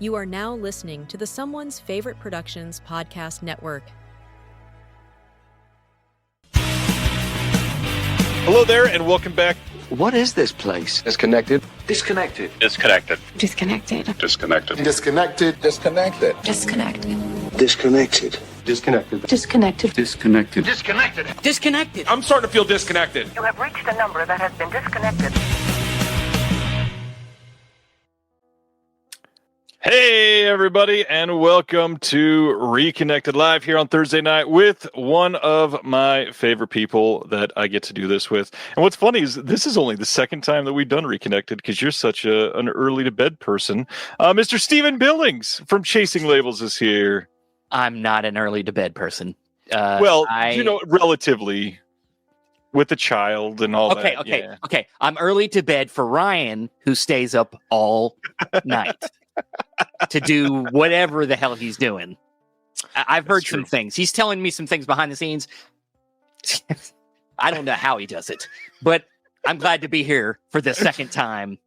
You are now listening to the Someone's Favorite Productions podcast network. Hello there, and welcome back. What is this place? Disconnected. Disconnected. Disconnected. Disconnected. Disconnected. Disconnected. Disconnected. Disconnected. Disconnected. Disconnected. Disconnected. Disconnected. Disconnected. Disconnected. I'm starting to feel disconnected. You have reached a number that has been disconnected. Hey, everybody, and welcome to Reconnected Live here on Thursday night with one of my favorite people that I get to do this with. And what's funny is this is only the second time that we've done Reconnected because you're such an early-to-bed person. Mr. Steven Billings from Chasing Labels is here. I'm not an early-to-bed person. Relatively, with the child and all that. Okay. I'm early to bed for Ryan, who stays up all night to do whatever the hell he's doing. I've heard some things. He's telling me some things behind the scenes. I don't know how he does it, but I'm glad to be here for the second time.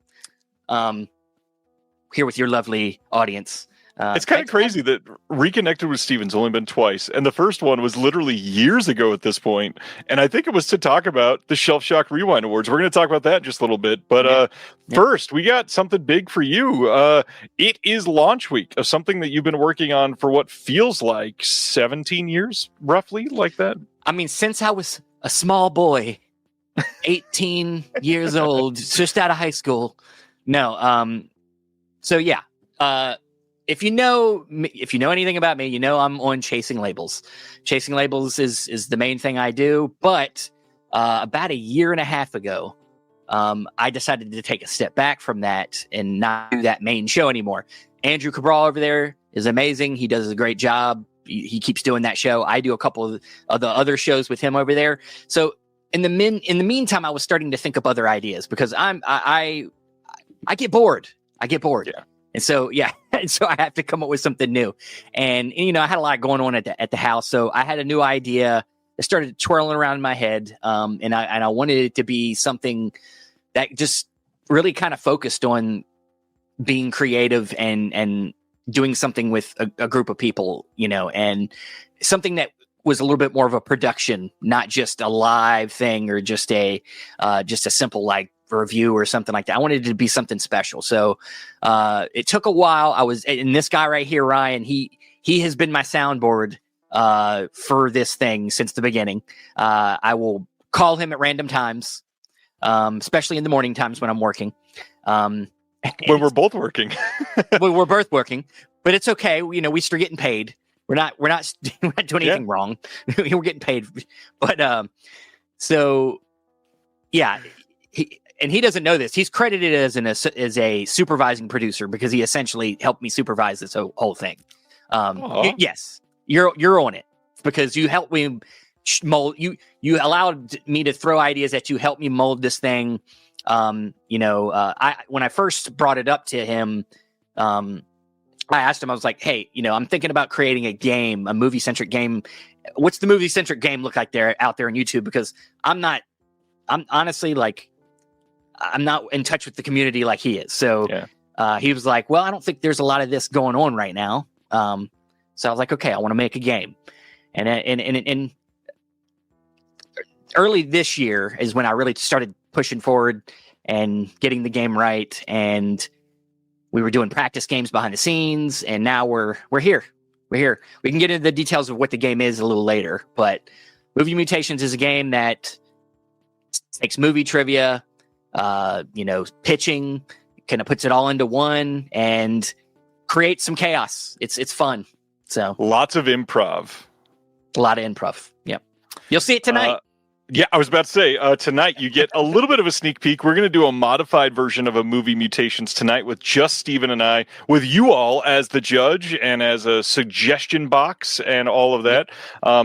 Here with your lovely audience. It's kind of crazy that Reconnected with Steven's only been twice, and the first one was literally years ago at this point, and I think it was to talk about the Shelf Shock Rewind Awards. We're going to talk about that in just a little bit, but first, we got something big for you. It is launch week of something that you've been working on for what feels like 17 years, roughly, like that? I mean, since I was a small boy, 18 years old, just out of high school. No, if you know anything about me, you know I'm on Chasing Labels. Chasing Labels is the main thing I do. But about a year and a half ago, I decided to take a step back from that and not do that main show anymore. Andrew Cabral over there is amazing. He does a great job. He keeps doing that show. I do a couple of the other shows with him over there. So in the meantime, I was starting to think up other ideas because I get bored. Yeah. And so, I have to come up with something new. And I had a lot going on at the house. So I had a new idea that started twirling around in my head. And I wanted it to be something that just really kind of focused on being creative and doing something with a group of people, and something that was a little bit more of a production, not just a live thing or just a simple like review or something like that. I wanted it to be something special. So it took a while. And this guy right here, Ryan, he has been my soundboard for this thing since the beginning. I will call him at random times, especially in the morning times when I'm working. When we're both working. We're both working, but it's okay. We still getting paid. We're not doing anything wrong. We're getting paid. But he doesn't know this. He's credited as a supervising producer because he essentially helped me supervise this whole thing. Yes, you're on it because you helped me mold. You allowed me to throw ideas at you, help me mold this thing. When I first brought it up to him, I asked him. I was like, "Hey, I'm thinking about creating a game, a movie-centric game. What's the movie-centric game look like out there on YouTube? Because I'm honestly like." I'm not in touch with the community like he is. So he was like, well, I don't think there's a lot of this going on right now. So I was like, okay, I want to make a game. And early this year is when I really started pushing forward and getting the game right. And we were doing practice games behind the scenes. And now we're here. We're here. We can get into the details of what the game is a little later. But Movie Mutations is a game that takes movie trivia, pitching, kind of puts it all into one and creates some chaos. It's fun. So lots of improv. A lot of improv. Yep. You'll see it tonight. I was about to say, tonight you get a little bit of a sneak peek. We're going to do a modified version of a Movie Mutations tonight with just Steven and I, with you all as the judge and as a suggestion box and all of that.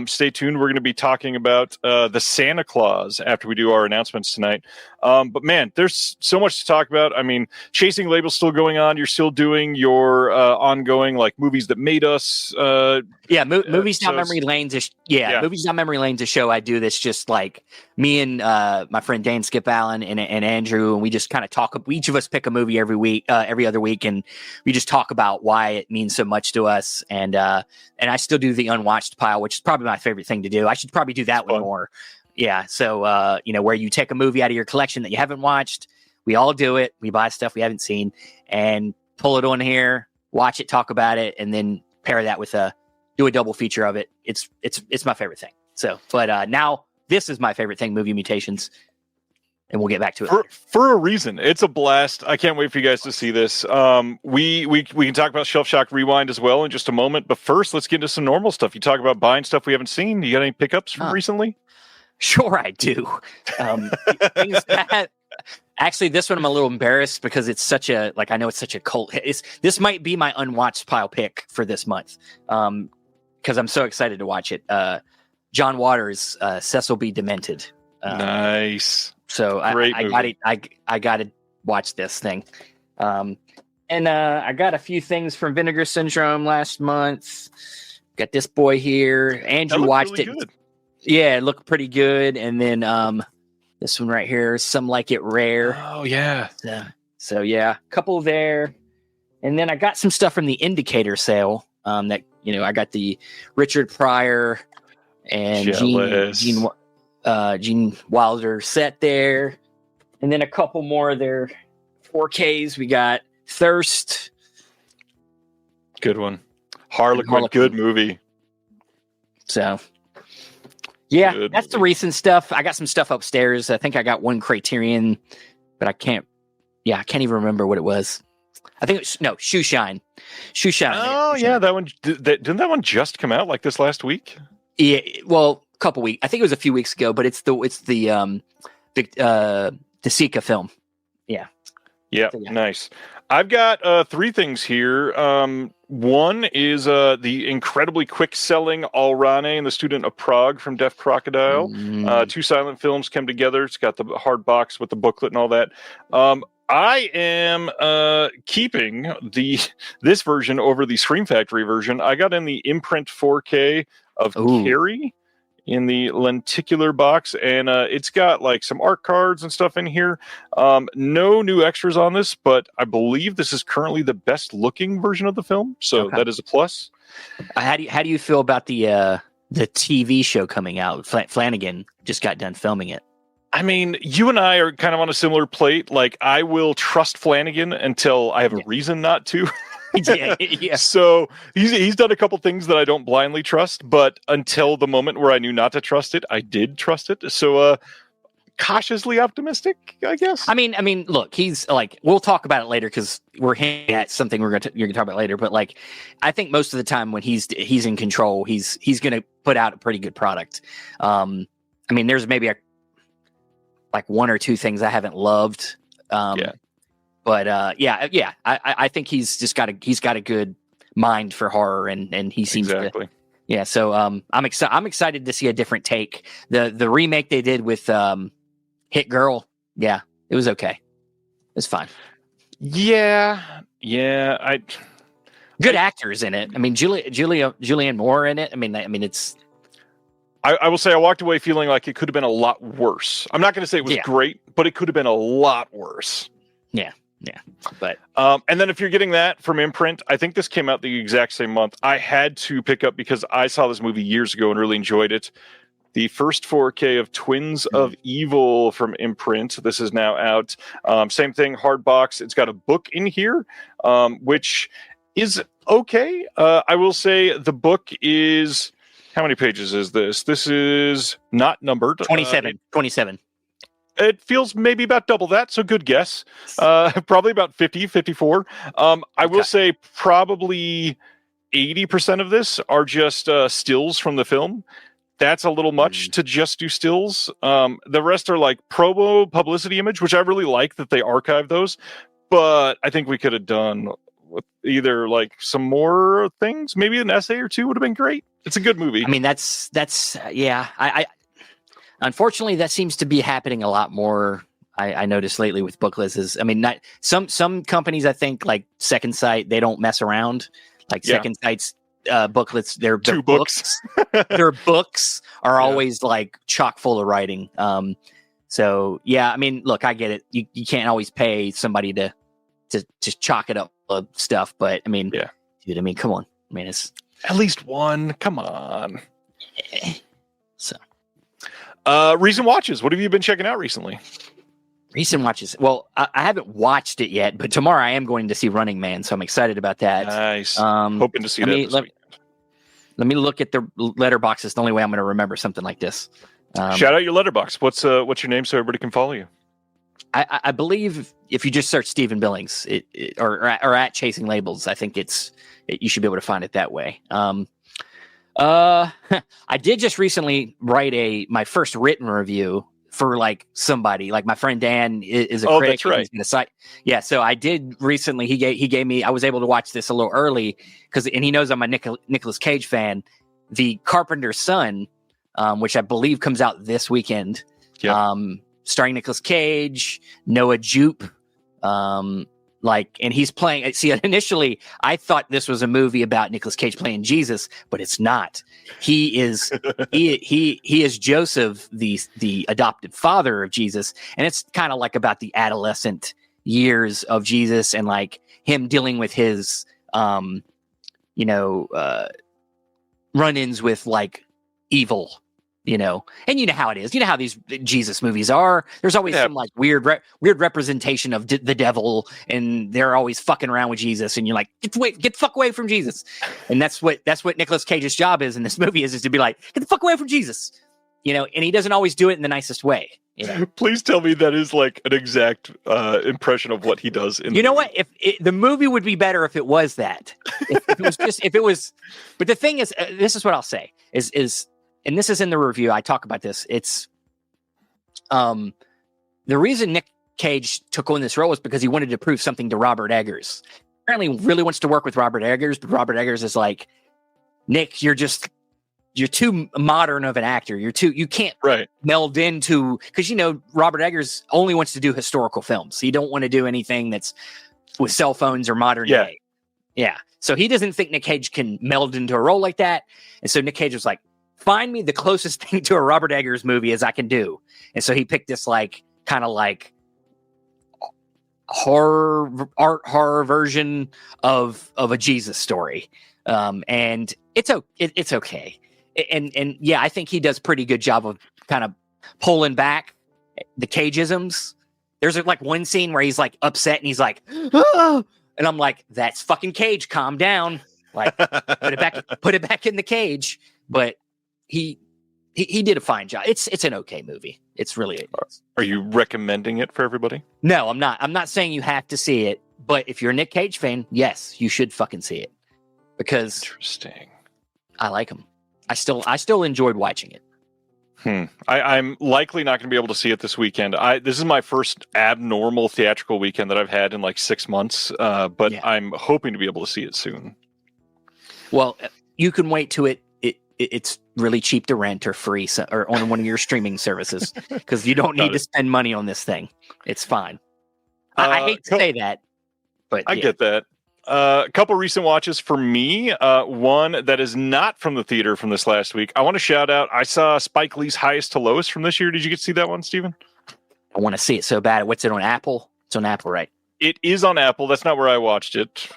Stay tuned. We're going to be talking about the Santa Claus after we do our announcements tonight. But man, there's so much to talk about. I mean, Chasing Label's still going on. You're still doing your ongoing like movies that made us. Movies Not Memory Lanes. Movies Not Memory Lanes. A show I do that's just like me and my friend Dan Skip Allen and Andrew, and we just kind of talk. Each of us pick a movie every other week, and we just talk about why it means so much to us. And I still do the unwatched pile, which is probably my favorite thing to do. I should probably do that one more. Yeah. So, where you take a movie out of your collection that you haven't watched, we all do it. We buy stuff we haven't seen and pull it on here, watch it, talk about it, and then pair that with do a double feature of it. It's my favorite thing. So, but now this is my favorite thing, Movie Mutations. And we'll get back to it for a reason. It's a blast. I can't wait for you guys to see this. We can talk about Shelf Shock Rewind as well in just a moment. But first, let's get into some normal stuff. You talk about buying stuff we haven't seen. You got any pickups from recently? Sure, I do. Things that, actually, this one I'm a little embarrassed because it's such a I know it's such a cult. This might be my unwatched pile pick for this month because I'm so excited to watch it. John Waters, Cecil B. Demented. Nice. So I got to watch this thing. And I got a few things from Vinegar Syndrome last month. Got this boy here. Andrew watched it. Good. Yeah, it looked pretty good. And then this one right here, Some Like It Rare. Oh, yeah. So yeah, a couple there. And then I got some stuff from the Indicator sale that, I got the Richard Pryor and Gene Wilder set there. And then a couple more of their 4Ks. We got Thirst. Good one. Harlequin, good movie. So, yeah, that's the recent stuff. I got some stuff upstairs. I think I got one Criterion, but I can't even remember what it was. I think Shoe Shine. Shoe Shine. Oh, yeah, that one. Didn't that one just come out like this last week? Yeah, well, a couple weeks. I think it was a few weeks ago, but it's the Sika film. Yeah. Yeah, so, nice. I've got 3 things here. One is the incredibly quick-selling Al Rane and the Student of Prague from Deaf Crocodile. 2 silent films come together. It's got the hard box with the booklet and all that. I am keeping this version over the Scream Factory version. I got in the imprint 4K of Carrie in the lenticular box, and it's got like some art cards and stuff in here. No new extras on this, but I believe this is currently the best looking version of the film, so that is a plus. How do you feel about the TV show coming out? Flanagan just got done filming it. I mean, you and I are kind of on a similar plate. Like, I will trust Flanagan until I have a reason not to. Yeah. So he's done a couple things that I don't blindly trust, but until the moment where I knew not to trust it, I did trust it. So cautiously optimistic, I guess. I mean, look, he's like, we'll talk about it later because we're hinting at something you're gonna talk about later. But like, I think most of the time when he's in control, he's gonna put out a pretty good product. I mean, there's maybe like 1 or 2 things I haven't loved. But I think he's got a good mind for horror, and he seems to. Yeah, so I'm excited to see a different take. The remake they did with Hit Girl, yeah, it was okay. It was fine. Yeah, good actors in it. I mean, Julianne Moore in it. I mean, it's. I will say I walked away feeling like it could have been a lot worse. I'm not going to say it was great, but it could have been a lot worse. Yeah. But and then if you're getting that from imprint, I think this came out the exact same month. I had to pick up because I saw this movie years ago and really enjoyed it. The first 4K of Twins of Evil from imprint. This is now out. Same thing, hard box. It's got a book in here, which is okay. I will say the book is. How many pages is this? This is not numbered. 27. 27. It feels maybe about double that, so good guess. Probably about 50, 54. I will say probably 80% of this are just stills from the film. That's a little much to just do stills. The rest are like promo publicity image, which I really like that they archive those. But I think we could have done with either like some more things. Maybe an essay or 2 would have been great. It's a good movie. I mean, that's yeah. I unfortunately that seems to be happening a lot more I noticed lately with book lists is, I mean, not some companies, I think, like Second Sight, they don't mess around. Like Second Sight's booklets, their books, their books are always like chock full of writing. So yeah, I mean, look, I get it. You can't always pay somebody to chalk it up of stuff, but I mean, dude, I mean, come on. I mean, it's at least one. Come on. So, recent watches. What have you been checking out recently? Recent watches. Well, I haven't watched it yet, but tomorrow I am going to see Running Man, so I'm excited about that. Nice. Hoping to see that this weekend. Let me look at the letterbox. It's the only way I'm going to remember something like this. Shout out your letterbox. What's your name so everybody can follow you? I believe if you just search Steven Billings or at Chasing Labels, I think you should be able to find it that way. I did just recently write my first written review for like somebody, like my friend Dan is a critic. That's right. He's gonna cite. Yeah, so I did recently. He gave me. I was able to watch this a little early and he knows I'm a Nicolas Cage fan. The Carpenter's Son, which I believe comes out this weekend. Yeah. Starring Nicolas Cage, Noah Jupe, and he's playing. See, initially I thought this was a movie about Nicolas Cage playing Jesus, but it's not. He is he is Joseph, the adopted father of Jesus, and it's kind of like about the adolescent years of Jesus and like him dealing with his run-ins with like evil. And you know how it is. You know how these Jesus movies are. There's always some like weird representation of the devil, and they're always fucking around with Jesus. And you're like, get the fuck away from Jesus. And that's what Nicolas Cage's job is in this movie is to be like, get the fuck away from Jesus. And he doesn't always do it in the nicest way. Please tell me that is like an exact impression of what he does. What? If the movie would be better if it was that. If it was. But the thing is, this is what I'll say is. And this is in the review. I talk about this. It's the reason Nick Cage took on this role was because he wanted to prove something to Robert Eggers. Apparently, really wants to work with Robert Eggers, but Robert Eggers is like, Nick, you're too modern of an actor. You can't meld into because Robert Eggers only wants to do historical films. He don't want to do anything that's with cell phones or modern day. Yeah. So he doesn't think Nick Cage can meld into a role like that. And so Nick Cage was like, find me the closest thing to a Robert Eggers movie as I can do. And so he picked this like kind of like horror version of a Jesus story. And it's okay. And yeah, I think he does pretty good job of kind of pulling back the Cageisms. There's like one scene where he's like upset and he's like, oh! And I'm like, that's fucking Cage. Calm down. Like put it back in the cage. But he did a fine job. It's an okay movie. It's really. Are you recommending it for everybody? No, I'm not. I'm not saying you have to see it, but if you're a Nick Cage fan, yes, you should fucking see it because interesting. I like him. I still enjoyed watching it. I'm likely not going to be able to see it this weekend. This is my first abnormal theatrical weekend that I've had in like 6 months, but I'm hoping to be able to see it soon. Well, you can wait till it's really cheap to rent or free or on one of your streaming services because you don't need to spend money on this thing. It's fine. I hate to say that, but I get that. A couple recent watches for me. One that is not from the theater from this last week. I want to shout out. I saw Spike Lee's Highest to Lowest from this year. Did you get to see that one, Steven? I want to see it so bad. What's it on Apple? It's on Apple, right? It is on Apple. That's not where I watched it.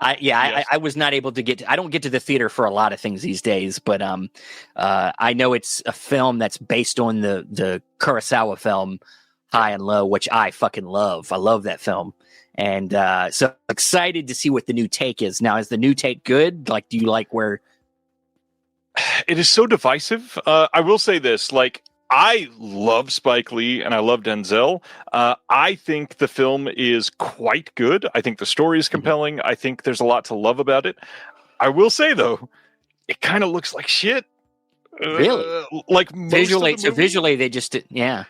I was not able to get. I don't get to the theater for a lot of things these days, but I know it's a film that's based on the Kurosawa film High and Low, which I fucking love. I love that film. And so excited to see what the new take is. Now, is the new take good? Like, do you like where? It is so divisive. I will say this, like, I love Spike Lee and I love Denzel. I think the film is quite good. I think the story is compelling. I think there's a lot to love about it. I will say, though, it kind of looks like shit. Really? Like visually, they just, yeah.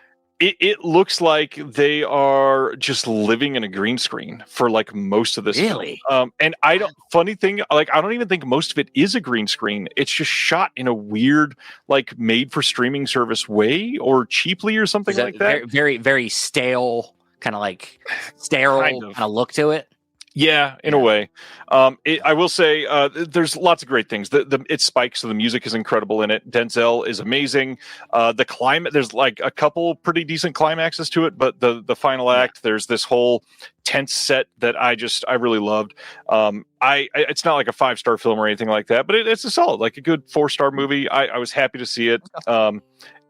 It looks like they are just living in a green screen for like most of this Really? film. And I don't. Funny thing, like I don't even think most of it is a green screen. It's just shot in a weird, like made for streaming service way or cheaply or something like that. Very, very, very stale, kind of like sterile kind of look to it. Yeah, in a way. I will say there's lots of great things. It spikes, so the music is incredible in it. Denzel is amazing. The climate, there's like a couple pretty decent climaxes to it, but the final act, there's this whole tense set that I really loved. It's not like a 5-star film or anything like that, but it's a solid, like a good 4-star movie. I was happy to see it.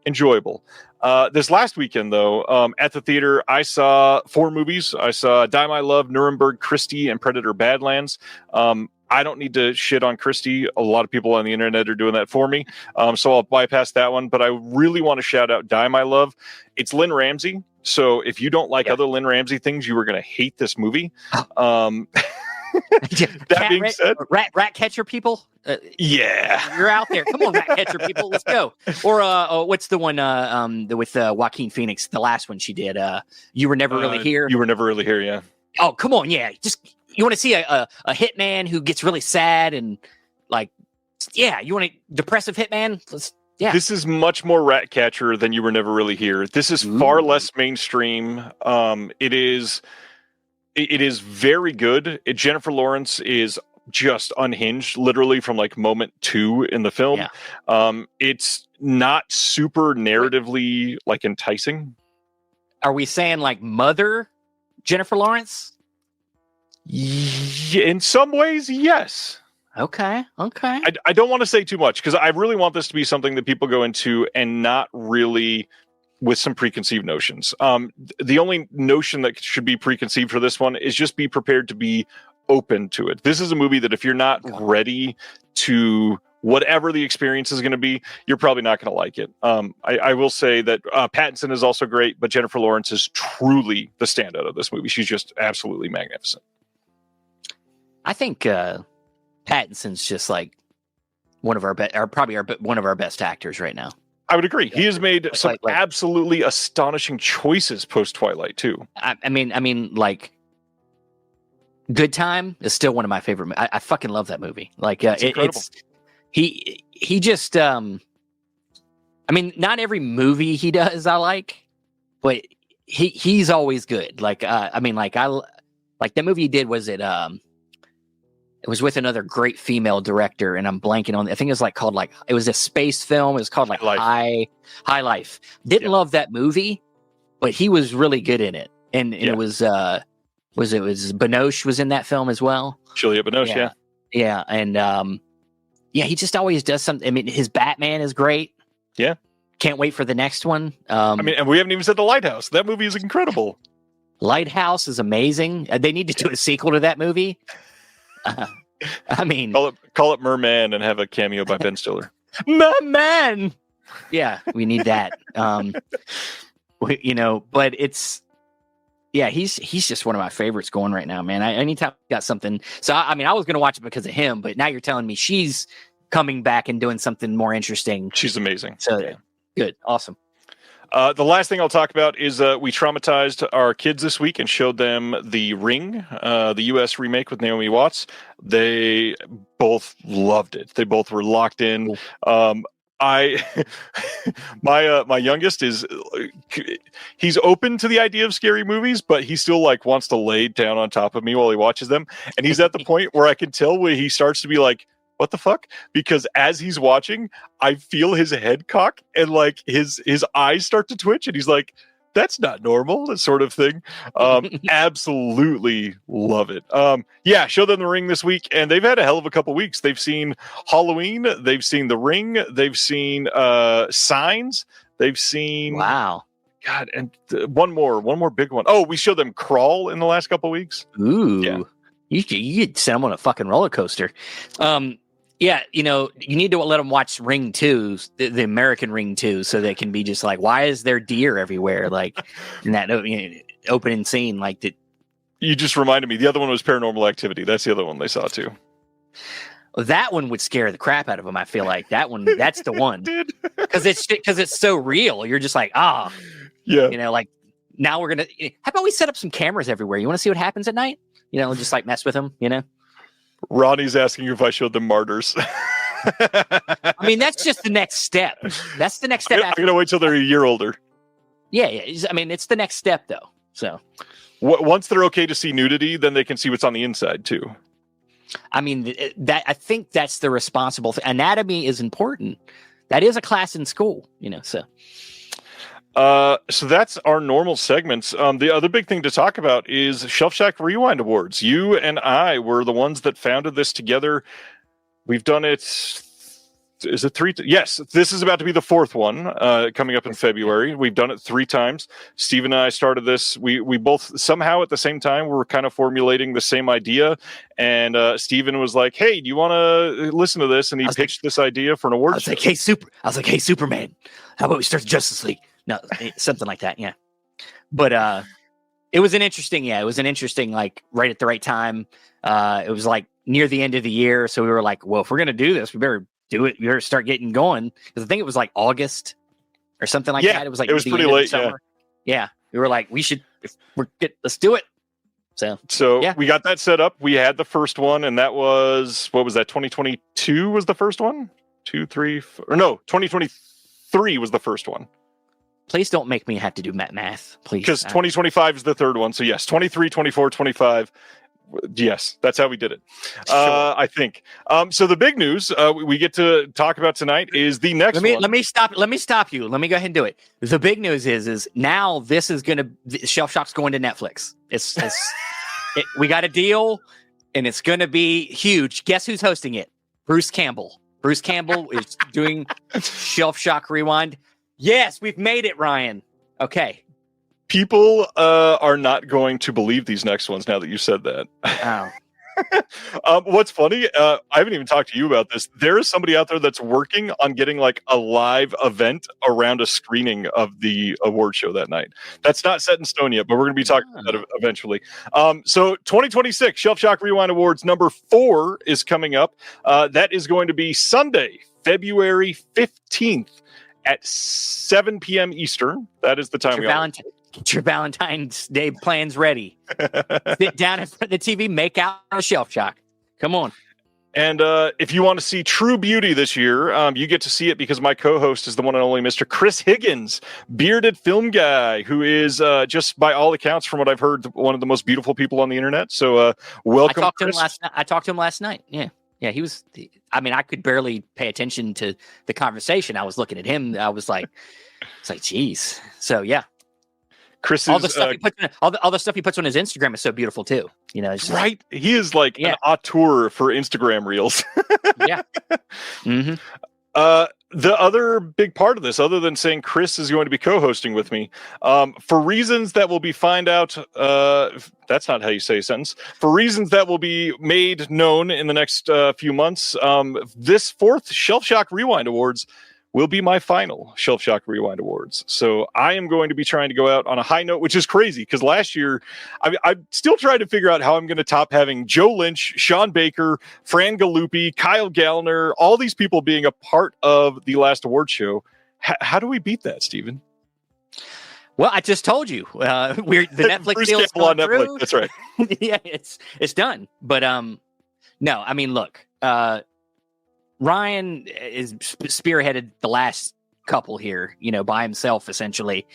Enjoyable. This last weekend, though, at the theater, I saw 4 movies. I saw Die My Love, Nuremberg, Christie, and Predator Badlands. I don't need to shit on Christie. A lot of people on the internet are doing that for me. So I'll bypass that one. But I really want to shout out Die My Love. It's Lynn Ramsey. So if you don't like other Lynn Ramsey things, you are going to hate this movie. That being said, rat catcher people, yeah, you're out there. Come on, rat catcher people, let's go. Or what's the one with Joaquin Phoenix? The last one she did. You Were Never Really Here. You Were Never Really Here. Yeah. Oh, come on, yeah. Just you want to see a hitman who gets really sad and like, yeah, you want a depressive hitman? Yeah. This is much more rat catcher than You Were Never Really Here. This is far less mainstream. It is very good. Jennifer Lawrence is just unhinged, literally from like moment 2 in the film. Yeah. It's not super narratively like enticing. Are we saying like Mother Jennifer Lawrence? Yeah, in some ways, yes. Okay. I don't want to say too much because I really want this to be something that people go into and not really with some preconceived notions. The only notion that should be preconceived for this one is just be prepared to be open to it. This is a movie that if you're not ready to whatever the experience is going to be, you're probably not going to like it. I will say that Pattinson is also great, but Jennifer Lawrence is truly the standout of this movie. She's just absolutely magnificent. I think Pattinson's just like one of our one of our best actors right now. I would agree. He has made some absolutely astonishing choices post Twilight too. I mean, like, Good Time is still one of my favorite. I fucking love that movie. Like, he just. I mean, not every movie he does I like, but he's always good. Like, I mean, like that movie he did was it. It was with another great female director, and I'm blanking on. I think it was it was a space film. It was called like High Life. Didn't love that movie, but he was really good in it. And it was Binoche was in that film as well. Juliette Binoche, yeah, and he just always does something. I mean, his Batman is great. Yeah, can't wait for the next one. I mean, and we haven't even said The Lighthouse. That movie is incredible. Lighthouse is amazing. They need to do a sequel to that movie. I mean, call it Merman and have a cameo by Ben Stiller. Merman. Yeah, we need that. But it's he's just one of my favorites going right now, man. Anytime I got something. So I mean, I was going to watch it because of him, but now you're telling me she's coming back and doing something more interesting. She's amazing. So good, awesome. The last thing I'll talk about is we traumatized our kids this week and showed them The Ring, the U.S. remake with Naomi Watts. They both loved it. They both were locked in. My youngest he's open to the idea of scary movies, but he still like wants to lay down on top of me while he watches them. And he's at the point where I can tell where he starts to be like, what the fuck? Because as he's watching, I feel his head cock and like his eyes start to twitch, and he's like, that's not normal, that sort of thing. Absolutely love it. Show them The Ring this week, and they've had a hell of a couple weeks. They've seen Halloween, they've seen The Ring, they've seen Signs, they've seen God, and one more big one. Oh, we showed them Crawl in the last couple weeks. Ooh, yeah. You could send them on a fucking roller coaster. You need to let them watch Ring 2, the American Ring 2, so they can be just like, why is there deer everywhere? Like in that opening scene, like that. You just reminded me. The other one was Paranormal Activity. That's the other one they saw too. That one would scare the crap out of them. I feel like that's the one because it's so real. You're just like, Yeah. You know, like now we're gonna. How about we set up some cameras everywhere? You want to see what happens at night? You know, just like mess with them. You know. Ronnie's asking if I showed them Martyrs. I mean, that's just the next step. That's the next step. I'm going to wait till they're a year older. Yeah. I mean, it's the next step, though. So once they're okay to see nudity, then they can see what's on the inside, too. I mean, I think that's the responsible thing. Anatomy is important. That is a class in school, you know, so. So that's our normal segments. The other big thing to talk about is Shelf Shack Rewind Awards. You and I were the ones that founded this together. We've done it. Is it 3? Yes, this is about to be the 4th one coming up in February. We've done it 3 times. Steve and I started this. We both somehow at the same time were kind of formulating the same idea. And Steven was like, "Hey, do you want to listen to this?" And he pitched this idea for an award. I was like, "Hey, Superman, how about we start the Justice League?" No, something like that. Yeah, but it was an interesting, like right at the right time. It was like near the end of the year, so we were like, well, if we're gonna do this, we better do it. We better start getting going, because I think it was like August or something like that. It was like it was pretty late. Yeah, we were like, let's do it. So yeah. We got that set up. We had the first one, and that was, what was that? 2022 was the first one. 2023 was the first one. Please don't make me have to do math, please. Because 2025 is the third one. So yes, 23, 24, 25. Yes, that's how we did it. Sure. I think. So the big news we get to talk about tonight is the next one. Let me stop you. Let me go ahead and do it. The big news is now this is Shelf Shock's going to Netflix. We got a deal, and it's going to be huge. Guess who's hosting it? Bruce Campbell. Bruce Campbell is doing Shelf Shock Rewind. Yes, we've made it, Ryan. Okay. People are not going to believe these next ones now that you said that. Oh. What's funny, I haven't even talked to you about this. There is somebody out there that's working on getting like a live event around a screening of the award show that night. That's not set in stone yet, but we're going to be talking about that eventually. So 2026 Shelf Shock Rewind Awards number 4 is coming up. That is going to be Sunday, February 15th at 7 p.m. Eastern. That is the time Get your Valentine's Day plans ready. Sit down in front of the TV, make out on a Shelf Shock. Come on. And if you want to see true beauty this year, you get to see it because my co-host is the one and only Mr. Chris Higgins, bearded film guy, who is just by all accounts, from what I've heard, one of the most beautiful people on the internet. So welcome. I talked to him last night. Yeah. Yeah, he was. I mean, I could barely pay attention to the conversation. I was looking at him. I was like, it's like, geez. So yeah. Chris, all the stuff he puts on his Instagram is so beautiful too. You know, it's just, right? He is like an auteur for Instagram reels. Yeah. Mm-hmm. The other big part of this, other than saying Chris is going to be co-hosting with me, for reasons that will be find out. That's not how you say a sentence. For reasons that will be made known in the next few months, this 4th Shelf Shock Rewind Awards will be my final Shelf Shock Rewind Awards. So I am going to be trying to go out on a high note, which is crazy because last year, I'm still trying to figure out how I'm going to top having Joe Lynch, Sean Baker, Fran Gallupi, Kyle Gallner, all these people being a part of the last award show. How do we beat that, Steven? Well, I just told you, the Netflix deal is going through. Netflix. That's right. Yeah, it's done. But no, I mean, look, Ryan is spearheaded the last couple here, you know, by himself, essentially.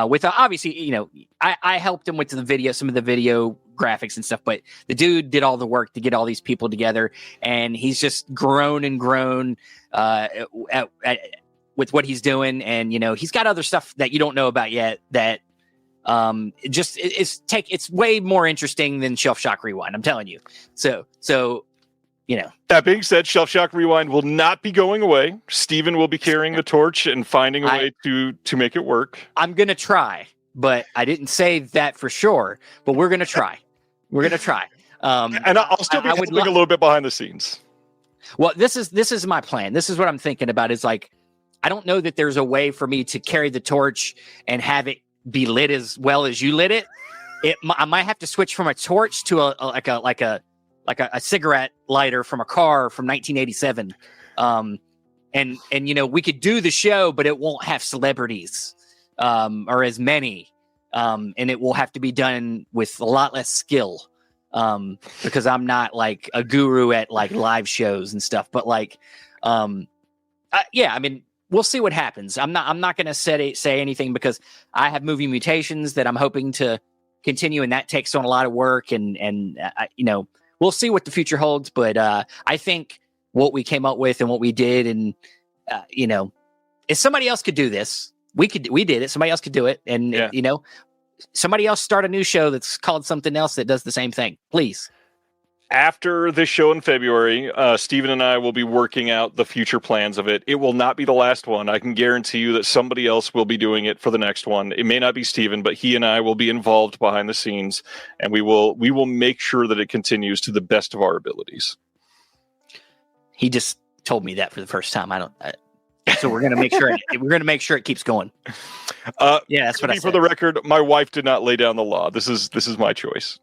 With obviously, you know, I helped him with the video, some of the video graphics and stuff, but the dude did all the work to get all these people together, and he's just grown and grown with what he's doing. And, you know, he's got other stuff that you don't know about yet that it's way more interesting than Shelf Shock Rewind. I'm telling you. So, you know. That being said, Shelf Shock Rewind will not be going away. Steven will be carrying the torch and finding a way to make it work. I'm going to try, but I didn't say that for sure, but we're going to try. We're going to try. And I'll still be helping a little bit behind the scenes. Well, this is my plan. This is what I'm thinking about, is like, I don't know that there's a way for me to carry the torch and have it be lit as well as you lit it. I might have to switch from a torch to a cigarette lighter from a car from 1987. And you know, we could do the show, but it won't have celebrities. or as many, and it will have to be done with a lot less skill, because I'm not like a guru at like live shows and stuff. But like, yeah, I mean, we'll see what happens. I'm not going to say anything because I have Movie Mutations that I'm hoping to continue, and that takes on a lot of work, and we'll see what the future holds. But I think what we came up with and what we did, and if somebody else could do this, we did it. Somebody else could do it, and somebody else start a new show that's called something else that does the same thing, please. After this show in February, Steven and I will be working out the future plans of it. It will not be the last one. I can guarantee you that somebody else will be doing it for the next one. It may not be Steven, but he and I will be involved behind the scenes, and we will make sure that it continues to the best of our abilities. He just told me that for the first time. So we're gonna make sure it keeps going. Yeah, that's what I said. For the record, my wife did not lay down the law. This is my choice.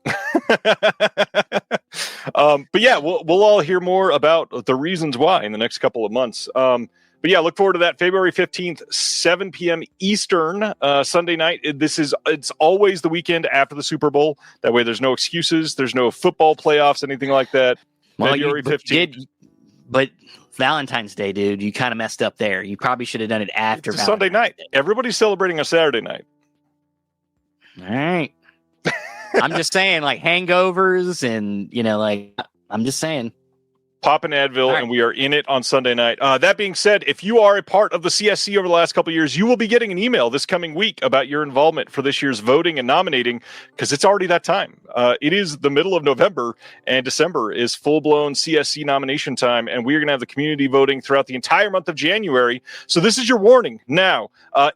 But yeah, we'll all hear more about the reasons why in the next couple of months. But yeah, look forward to that February 15th, 7 p.m. Eastern, Sunday night. It's always the weekend after the Super Bowl. That way, there's no excuses. There's no football playoffs, anything like that. Well, February 15th. But Valentine's Day, dude, you kind of messed up there. You probably should have done it after It's Sunday night. Day. Everybody's celebrating a Saturday night. All right. I'm just saying, like, hangovers and, I'm just saying. Pop an Advil, and we are in it on Sunday night. That being said, if you are a part of the CSC over the last couple of years, you will be getting an email this coming week about your involvement for this year's voting and nominating, because it's already that time. It is the middle of November, and December is full-blown CSC nomination time, and we're going to have the community voting throughout the entire month of January. So this is your warning now.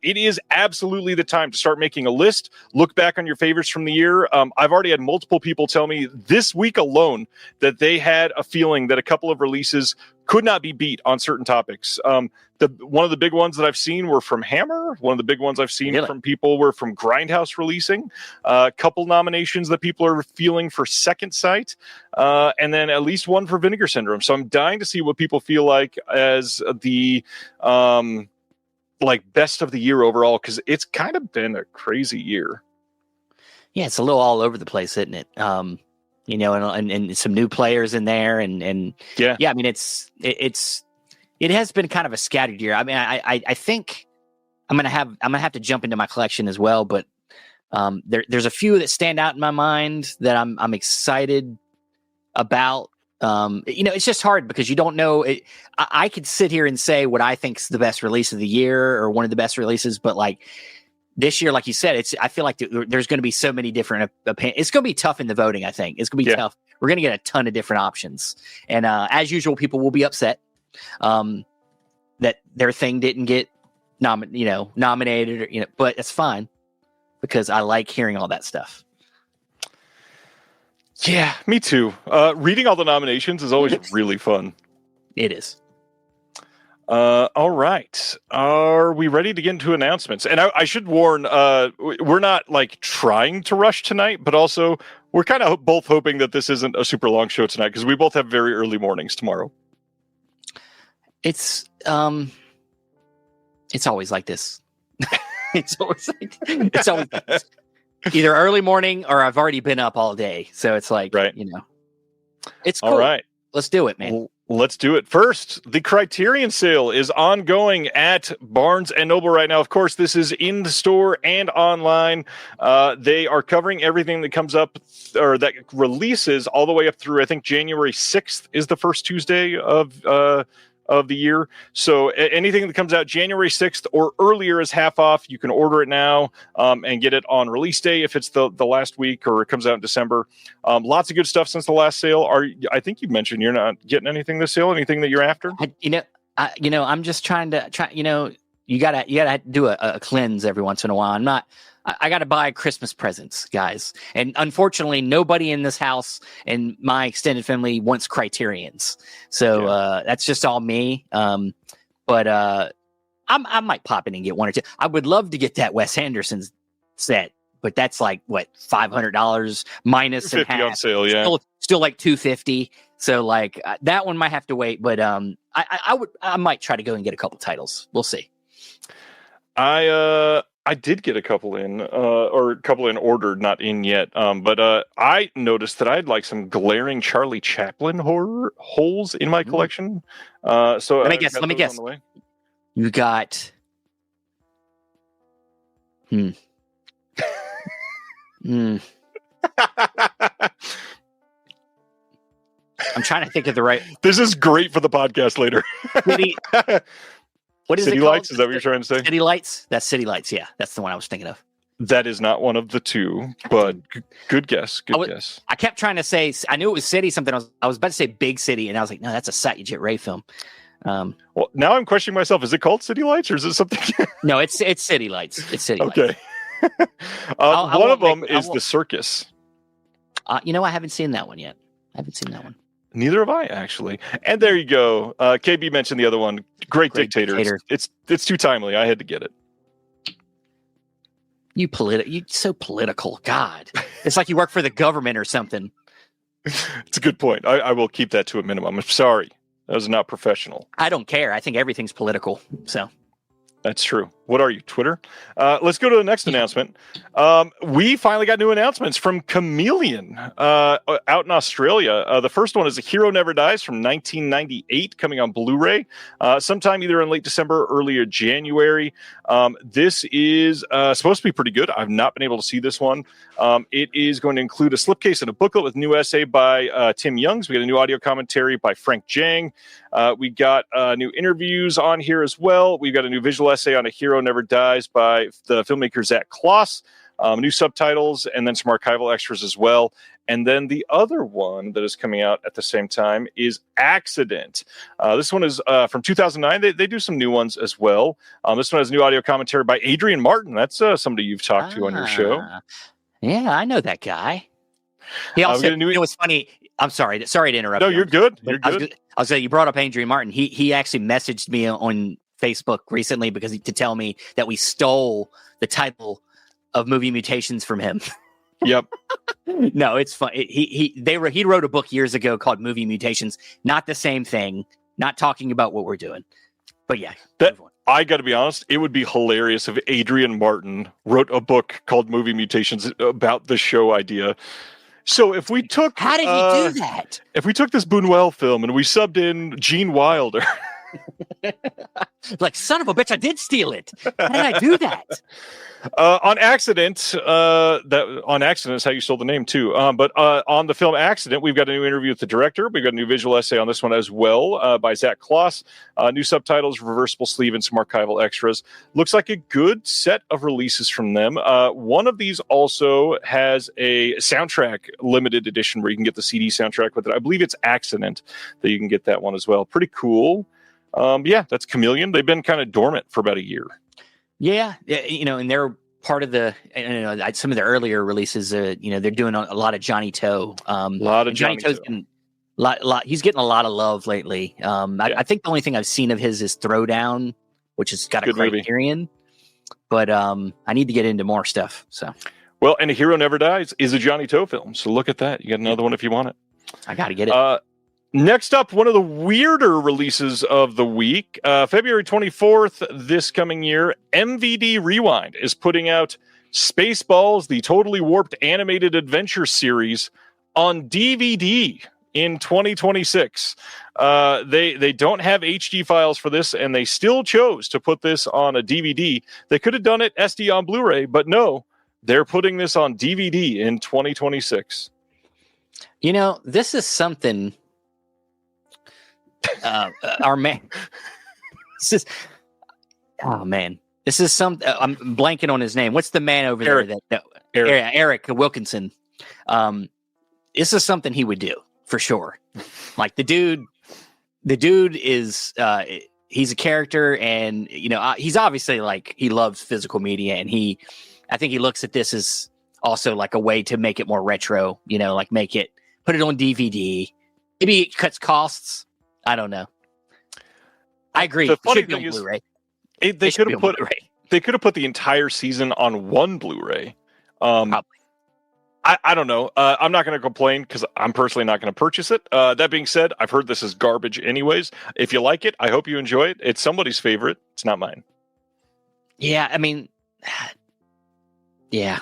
It is absolutely the time to start making a list, look back on your favorites from the year. I've already had multiple people tell me this week alone that they had a feeling that a couple of releases could not be beat on certain topics. One of the big ones that I've seen were from Hammer. One of the big ones I've seen from people were from Grindhouse releasing. A couple nominations that people are feeling for Second Sight, and then at least one for Vinegar Syndrome. So I'm dying to see what people feel like as the best of the year overall, because it's kind of been a crazy year. Yeah, it's a little all over the place, isn't it? And some new players in there, and I mean, it has been kind of a scattered year. I mean, I think I'm gonna have to jump into my collection as well, but there's a few that stand out in my mind that I'm excited about. It's just hard because you don't know. I could sit here and say what I think's the best release of the year or one of the best releases, but like this year, like you said, I feel like there's going to be so many different opinions. It's going to be tough in the voting. I think it's going to be tough. We're going to get a ton of different options, and as usual, people will be upset that their thing didn't get nominated, but it's fine because I like hearing all that stuff. Yeah, me too. Reading all the nominations is always really fun. It is. All right. Are we ready to get into announcements? And I should warn, we're not like trying to rush tonight, but also we're kind of both hoping that this isn't a super long show tonight because we both have very early mornings tomorrow. It's always like this. It's always like this. Either early morning or I've already been up all day. So it's like, it's cool. All right. Let's do it, man. Well, let's do it. First, the Criterion sale is ongoing at Barnes & Noble right now. Of course, this is in the store and online. They are covering everything that comes up or that releases all the way up through, I think, January 6th is the first Tuesday of the year. So anything that comes out January 6th or earlier is half off. You can order it now and get it on release day if it's the last week or it comes out in December. Lots of good stuff since the last sale. I think you mentioned you're not getting anything this sale, anything that you're after? I'm just trying to you gotta do a cleanse every once in a while. I got to buy Christmas presents, guys. And unfortunately, nobody in this house and my extended family wants Criterions. So that's just all me. But I might pop in and get one or two. I would love to get that Wes Anderson set, but that's like, what, $500 minus and half. On sale, yeah. Still like $250. So like that one might have to wait. But I might try to go and get a couple titles. We'll see. I did get a couple in, ordered, not in yet. But I noticed that I had like some glaring Charlie Chaplin horror holes in my collection. So let me guess. Let me guess. You got. Hmm. I'm trying to think of the right. This is great for the podcast later. What is City it called? Lights? Is that what you're trying to say? City Lights? That's City Lights. Yeah, that's the one I was thinking of. That is not one of the two, but good guess. Good guess. I kept trying to say, I knew it was City something. I was about to say Big City, and I was like, no, that's a Satyajit Ray film. Well, now I'm questioning myself. Is it called City Lights or is it something? No, it's City Lights. It's City Lights. Okay. One of them is The Circus. I haven't seen that one yet. I haven't seen that one. Neither have I, actually. And there you go. KB mentioned the other one. Great Dictator. It's too timely. I had to get it. You so political. God. It's like you work for the government or something. It's a good point. I will keep that to a minimum. I'm sorry. That was not professional. I don't care. I think everything's political. So that's true. What are you, Twitter? Let's go to the next announcement. We finally got new announcements from Chameleon out in Australia. The first one is A Hero Never Dies from 1998, coming on Blu-ray sometime either in late December or earlier January. This is supposed to be pretty good. I've not been able to see this one. It is going to include a slipcase and a booklet with new essay by Tim Youngs. We got a new audio commentary by Frank Jang. We got new interviews on here as well. We've got a new visual essay on A Hero Never Dies by the filmmaker Zach Kloss, new subtitles, and then some archival extras as well. And then the other one that is coming out at the same time is Accident. This one is from 2009. They do some new ones as well. This one has new audio commentary by Adrian Martin. That's somebody you've talked to on your show. Yeah, I know that guy. He also, it was funny. I'm sorry to interrupt. No, you're good. You're good. I was saying, you brought up Adrian Martin. He actually messaged me on Facebook recently to tell me that we stole the title of Movie Mutations from him. Yep. No, it's fun. He wrote a book years ago called Movie Mutations. Not the same thing. Not talking about what we're doing. But yeah. I got to be honest, it would be hilarious if Adrian Martin wrote a book called Movie Mutations about the show idea. So if we took... How did he do that? If we took this Buñuel film and we subbed in Gene Wilder... Like, son of a bitch, I did steal it. How did I do that? On Accident, on Accident is how you stole the name too. But on the film Accident, we've got a new interview with the director. We've got a new visual essay on this one as well by Zach Kloss. New subtitles, reversible sleeve, and some archival extras. Looks like a good set of releases from them. One of these also has a soundtrack limited edition where you can get the CD soundtrack with it. I believe it's Accident that you can get that one as well. Pretty cool. Yeah, that's Chameleon. They've been kind of dormant for about a year. Yeah, and they're part of some of the earlier releases. They're doing a lot of Johnny Toe. A lot of Johnny Toe. He's getting a lot of love lately. I think the only thing I've seen of his is Throwdown, which has got a Criterion. But I need to get into more stuff. So, well, and A Hero Never Dies is a Johnny Toe film. So look at that. You got another one if you want it. I got to get it. Next up, one of the weirder releases of the week, February 24th this coming year, MVD Rewind is putting out Spaceballs, the totally warped animated adventure series, on DVD in 2026. They don't have HD files for this, and they still chose to put this on a DVD. They could have done it SD on Blu-ray, but no, they're putting this on DVD in 2026. This is something... our man, this is some. I'm blanking on his name. What's the man over Eric. there? Eric Wilkinson. This is something he would do for sure. Like the dude is he's a character, and he's obviously like he loves physical media, and I think he looks at this as also like a way to make it more retro. Like put it on DVD. Maybe it cuts costs. I don't know. I agree. The funny thing is, Blu-ray. They could have put the entire season on one Blu-ray. Probably. I don't know. I'm not going to complain because I'm personally not going to purchase it. That being said, I've heard this is garbage anyways. If you like it, I hope you enjoy it. It's somebody's favorite. It's not mine. Yeah, I mean, Yeah.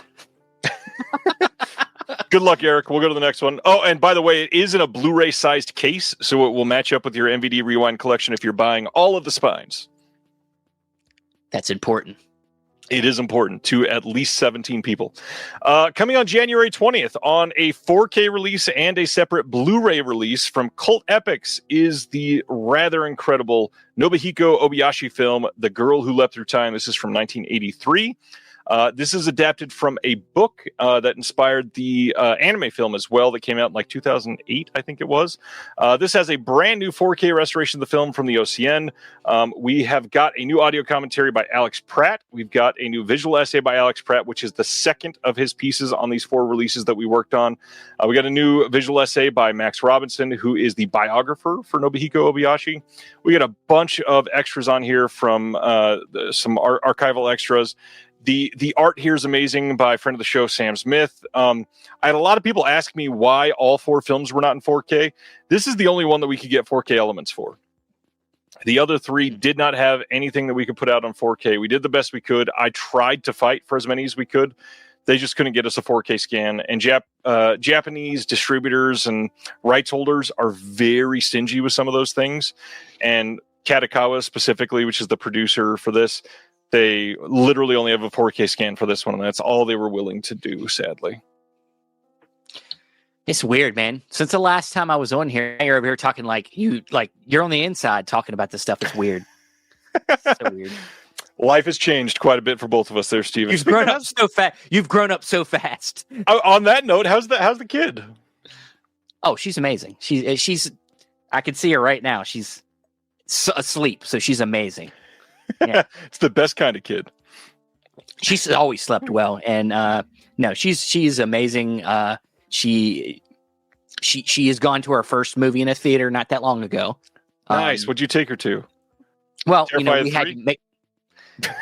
Good luck, Eric. We'll go to the next one. Oh, and by the way, it is in a Blu-ray sized case, so it will match up with your MVD Rewind collection if you're buying all of the spines. That's important. It is important to at least 17 people. Coming on January 20th on a 4K release and a separate Blu-ray release from Cult Epics is the rather incredible Nobuhiko Obayashi film, The Girl Who Leapt Through Time. This is from 1983. This is adapted from a book that inspired the anime film as well that came out in like 2008, I think it was. This has a brand new 4K restoration of the film from the OCN. We have got a new audio commentary by Alex Pratt. We've got a new visual essay by Alex Pratt, which is the second of his pieces on these 4 releases that we worked on. We got a new visual essay by Max Robinson, who is the biographer for Nobuhiko Obayashi. We got a bunch of extras on here from some archival extras. The art here is amazing by a friend of the show, Sam Smith. I had a lot of people ask me why all 4 films were not in 4K. This is the only one that we could get 4K elements for. The other 3 did not have anything that we could put out on 4K. We did the best we could. I tried to fight for as many as we could. They just couldn't get us a 4K scan. And Japanese distributors and rights holders are very stingy with some of those things. And Katakawa specifically, which is the producer for this, they literally only have a 4K scan for this one, and that's all they were willing to do, sadly. It's weird, man. Since the last time I was on here, you're over here talking like you're on the inside talking about this stuff. It's weird. So weird. Life has changed quite a bit for both of us there, Steven. You've grown up so fast. You've grown up so fast. On that note, how's the kid? Oh, she's amazing. She's I can see her right now. She's asleep, so she's amazing. Yeah. It's the best kind of kid. She's always slept well, and no, she's amazing. She has gone to her first movie in a theater not that long ago. Nice. What'd you take her to? Well, Terrified we had to make.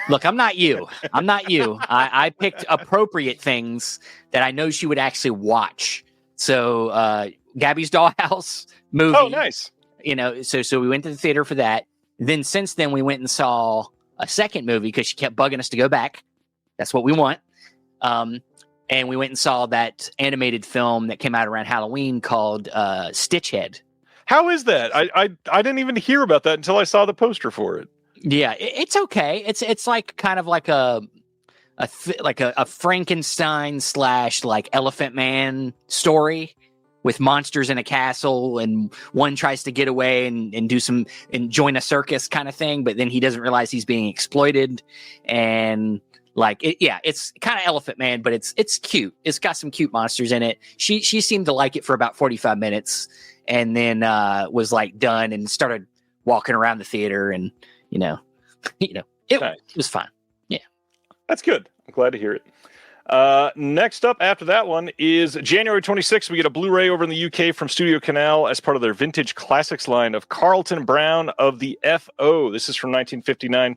Look, I'm not you. I picked appropriate things that I know she would actually watch. So, Gabby's Dollhouse movie. Oh, nice. So we went to the theater for that. Then since then, we went and saw a second movie because she kept bugging us to go back. That's what we want. And we went and saw that animated film that came out around Halloween called Stitchhead. How is that? I didn't even hear about that until I saw the poster for it. Yeah, it's okay. It's like kind of like a Frankenstein / like Elephant Man story with monsters in a castle, and one tries to get away and do some and join a circus kind of thing, but then he doesn't realize he's being exploited. And it's kind of Elephant Man, but it's cute. It's got some cute monsters in it. She seemed to like it for about 45 minutes, and then was like done and started walking around the theater, and it was fun. Yeah, that's good. I'm glad to hear it. Next up after that one is January 26th. We get a Blu-ray over in the UK from Studio Canal as part of their vintage classics line of Carlton Brown of the FO. This is from 1959.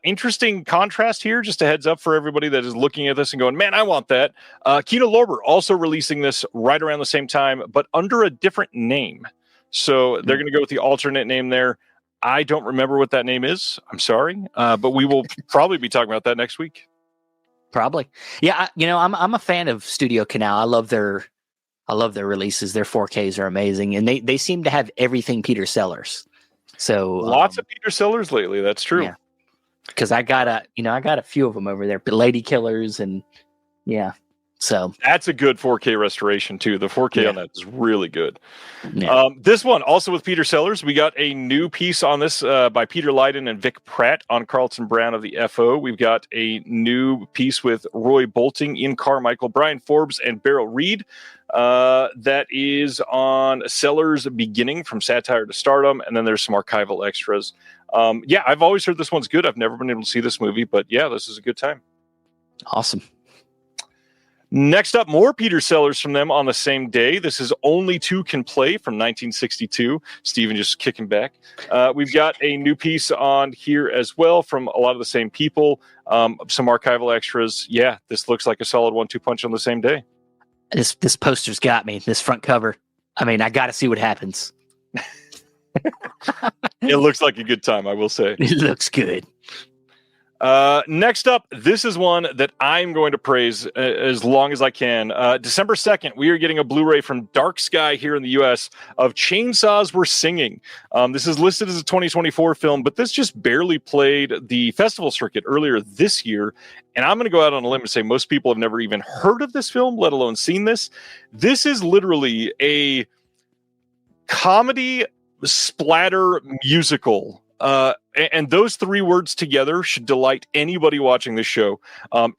Interesting contrast here. Just a heads up for everybody that is looking at this and going, man, I want that. Kino Lorber also releasing this right around the same time, but under a different name. So they're going to go with the alternate name there. I don't remember what that name is. I'm sorry. But we will probably be talking about that next week. Probably. Yeah. I'm a fan of Studio Canal. I love their releases. Their 4Ks are amazing. And they seem to have everything Peter Sellers. So lots of Peter Sellers lately. That's true. Yeah. Cause I got a few of them over there, but Lady Killers and yeah. So that's a good 4K restoration too. The 4K on that is really good. Yeah. This one also with Peter Sellers. We got a new piece on this by Peter Lydon and Vic Pratt on Carlton Brown of the FO. We've got a new piece with Roy Bolting, Ian Carmichael, Brian Forbes, and Beryl Reed. That is on Sellers' Beginning from Satire to Stardom, and then there's some archival extras. I've always heard this one's good. I've never been able to see this movie, but yeah, this is a good time. Awesome. Next up, more Peter Sellers from them on the same day. This is Only Two Can Play from 1962. Steven just kicking back. We've got a new piece on here as well from a lot of the same people. Some archival extras. Yeah, this looks like a solid 1-2 punch on the same day. This poster's got me. This front cover. I mean, I got to see what happens. It looks like a good time, I will say. It looks good. Next up, this is one that I'm going to praise as long as I can. December 2nd, we are getting a Blu-ray from Dark Sky here in the U.S. of Chainsaws Were Singing. This is listed as a 2024 film, but this just barely played the festival circuit earlier this year. And I'm going to go out on a limb and say most people have never even heard of this film, let alone seen this. This is literally a comedy splatter musical. And those three words together should delight anybody watching this show.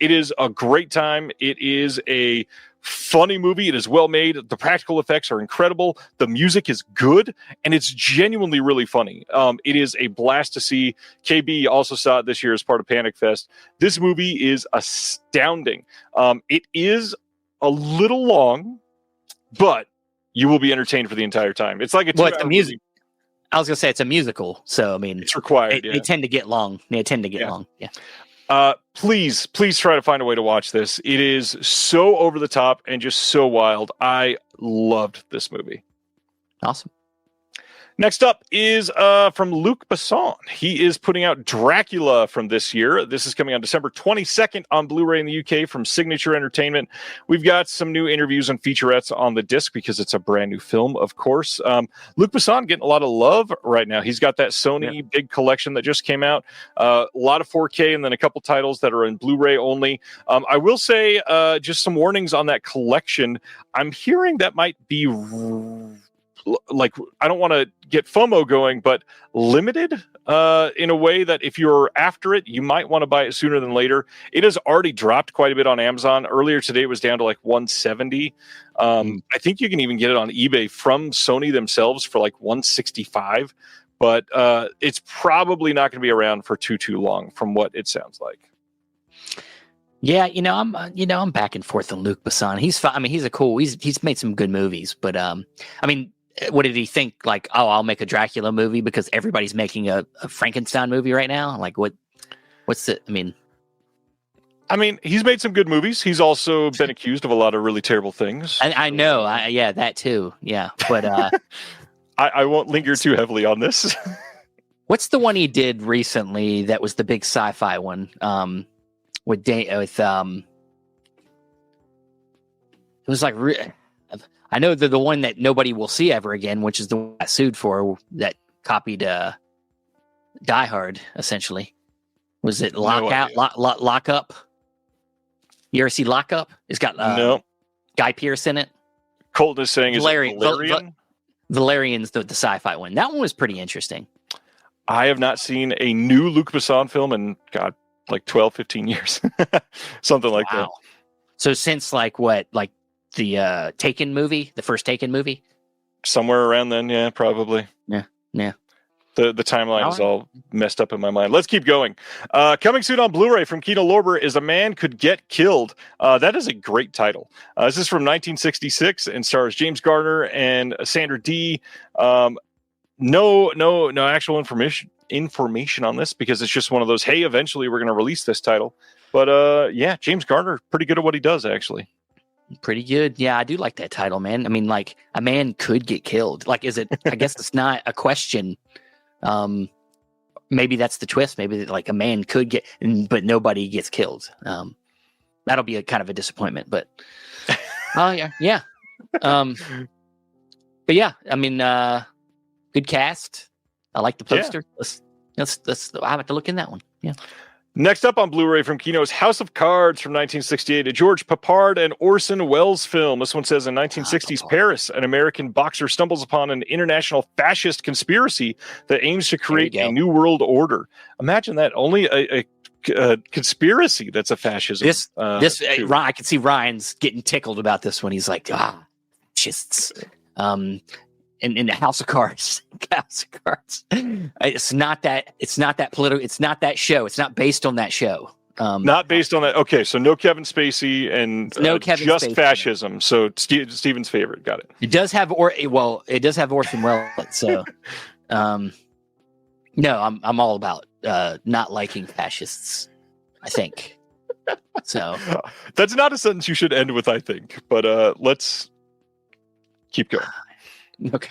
It is a great time. It is a funny movie. It is well made. The practical effects are incredible. The music is good, and it's genuinely really funny. It is a blast to see. KB also saw it this year as part of Panic Fest. This movie is astounding. It is a little long, but you will be entertained for the entire time. It's like a 2-hour music. movie. I was gonna say it's a musical, so I mean It's required. they tend to get long. They tend to get long. Yeah. Please try to find a way to watch this. It is so over the top and just so wild. I loved this movie. Awesome. Next up is from Luc Besson. He is putting out Dracula from this year. This is coming on December 22nd on Blu-ray in the UK from Signature Entertainment. We've got some new interviews and featurettes on the disc because it's a brand new film, of course. Luc Besson getting a lot of love right now. He's got that Sony big collection that just came out. A lot of 4K and then a couple titles that are in Blu-ray only. I will say just some warnings on that collection. I'm hearing that might be... like, I don't want to get FOMO going, but limited in a way that if you're after it, you might want to buy it sooner than later. It has already dropped quite a bit on Amazon. Earlier today, it was down to like $170. I think you can even get it on eBay from Sony themselves for like $165, but it's probably not going to be around for too long from what it sounds like. Yeah, I'm back and forth on Luc Besson. He's fine. I mean, he's made some good movies, but I mean, what did he think? Like, oh, I'll make a Dracula movie because everybody's making a Frankenstein movie right now. Like, what's it? I mean, he's made some good movies. He's also been accused of a lot of really terrible things. I know. Yeah, that too. Yeah, but I won't linger too heavily on this. What's the one he did recently that was the big sci-fi one? It was like I know they're the one that nobody will see ever again, which is the one I sued for that copied Die Hard. Essentially, was it Lockout? Lock Up? You ever see Lock Up? It's got no Guy Pearce in it. Colton is saying Valerian? Valerian's the sci-fi one. That one was pretty interesting. I have not seen a new Luc Besson film in like 12, 15 years. Something like that. So since the Taken movie, the first Taken movie? Somewhere around then, yeah, probably. Yeah. The timeline is all messed up in my mind. Let's keep going. Coming soon on Blu-ray from Kino Lorber is A Man Could Get Killed. That is a great title. This is from 1966 and stars James Garner and Sandra Dee. No actual information on this because it's just one of those, hey, eventually we're going to release this title. But yeah, James Garner, pretty good at what he does, actually. Pretty good. Yeah, I do like that title, man. I mean, like, a man could get killed. Like, is it, I guess it's not a question. Maybe that's the twist. Maybe like a man could get, but nobody gets killed. That'll be a kind of a disappointment, but yeah. But yeah, I mean, good cast. I like the poster. Yeah. Let's I have to look in that one. Yeah. Next up on Blu-ray from Kino's House of Cards from 1968, a George Papard and Orson Welles film. This one says in 1960s Paris, an American boxer stumbles upon an international fascist conspiracy that aims to create a new world order. Imagine that. Only a conspiracy that's a fascism. I can see Ryan's getting tickled about this one. He's like, fascists. In the House of Cards. House of Cards. It's not that political. It's not that show. It's not based on that show. Not based on that. Okay, so no Kevin Spacey and just Spacey, fascism. So Steven's favorite. Got it. It does have Orson Welles. So, no, I'm all about not liking fascists. I think. So that's not a sentence you should end with. I think, but let's keep going. Okay.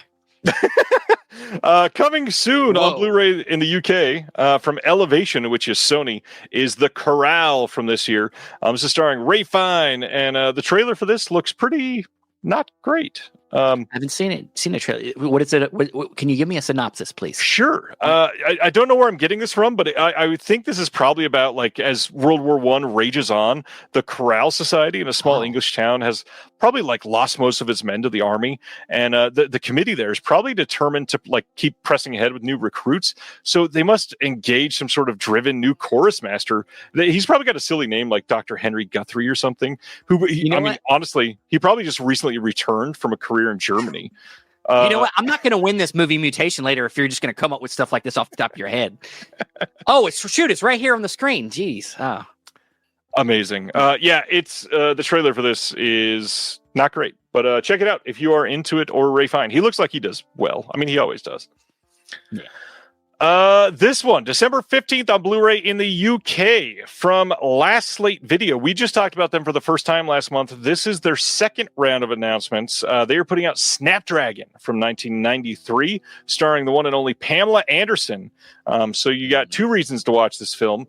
Coming soon on Blu-ray in the UK from Elevation, which is Sony, is The Corral from this year. This is starring Ray Fine, and the trailer for this looks pretty not great. I haven't seen a trailer. What is it? Can you give me a synopsis, please? Sure. I don't know where I'm getting this from, but I would think this is probably about, like, as World War I rages on, the Corral Society in a small English town has probably, like, lost most of its men to the army, and the committee there is probably determined to, like, keep pressing ahead with new recruits. So they must engage some sort of driven new chorus master. He's probably got a silly name like Dr. Henry Guthrie or something. Honestly, he probably just recently returned from a career in Germany. You know what? I'm not going to win this movie mutation later if you're just going to come up with stuff like this off the top of your head. It's right here on the screen. Jeez. Oh. Amazing. It's the trailer for this is not great, but check it out if you are into it. Or Ray Fine. He looks like he does well. I mean, he always does. Yeah. This one, December 15th on Blu-ray in the UK from Last Slate Video. We just talked about them for the first time last month. This is their second round of announcements. They are putting out Snapdragon from 1993, starring the one and only Pamela Anderson. So you got two reasons to watch this film.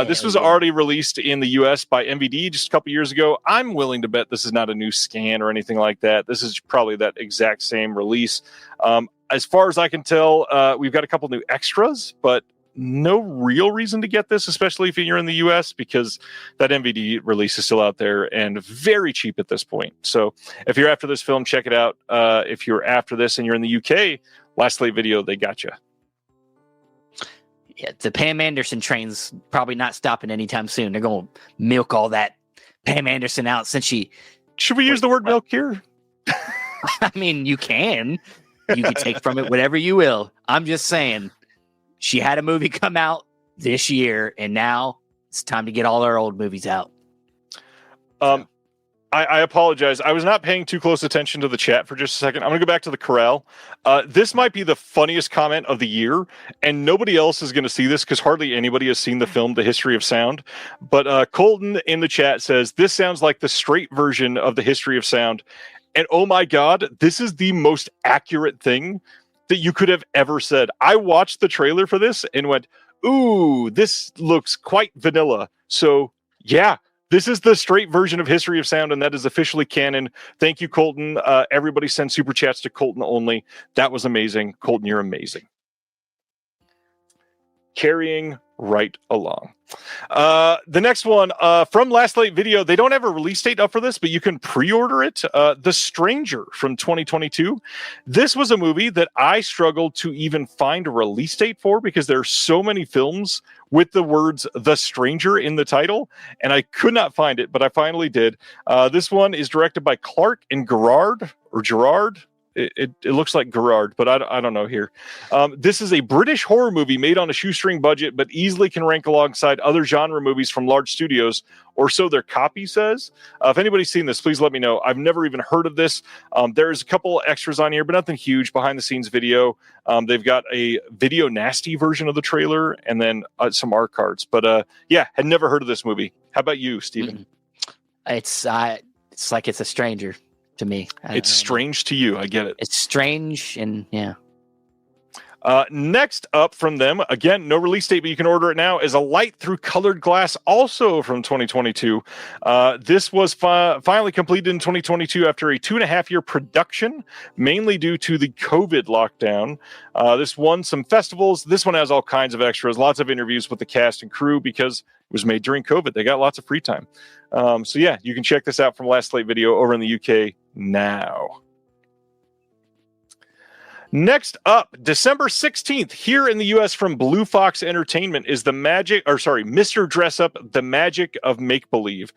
This was already released in the US by MVD just a couple years ago. I'm willing to bet this is not a new scan or anything like that. This is probably that exact same release. As far as I can tell, we've got a couple new extras, but no real reason to get this, especially if you're in the US, because that MVD release is still out there and very cheap at this point. So if you're after this film, check it out. If you're after this and you're in the UK, Last Slate Video, they got you. Yeah, the Pam Anderson train's probably not stopping anytime soon. They're going to milk all that Pam Anderson out since she... Should we use the word milk here? I mean, you can. You can take from it whatever you will. I'm just saying, she had a movie come out this year, and now it's time to get all our old movies out. I apologize. I was not paying too close attention to the chat for just a second. I'm going to go back to the Corral. This might be the funniest comment of the year, and nobody else is going to see this because hardly anybody has seen the film The History of Sound. But Colton in the chat says, this sounds like the straight version of The History of Sound. And oh my God, this is the most accurate thing that you could have ever said. I watched the trailer for this and went, ooh, this looks quite vanilla. So yeah, this is the straight version of History of Sound, and that is officially canon. Thank you, Colton. Everybody send super chats to Colton only. That was amazing. Colton, you're amazing. Carrying right along. The next one from Last Slate Video. They don't have a release date up for this, but you can pre-order it. The Stranger from 2022. This was a movie that I struggled to even find a release date for because there are so many films with the words The Stranger in the title, and I could not find it, but I finally did. This one is directed by Clark and Gerard. It looks like Gerard, but I don't know here. This is a British horror movie made on a shoestring budget, but easily can rank alongside other genre movies from large studios, or so their copy says. If anybody's seen this, please let me know. I've never even heard of this. There's a couple extras on here, but nothing huge. Behind the scenes video. They've got a video nasty version of the trailer, and then some art cards. But had never heard of this movie. How about you, Steven? It's like it's a stranger to me. It's strange to you. I get it. It's strange, and yeah. Next up from them, again, no release date, but you can order it now, is A Light Through Colored Glass, also from 2022. This was finally completed in 2022 after a 2.5-year production, mainly due to the COVID lockdown. This won some festivals. This one has all kinds of extras, lots of interviews with the cast and crew because it was made during COVID. They got lots of free time. You can check this out from Last Slate Video over in the UK now. Next up, December 16th, here in the US from Blue Fox Entertainment is Mr. Dress Up, The Magic of Make-Believe.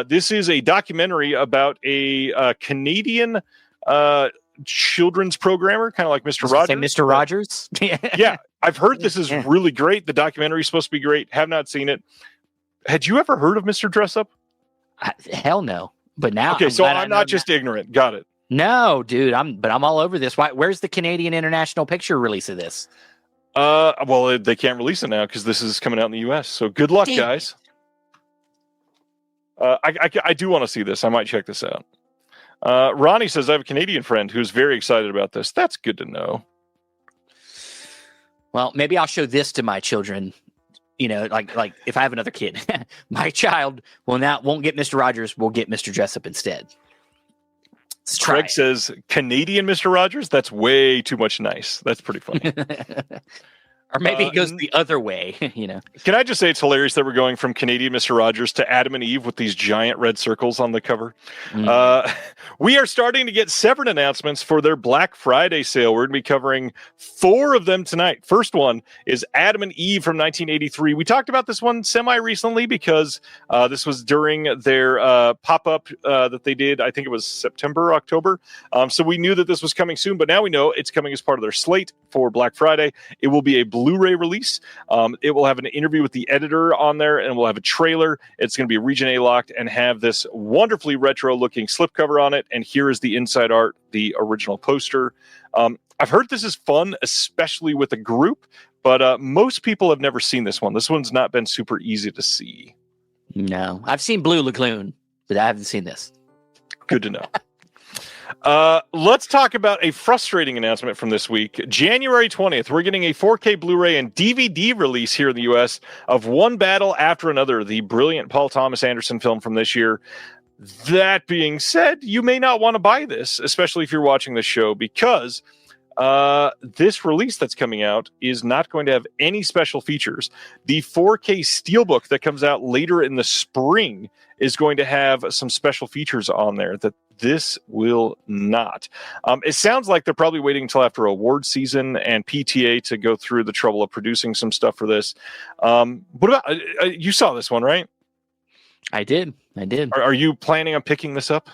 This is a documentary about a Canadian children's programmer, kind of like Mr. Rogers. Mr. Rogers? Yeah, I've heard this is really great. The documentary is supposed to be great. Have not seen it. Had you ever heard of Mr. Dress Up? Hell no. But now, okay, so I'm not just ignorant. Got it. No, dude, I'm all over this. Where's the Canadian International Picture release of this? Well, they can't release it now because this is coming out in the US. So good luck, guys. I do want to see this. I might check this out. Ronnie says, I have a Canadian friend who's very excited about this. That's good to know. Well, maybe I'll show this to my children. You know, like if I have another kid, my child won't get Mr. Rogers. Will get Mr. Jessup instead. Craig says Canadian Mr. Rogers. That's way too much nice. That's pretty funny. Or maybe he goes the other way, you know. Can I just say it's hilarious that we're going from Canadian Mr. Rogers to Adam and Eve with these giant red circles on the cover. We are starting to get separate announcements for their Black Friday sale. We're going to be covering 4 of them tonight. First one is Adam and Eve from 1983. We talked about this one semi-recently because this was during their pop-up that they did. I think it was September, October. So we knew that this was coming soon, but now we know it's coming as part of their slate for Black Friday. It will be a Blu-ray release. It will have an interview with the editor on there, and we'll have a trailer. It's going to be Region A locked and have this wonderfully retro-looking slipcover on it. And here is the inside art, the original poster. I've heard this is fun, especially with a group, but most people have never seen this one. This one's not been super easy to see. No, I've seen Blue Lagoon, but I haven't seen this. Good to know. Let's talk about a frustrating announcement from this week. January 20th, we're getting a 4K Blu-ray and DVD release here in the U.S. of One Battle After Another, the brilliant Paul Thomas Anderson film from this year. That being said, you may not want to buy this, especially if you're watching this show, because this release that's coming out is not going to have any special features. The 4K Steelbook that comes out later in the spring is going to have some special features on there that this will not. It sounds like they're probably waiting until after award season and PTA to go through the trouble of producing some stuff for this. What about you? Saw this one, right? I did. Are you planning on picking this up?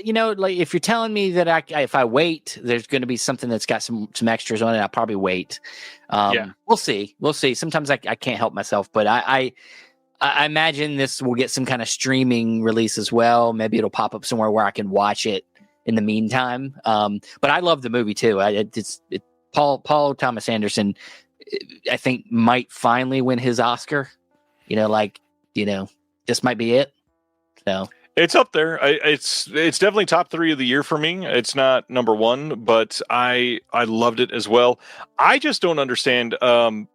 You know, like if you're telling me that if I wait, there's going to be something that's got some extras on it, I'll probably wait. We'll see. Sometimes I can't help myself, but I imagine this will get some kind of streaming release as well. Maybe it'll pop up somewhere where I can watch it in the meantime. But I love the movie too. Paul Thomas Anderson, I think, might finally win his Oscar. This might be it. So. It's up there. It's definitely top 3 of the year for me. It's not number 1, but I loved it as well. I just don't understand. The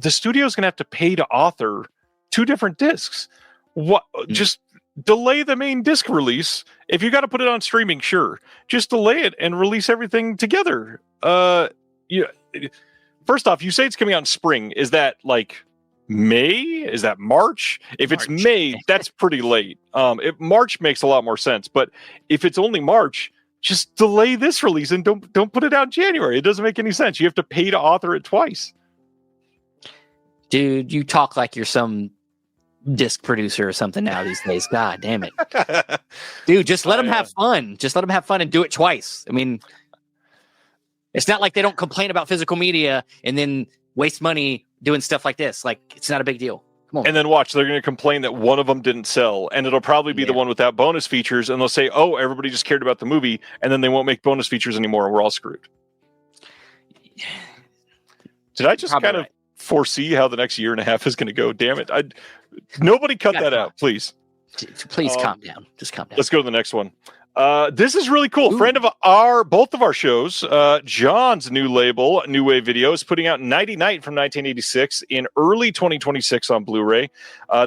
studio's going to have to pay to author 2 different discs. What? Just delay the main disc release. If you got to put it on streaming, sure. Just delay it and release everything together. First off, you say it's coming out in spring. Is that like May? Is that March? If it's May, that's pretty late. If March makes a lot more sense, but if it's only March, just delay this release and don't put it out in January. It doesn't make any sense. You have to pay to author it twice. Dude, you talk like you're some disc producer or something now these days. God damn it. Dude, just let them have fun. Just let them have fun and do it twice. I mean, it's not like they don't complain about physical media and then waste money doing stuff like this. Like, it's not a big deal. Come on. And then watch, they're going to complain that one of them didn't sell, and it'll probably be the one without bonus features, and they'll say, oh, everybody just cared about the movie, and then they won't make bonus features anymore, and we're all screwed. Did I just kind of foresee how the next year and a half is going to go? Damn it. Nobody cut that out, please. Please calm down. Just calm down. Let's go to the next one. This is really cool. Ooh. Friend of both of our shows, John's new label, New Wave Video, is putting out Nighty Night from 1986 in early 2026 on Blu-ray.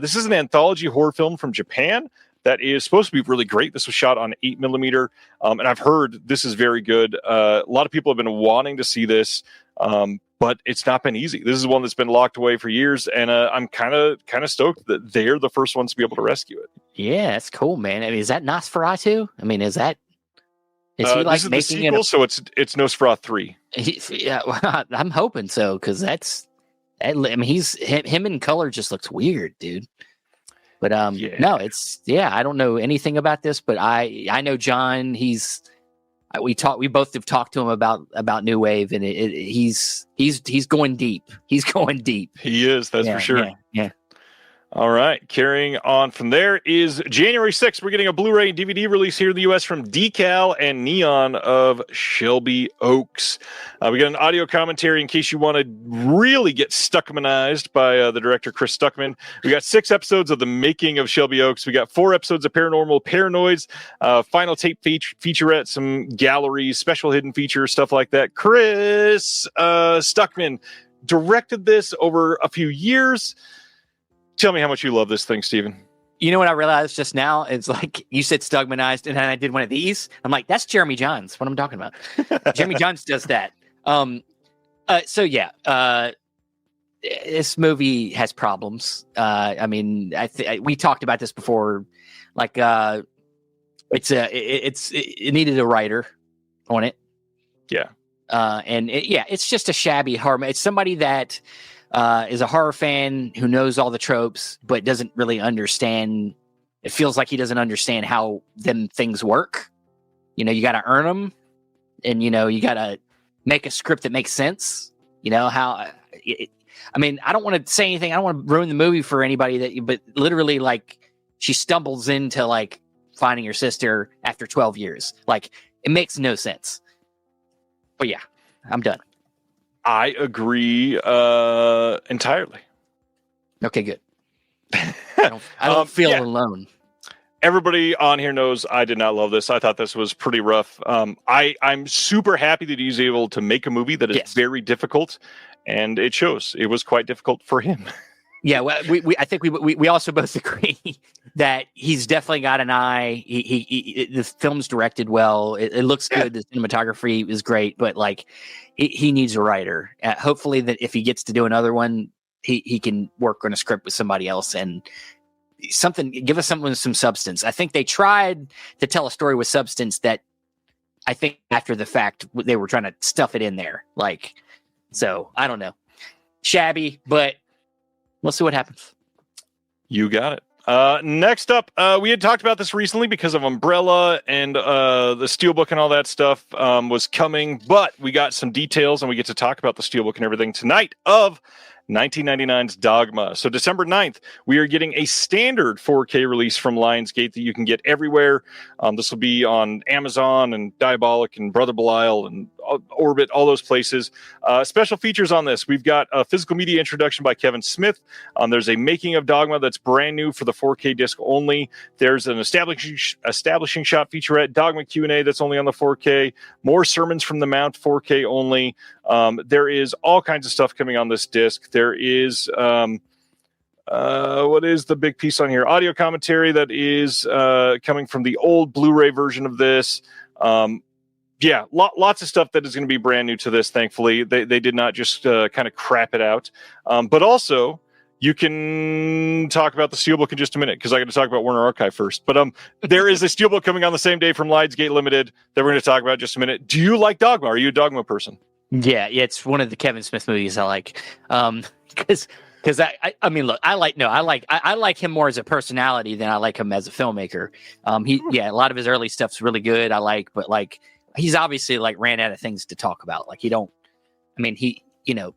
This is an anthology horror film from Japan that is supposed to be really great. This was shot on 8mm, and I've heard this is very good. A lot of people have been wanting to see this, but it's not been easy. This is one that's been locked away for years, and I'm kind of stoked that they're the first ones to be able to rescue it. Yeah, that's cool, man. I mean, is that Nosferatu? I mean, is he like this is making the sequel? So it's Nosferatu 3. Yeah, well, I'm hoping so, because I mean, him in color just looks weird, dude. But no, I don't know anything about this, but I know John. We both have talked to him about New Wave, and he's going deep. He's going deep. He is, that's for sure. Yeah. All right, carrying on from there is January 6th. We're getting a Blu-ray and DVD release here in the U.S. from Decal and Neon of Shelby Oaks. We got an audio commentary in case you want to really get Stuckmanized by the director Chris Stuckman. We got 6 episodes of the making of Shelby Oaks. We got 4 episodes of Paranormal Paranoids, final tape featurette, some galleries, special hidden features, stuff like that. Chris Stuckman directed this over a few years. Tell me how much you love this thing, Steven. You know what I realized just now? It's like you said Stugmanized, and then I did one of these. I'm like, that's Jeremy Johns. What I'm talking about. Jeremy Johns does that. This movie has problems. I mean, we talked about this before. Like, it needed a writer on it. Yeah. It's just a shabby horror. It's somebody that is a horror fan who knows all the tropes, but doesn't really understand. It feels like he doesn't understand how them things work. You know, you got to earn them, and you got to make a script that makes sense. You know how. I mean, I don't want to say anything. I don't want to ruin the movie for anybody. But literally, like, she stumbles into like finding her sister after 12 years. Like, it makes no sense. But yeah, I'm done. I agree entirely. Okay, good. I don't feel alone. Everybody on here knows I did not love this. I thought this was pretty rough. I'm super happy that he's able to make a movie that is very difficult, and it shows. It was quite difficult for him. Yeah, well, I think we also both agree that he's definitely got an eye. The film's directed well. It looks good. The cinematography is great, but like he needs a writer. Hopefully, that if he gets to do another one, he can work on a script with somebody else and give us something with some substance. I think they tried to tell a story with substance that I think after the fact they were trying to stuff it in there. Like, so I don't know, shabby, but. We'll see what happens. You got it. Next up, we had talked about this recently because of Umbrella and the Steelbook and all that stuff was coming, but we got some details and we get to talk about the Steelbook and everything tonight of 1999's Dogma. So December 9th, we are getting a standard 4K release from Lionsgate that you can get everywhere. This will be on Amazon and Diabolic and Brother Belial and Orbit, all those places. Special features on this. We've got a physical media introduction by Kevin Smith. There's a making of Dogma that's brand new for the 4K disc only. There's an establishing shot featurette, Dogma Q&A that's only on the 4K. More Sermons from the Mount, 4K only. There is all kinds of stuff coming on this disc. There is what is the big piece on here? Audio commentary that is coming from the old Blu-ray version of this. Lots of stuff that is going to be brand new to this. Thankfully, they did not just kind of crap it out. But also, you can talk about the Steelbook in just a minute because I got to talk about Warner Archive first. But there is a Steelbook coming on the same day from Lionsgate Limited that we're going to talk about in just a minute. Do you like Dogma? Are you a Dogma person? Yeah, it's one of the Kevin Smith movies I like. Because I mean, look, I like him more as a personality than I like him as a filmmaker. A lot of his early stuff's really good. But like, he's obviously like ran out of things to talk about. Like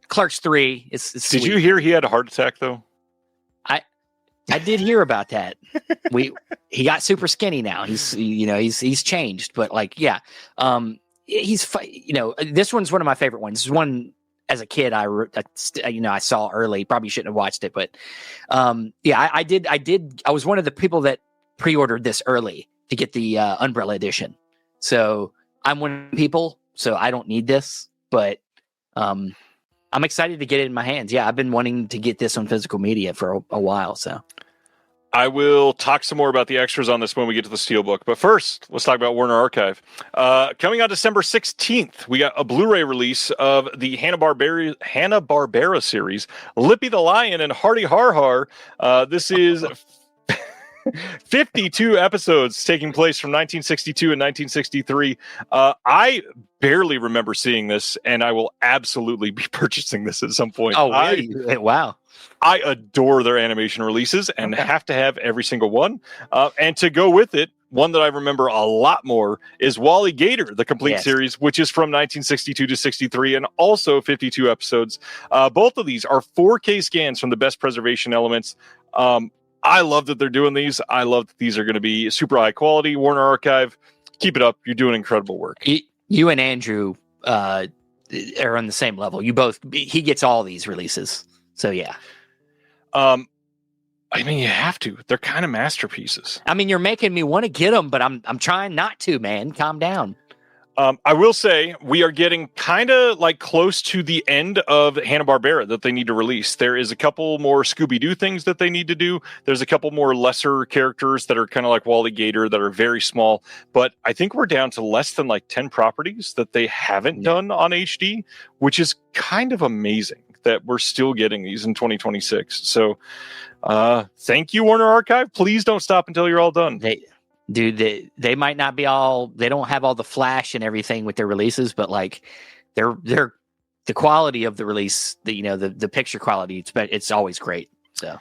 Clerks 3 is Did you hear he had a heart attack though? I did hear about that. He got super skinny now. He's changed, but like, yeah. This one's one of my favorite ones. This is one as a kid I saw early. Probably shouldn't have watched it, but I did. I was one of the people that pre-ordered this early to get the Umbrella edition. So I'm one of the people. So I don't need this, but I'm excited to get it in my hands. Yeah, I've been wanting to get this on physical media for a while. So. I will talk some more about the extras on this when we get to the Steelbook. But first, let's talk about Warner Archive. Coming on December 16th, we got a Blu-ray release of the Hanna-Barbera series, Lippy the Lion and Hardy Har Har. This is 52 episodes taking place from 1962 and 1963. I barely remember seeing this, and I will absolutely be purchasing this at some point. Oh, really? Wow. I adore their animation releases and have to have every single one. And to go with it, one that I remember a lot more is Wally Gator, the complete Yes. series, which is from 1962 to 63 and also 52 episodes. Both of these are 4K scans from the best preservation elements. I love that they're doing these. I love that these are going to be super high quality. Warner Archive, keep it up. You're doing incredible work. You and Andrew are on the same level. He gets all these releases. So yeah. I mean, you have to. They're kind of masterpieces. I mean, you're making me want to get them, but I'm trying not to, man. Calm down. I will say we are getting kind of like close to the end of Hanna-Barbera that they need to release. There is a couple more Scooby-Doo things that they need to do. There's a couple more lesser characters that are kind of like Wally Gator that are very small. But I think we're down to less than like 10 properties that they haven't done on HD, which is kind of amazing that we're still getting these in 2026. So thank you, Warner Archive. Please don't stop until you're all done. They might not be all, they don't have all the flash and everything with their releases, but like they're the quality of the release, the picture quality, it's always great. So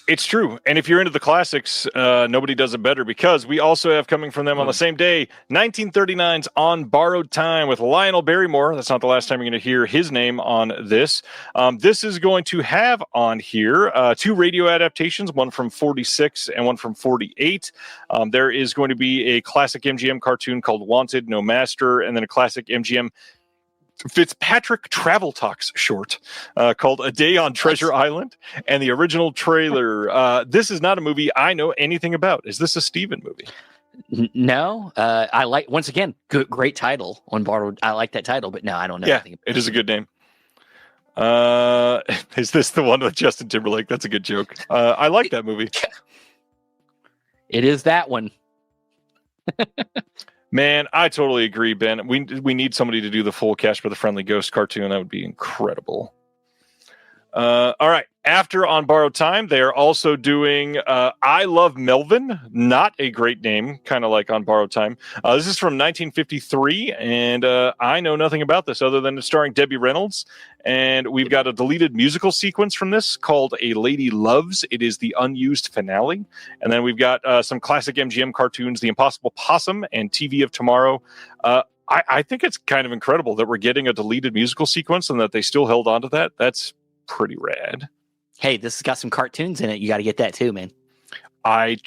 it's true. And if you're into the classics, nobody does it better, because we also have coming from them on the same day, 1939's On Borrowed Time with Lionel Barrymore. That's not the last time you're going to hear his name on this. This is going to have on here 2 radio adaptations, one from 46 and one from 48. There is going to be a classic MGM cartoon called Wanted, No Master, and then a classic MGM Fitzpatrick Travel Talks short called A Day on Treasure Island, and the original trailer. This is not a movie I know anything about. Is this a Steven movie? No. I like, once again, great title on Borrowed. I like that title, but no, I don't know anything about it. Is a good name. Is this the one with Justin Timberlake? That's a good joke. I like that movie. It is that one. Man, I totally agree, Ben. We need somebody to do the full Casper for the Friendly Ghost cartoon. That would be incredible. All right. After On Borrowed Time, they are also doing I Love Melvin. Not a great name, kind of like On Borrowed Time. This is from 1953, and I know nothing about this other than it's starring Debbie Reynolds. And we've got a deleted musical sequence from this called A Lady Loves. It is the unused finale. And then we've got some classic MGM cartoons, The Impossible Possum and TV of Tomorrow. I think it's kind of incredible that we're getting a deleted musical sequence and that they still held on to that. That's pretty rad. Hey, this has got some cartoons in it. You got to get that too, man. I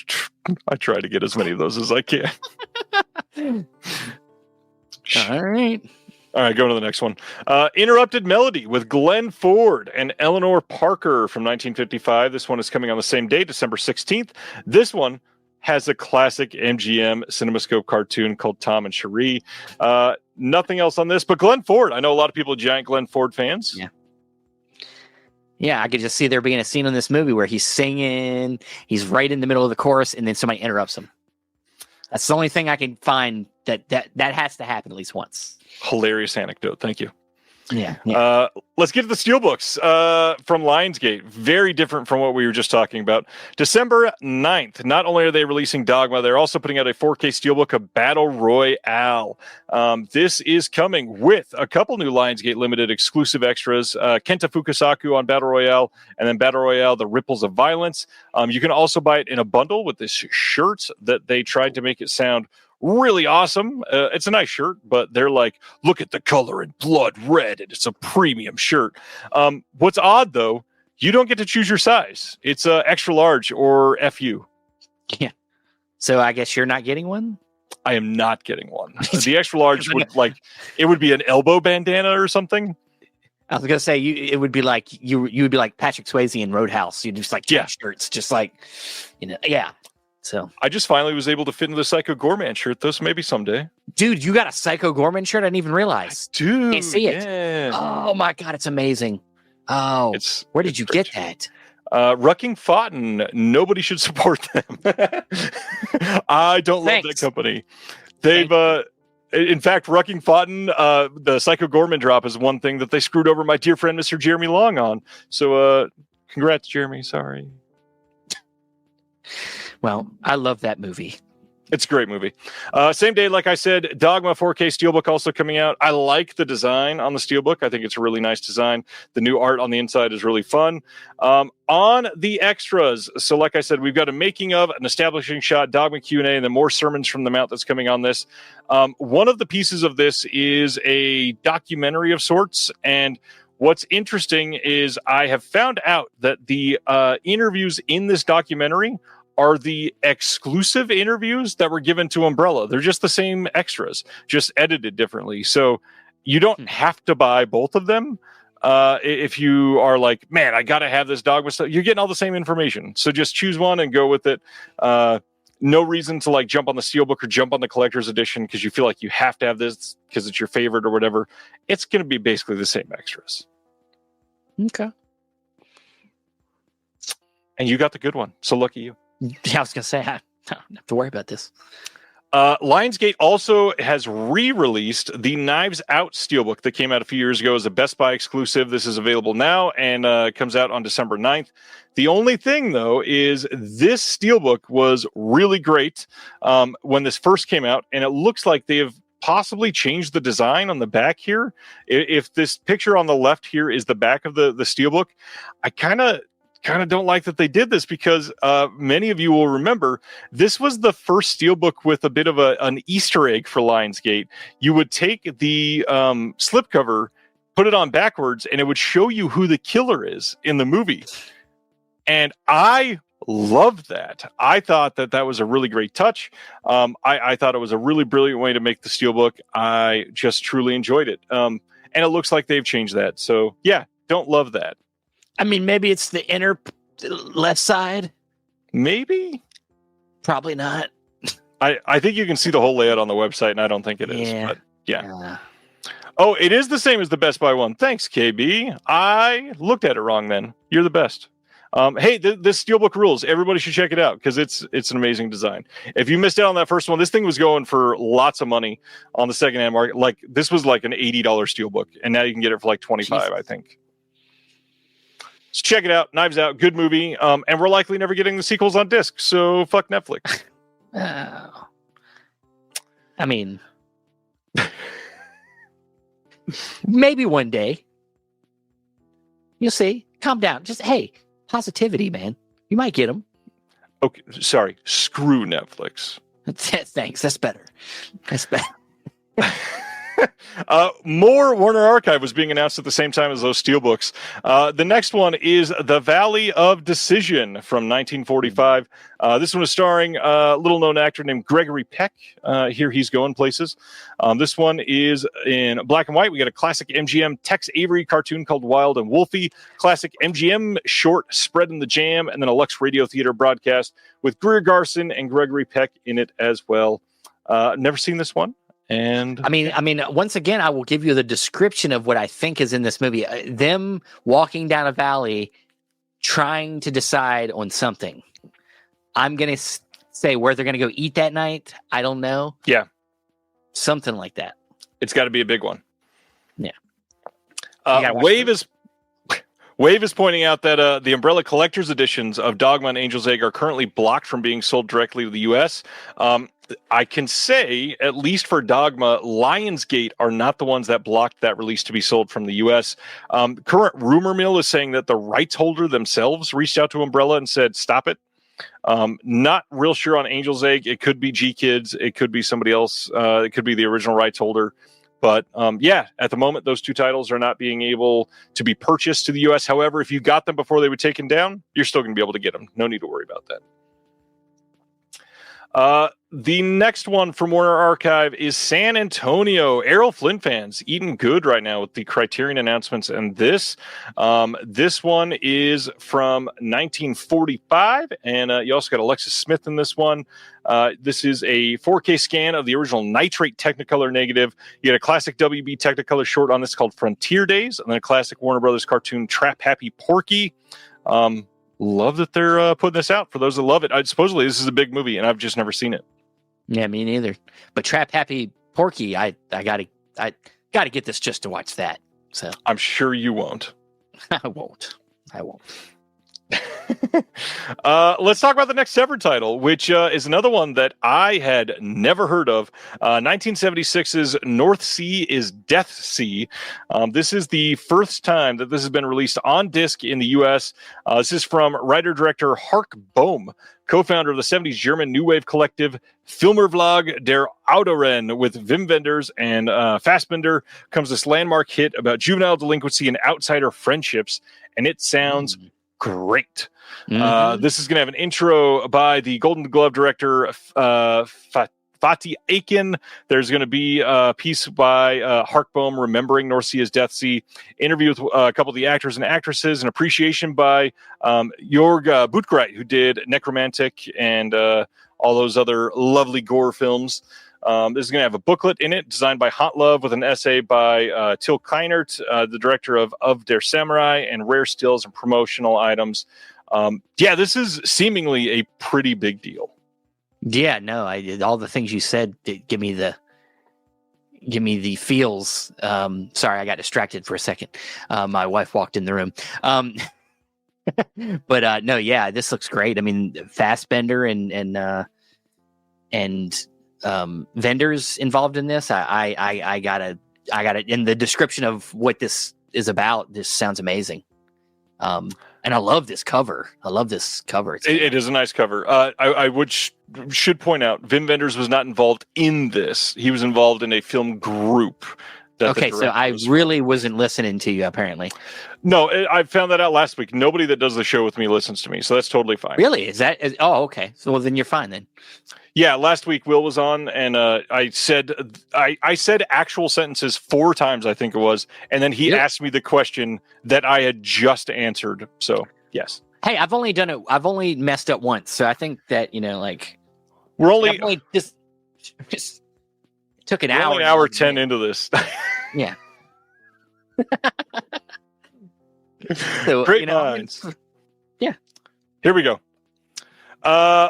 try to get as many of those as I can. All right. All right, go to the next one. Interrupted Melody with Glenn Ford and Eleanor Parker from 1955. This one is coming on the same day, December 16th. This one has a classic MGM CinemaScope cartoon called Tom and Cherie. Nothing else on this, but Glenn Ford. I know a lot of people are giant Glenn Ford fans. Yeah. Yeah, I could just see there being a scene in this movie where he's singing, he's right in the middle of the chorus, and then somebody interrupts him. That's the only thing I can find that has to happen at least once. Hilarious anecdote. Thank you. Yeah. Let's get to the Steelbooks from Lionsgate. Very different from what we were just talking about. December 9th. Not only are they releasing Dogma, they're also putting out a 4K Steelbook of Battle Royale. This is coming with a couple new Lionsgate Limited exclusive extras. Kenta Fukasaku on Battle Royale, and then Battle Royale, The Ripples of Violence. You can also buy it in a bundle with this shirt that they tried to make it sound really awesome. It's a nice shirt, but they're like, look at the color in blood red, and it's a premium shirt. What's odd, though, you don't get to choose your size. It's extra large or FU. Yeah. So I guess you're not getting one? I am not getting one. The extra large would it would be an elbow bandana or something. I was gonna say it would be like you would be like Patrick Swayze in Roadhouse. You'd just like shirts, just like yeah. So I just finally was able to fit into the Psycho Gorman shirt, though, so maybe someday. Dude, you got a Psycho Gorman shirt? I didn't even realize. Dude, can't see it. Yeah. Oh my god, it's amazing. Oh, where did you get that? Rucking Fountain. Nobody should support them. I don't love that company. They've in fact, Rucking Fountain, the Psycho Gorman drop is one thing that they screwed over my dear friend Mr. Jeremy Long on. So congrats, Jeremy. Sorry. Well, I love that movie. It's a great movie. Same day, like I said, Dogma 4K Steelbook also coming out. I like the design on the Steelbook. I think it's a really nice design. The new art on the inside is really fun. On the extras, so like I said, we've got a making of, an establishing shot, Dogma Q&A, and then more sermons from the Mount that's coming on this. One of the pieces of this is a documentary of sorts, and what's interesting is I have found out that the interviews in this documentary are the exclusive interviews that were given to Umbrella. They're just the same extras, just edited differently. So you don't have to buy both of them. If you are like, man, I got to have this Dogma stuff, you're getting all the same information. So just choose one and go with it. No reason to like jump on the Steelbook or jump on the collector's edition because you feel like you have to have this because it's your favorite or whatever. It's going to be basically the same extras. Okay. And you got the good one. So lucky you. Yeah, I was going to say, I don't have to worry about this. Lionsgate also has re-released the Knives Out Steelbook that came out a few years ago as a Best Buy exclusive. This is available now and comes out on December 9th. The only thing, though, is this Steelbook was really great when this first came out, and it looks like they have possibly changed the design on the back here. If this picture on the left here is the back of the Steelbook, I kind of don't like that they did this because many of you will remember this was the first Steelbook with a bit of an Easter egg for Lionsgate. You would take the slipcover, put it on backwards, and it would show you who the killer is in the movie. And I loved that. I thought that was a really great touch. I thought it was a really brilliant way to make the Steelbook. I just truly enjoyed it. And it looks like they've changed that. So yeah, don't love that. I mean, maybe it's the inner left side. Maybe. Probably not. I think you can see the whole layout on the website, and I don't think it is. Yeah. But yeah. Oh, it is the same as the Best Buy one. Thanks, KB. I looked at it wrong then. You're the best. Hey, this Steelbook rules. Everybody should check it out because it's an amazing design. If you missed out on that first one, this thing was going for lots of money on the secondhand market. Like this was like an $80 Steelbook, and now you can get it for like $25, Jesus. I think. So check it out. Knives Out, good movie. And we're likely never getting the sequels on disc, so fuck Netflix. I mean, maybe one day. You'll see. Calm down. Just, hey, positivity, man. You might get them. Okay, sorry. Screw Netflix. Thanks. That's better. That's better. More Warner Archive was being announced at the same time as those Steelbooks. The next one is The Valley of Decision from 1945. This one is starring a little-known actor named Gregory Peck. Here he's going places. This one is in black and white. We got a classic MGM Tex Avery cartoon called Wild and Wolfie, classic MGM short Spread in the Jam, and then a Lux Radio Theater broadcast with Greer Garson and Gregory Peck in it as well. Never seen this one. And I mean, once again, I will give you the description of what I think is in this movie. Them walking down a valley, trying to decide on something. I'm going to say where they're going to go eat that night. I don't know. Yeah. Something like that. It's got to be a big one. Yeah. Wave is pointing out that the Umbrella Collector's editions of Dogma and Angel's Egg are currently blocked from being sold directly to the U.S. I can say, at least for Dogma, Lionsgate are not the ones that blocked that release to be sold from the U.S. Current rumor mill is saying that the rights holder themselves reached out to Umbrella and said, stop it. Not real sure on Angel's Egg. It could be G-Kids. It could be somebody else. It could be the original rights holder. But yeah, at the moment, those two titles are not being able to be purchased to the U.S. However, if you got them before they were taken down, you're still going to be able to get them. No need to worry about that. The next one from Warner Archive is San Antonio. Errol Flynn fans eating good right now with the Criterion announcements. And this one is from 1945. And you also got Alexis Smith in this one. This is a 4K scan of the original Nitrate Technicolor negative. You get a classic WB Technicolor short on this called Frontier Days. And then a classic Warner Brothers cartoon, Trap Happy Porky. Love that they're putting this out for those that love it. Supposedly this is a big movie, and I've just never seen it. Yeah, me neither. But Trap Happy Porky, I gotta get this just to watch that. So I'm sure you won't. I won't. Let's talk about the next Severed title, which is another one that I had never heard of. 1976's North Sea is Death Sea. This is the first time that this has been released on disc in the U.S. This is from writer-director Hark Bohm, co-founder of the 70s German New Wave collective Filmervlog der Autoren. With Wim Wenders and Fassbinder comes this landmark hit about juvenile delinquency and outsider friendships, and it sounds great. This is going to have an intro by the Golden Glove director Fatih Akin. There's going to be a piece by Harkbohm remembering North Sea as Death Sea, interview with a couple of the actors and actresses, an appreciation by Jorg Butgreit, who did Necromantic and all those other lovely gore films. This is going to have a booklet in it designed by Hot Love with an essay by Till Keinert, the director of Der Samurai, and rare stills and promotional items. This is seemingly a pretty big deal. Yeah, no, all the things you said give me the feels. Sorry, I got distracted for a second. My wife walked in the room. But no, yeah, this looks great. I mean, Fassbender and vendors involved in this. I got it in the description of what this is about. This sounds amazing. And I love this cover. It is a nice cover. I should point out, Wim Wenders was not involved in this. He was involved in a film group. Okay, so I really wasn't listening to you, apparently. No, I found that out last week. Nobody that does the show with me listens to me, so that's totally fine. Really? Oh, okay. So well, then you're fine then. Yeah, last week Will was on, and I said actual sentences 4 times, I think it was, and then he asked me the question that I had just answered. So yes. Hey, I've only messed up once, so I think that we're only just took an hour. Only an hour 10 into this. Yeah. So, great minds. Yeah. Here we go.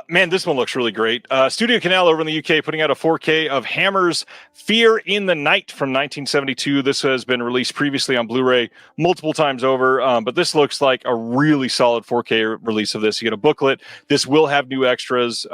Man, this one looks really great. Studio Canal over in the UK putting out a 4K of Hammer's Fear in the Night from 1972. This has been released previously on Blu-ray multiple times over, but this looks like a really solid 4K release of this. You get a booklet. This will have new extras.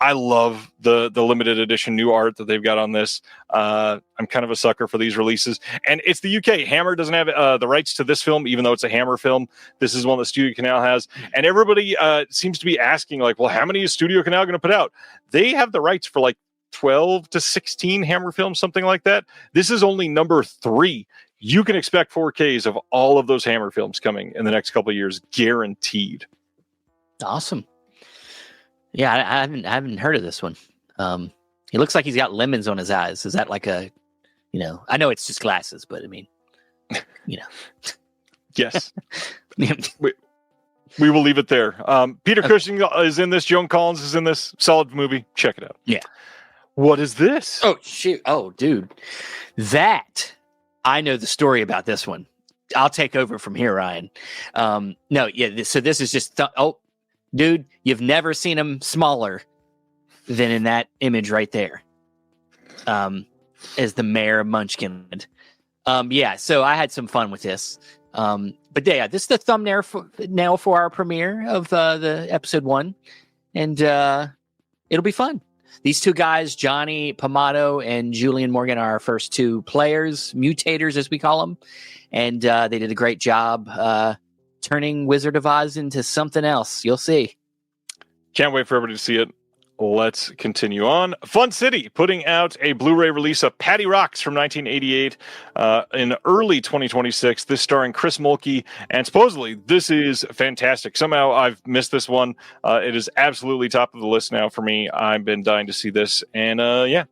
I love the limited edition new art that they've got on this. I'm kind of a sucker for these releases. And it's the UK. Hammer doesn't have the rights to this film, even though it's a Hammer film. This is one that Studio Canal has. And everybody seems to be asking, well, how many is Studio Canal going to put out? They have the rights for 12 to 16 Hammer films, something like that. This is only number 3. You can expect 4Ks of all of those Hammer films coming in the next couple of years, guaranteed. Awesome. Yeah, I haven't heard of this one. He looks like he's got lemons on his eyes. Is that I know it's just glasses, but I mean, Yes. We will leave it there. Peter Cushing is in this. Joan Collins is in this. Solid movie. Check it out. Yeah. What is this? Oh, shoot. Oh, dude. That, I know the story about this one. I'll take over from here, Ryan. No, yeah. So this is just, dude, you've never seen him smaller than in that image right there. As the mayor of Munchkin. Yeah, so I had some fun with this. But yeah, this is the thumbnail for our premiere of the episode 1. And it'll be fun. These 2 guys, Johnny Pomato and Julian Morgan, are our first 2 players, mutators as we call them. And they did a great job turning Wizard of Oz into something else. You'll see. Can't wait for everybody to see it. Let's continue on. Fun City putting out a Blu-ray release of Patty Rocks from 1988 in early 2026. This starring Chris Mulkey, and supposedly this is fantastic. Somehow I've missed this one. It is absolutely top of the list now for me. I've been dying to see this, and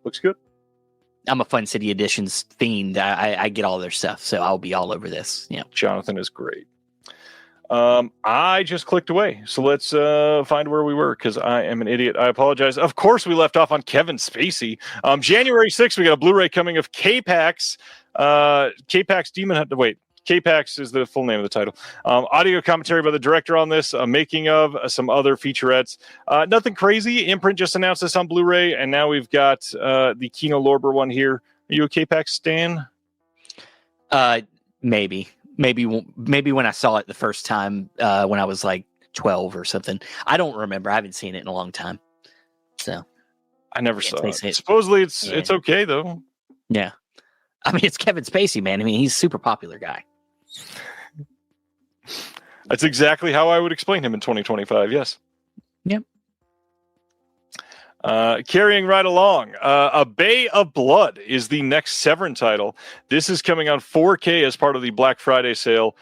looks good. I'm a Fun City Editions fiend. I get all their stuff, so I'll be all over this. Yeah, Jonathan is great. I just clicked away. So let's find where we were, because I am an idiot. I apologize. Of course, we left off on Kevin Spacey. January 6th, we got a Blu-ray coming of K-Pax. K-Pax Demon Hunter. Wait, K-Pax is the full name of the title. Audio commentary by the director on this, making of some other featurettes. Nothing crazy. Imprint just announced this on Blu-ray, and now we've got the Kino Lorber one here. Are you a K-Pax stan? Maybe when I saw it the first time, when I was 12 or something. I don't remember. I haven't seen it in a long time. So I never saw Spacey. it. Supposedly it's okay though. yeah. I mean, it's Kevin Spacey, man. I mean, he's a super popular guy. That's exactly how I would explain him in 2025. Yes. Yep. Carrying right along, A Bay of Blood is the next Severin title. This is coming on 4K as part of the Black Friday sale.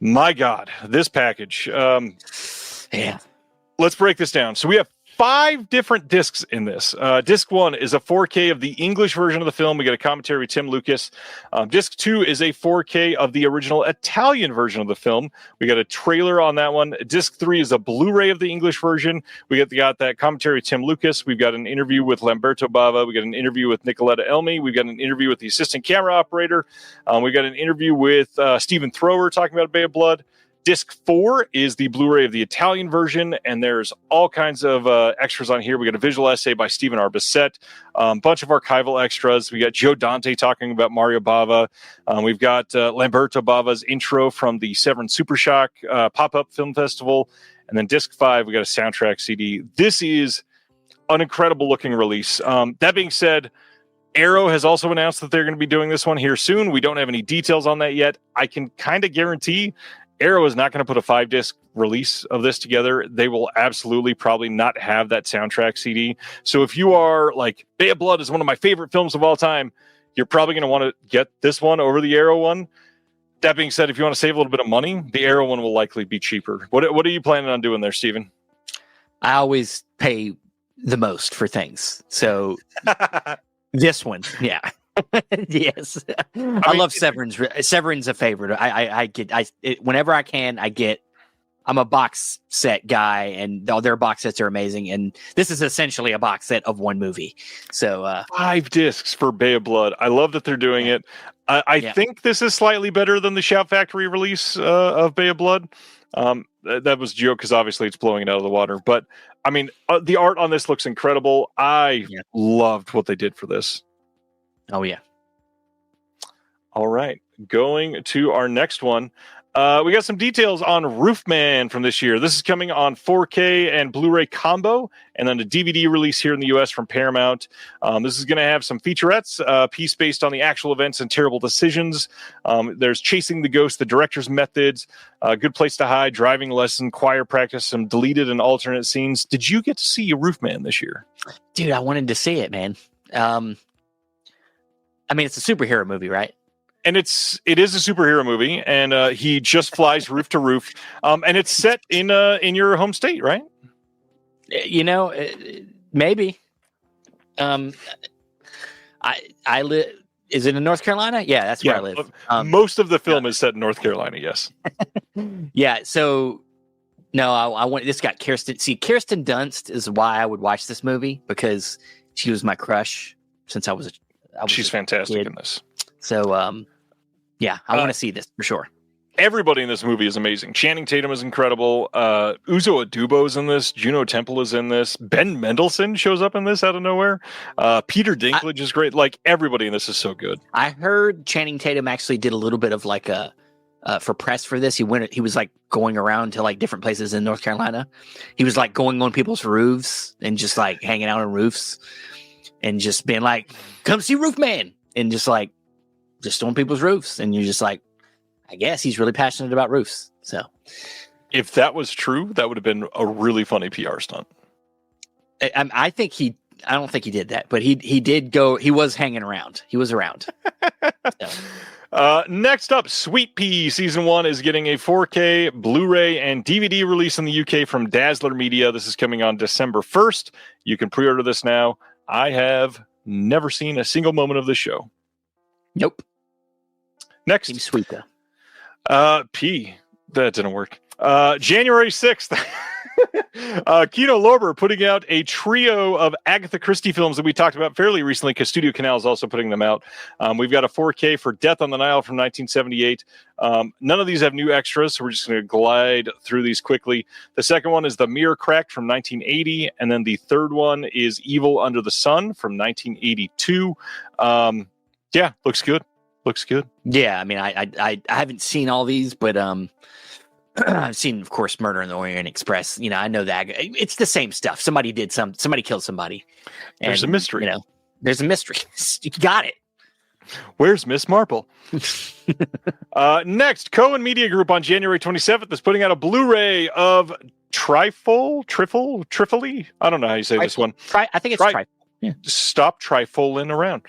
My God, this package. Yeah. Let's break this down. So we have 5 different discs in this. Disc 1 is a 4K of the English version of the film. We got a commentary with Tim Lucas. Disc 2 is a 4K of the original Italian version of the film. We got a trailer on that one. Disc 3 is a Blu-ray of the English version. We got that commentary with Tim Lucas. We've got an interview with Lamberto Bava. We got an interview with Nicoletta Elmi. We've got an interview with the assistant camera operator. We got an interview with Stephen Thrower talking about A Bay of Blood. Disc 4 is the Blu-ray of the Italian version, and there's all kinds of extras on here. We got a visual essay by Stephen R. Bissett, bunch of archival extras. We got Joe Dante talking about Mario Bava. We've got Lamberto Bava's intro from the Severin Super Shock pop-up film festival. And then Disc 5, we got a soundtrack CD. This is an incredible looking release. That being said, Arrow has also announced that they're going to be doing this one here soon. We don't have any details on that yet. I can kind of guarantee Arrow is not going to put a 5-disc release of this together. They will absolutely probably not have that soundtrack CD. So if you are like, Bay of Blood is one of my favorite films of all time, you're probably going to want to get this one over the Arrow one. That being said, if you want to save a little bit of money, the Arrow one will likely be cheaper. What are you planning on doing there, Steven? I always pay the most for things. So this one, yeah. Yes, I love Severin's. Severin's a favorite. Whenever I can, I'm a box set guy, and all their box sets are amazing. And this is essentially a box set of one movie. So 5 discs for Bay of Blood. I love that they're doing it. I think this is slightly better than the Shout Factory release of Bay of Blood. That was a joke because obviously it's blowing it out of the water. But I mean, the art on this looks incredible. I loved what they did for this. Oh, yeah. All right. Going to our next one. We got some details on Roofman from this year. This is coming on 4K and Blu-ray combo, and then a DVD release here in the U.S. from Paramount. This is going to have some featurettes, piece based on the actual events and terrible decisions. There's Chasing the Ghost, the director's methods, Good Place to Hide, driving lesson, choir practice, some deleted and alternate scenes. Did you get to see Roofman this year? Dude, I wanted to see it, man. I mean, it's a superhero movie, right? And it is a superhero movie, and he just flies roof to roof. And it's set in your home state, right? You know, maybe. I live. Is it in North Carolina? Yeah, that's where I live. Most of the film is set in North Carolina. Yes. Yeah. So no, I want this got Kirsten. See, Kirsten Dunst is why I would watch this movie, because she was my crush since I was She's fantastic in this. So, I want to see this for sure. Everybody in this movie is amazing. Channing Tatum is incredible. Uzo Aduba is in this. Juno Temple is in this. Ben Mendelsohn shows up in this out of nowhere. Peter Dinklage is great. Like, everybody in this is so good. I heard Channing Tatum actually did a little bit of like for press for this. He was like going around to like different places in North Carolina. He was like going on people's roofs and just like hanging out on roofs and just being like, come see Roofman, and just on people's roofs. And you're just like, I guess he's really passionate about roofs. So if that was true, that would have been a really funny PR stunt. I don't think he did that, but he did go. He was hanging around. He was around. So. Next up, Sweet Pea Season 1 is getting a 4K, Blu-ray, and DVD release in the UK from Dazzler Media. This is coming on December 1st. You can pre-order this now. I have never seen a single moment of this show. Nope. Next. Seems sweet, though. P. That didn't work. January 6th. Kino Lorber putting out a trio of Agatha Christie films that we talked about fairly recently, because Studio Canal is also putting them out. We've got a 4K for Death on the Nile from 1978. None of these have new extras, so we're just going to glide through these quickly. The second one is The Mirror Cracked from 1980, and then the third one is Evil Under the Sun from 1982. Yeah, looks good. Looks good. Yeah, I mean, I haven't seen all these, but I've seen, of course, Murder in the Orient Express. I know that it's the same stuff. Somebody killed somebody. There's a mystery. There's a mystery. You got it. Where's Miss Marple? Next, Cohen Media Group on January 27th is putting out a Blu-ray of Trifoli? I don't know how you say this one. I think it's Trifle. Yeah. Stop trifling around.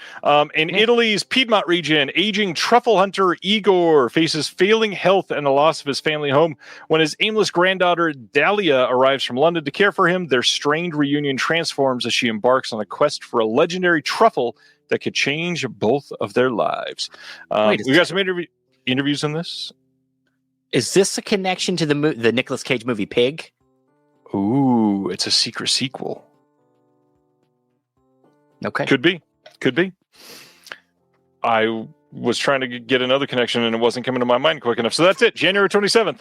In Italy's Piedmont region, aging truffle hunter Igor faces failing health and the loss of his family home. When his aimless granddaughter Dalia arrives from London to care for him, their strained reunion transforms as she embarks on a quest for a legendary truffle that could change both of their lives. We got some interviews on this. Is this a connection to the Nicolas Cage movie Pig? Ooh, it's a secret sequel. Okay. Could be. I was trying to get another connection and it wasn't coming to my mind quick enough. So that's it. January 27th.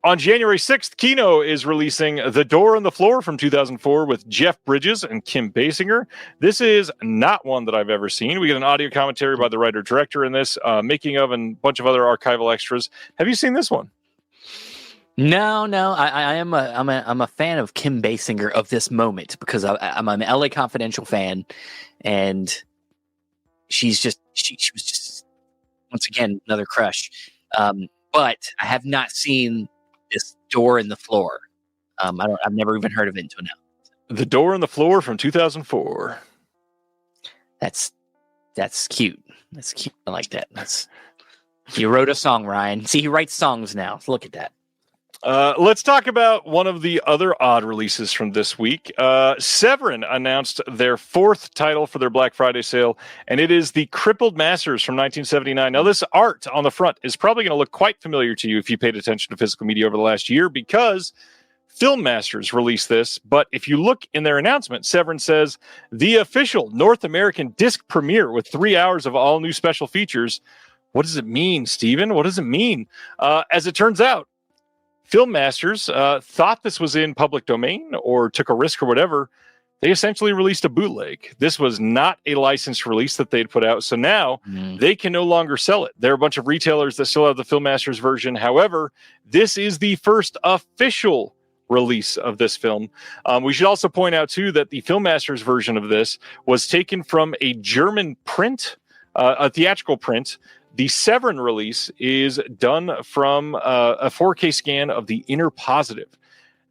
On January 6th, Kino is releasing The Door on the Floor from 2004 with Jeff Bridges and Kim Basinger. This is not one that I've ever seen. We get an audio commentary by the writer-director in this, making of and a bunch of other archival extras. Have you seen this one? No. I'm a fan of Kim Basinger of this moment because I'm an LA Confidential fan, and she was just once again another crush. But I have not seen this Door in the Floor. I've never even heard of it until now. The Door on the Floor from 2004. That's cute. That's cute. I like that. You wrote a song, Ryan. See, he writes songs now. Look at that. Let's talk about one of the other odd releases from this week. Severin announced their fourth title for their Black Friday sale, and it is The Crippled Masters from 1979. Now, this art on the front is probably going to look quite familiar to you if you paid attention to physical media over the last year, because Film Masters released this. But if you look in their announcement, Severin says, the official North American disc premiere with 3 hours of all new special features. What does it mean, Steven? What does it mean? As it turns out, Film Masters thought this was in public domain or took a risk or whatever. They essentially released a bootleg. This was not a licensed release that they'd put out. So now they can no longer sell it. There are a bunch of retailers that still have the Film Masters version. However, this is the first official release of this film. We should also point out, too, that the Film Masters version of this was taken from a German print, a theatrical print. The Severin release is done from a 4K scan of the Inner Positive.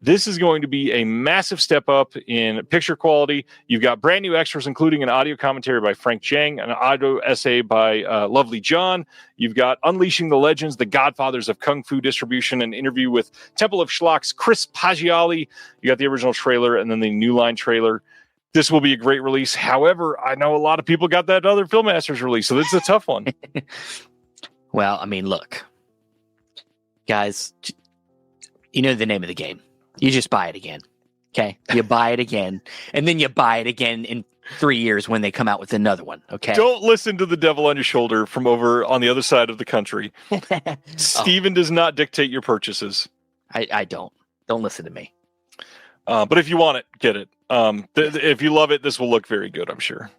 This is going to be a massive step up in picture quality. You've got brand new extras, including an audio commentary by Frank Chang, an audio essay by Lovely John. You've got Unleashing the Legends, the Godfathers of Kung Fu distribution, an interview with Temple of Schlock's Chris Paggiali. You got the original trailer and then the New Line trailer. This will be a great release. However, I know a lot of people got that other Film Masters release, so this is a tough one. Well, I mean, look, guys, you know the name of the game. You just buy it again, okay? You buy it again, and then you buy it again in 3 years when they come out with another one, okay? Don't listen to the devil on your shoulder from over on the other side of the country. Steven does not dictate your purchases. I don't. Don't listen to me. But if you want it, get it. If you love it, this will look very good, I'm sure.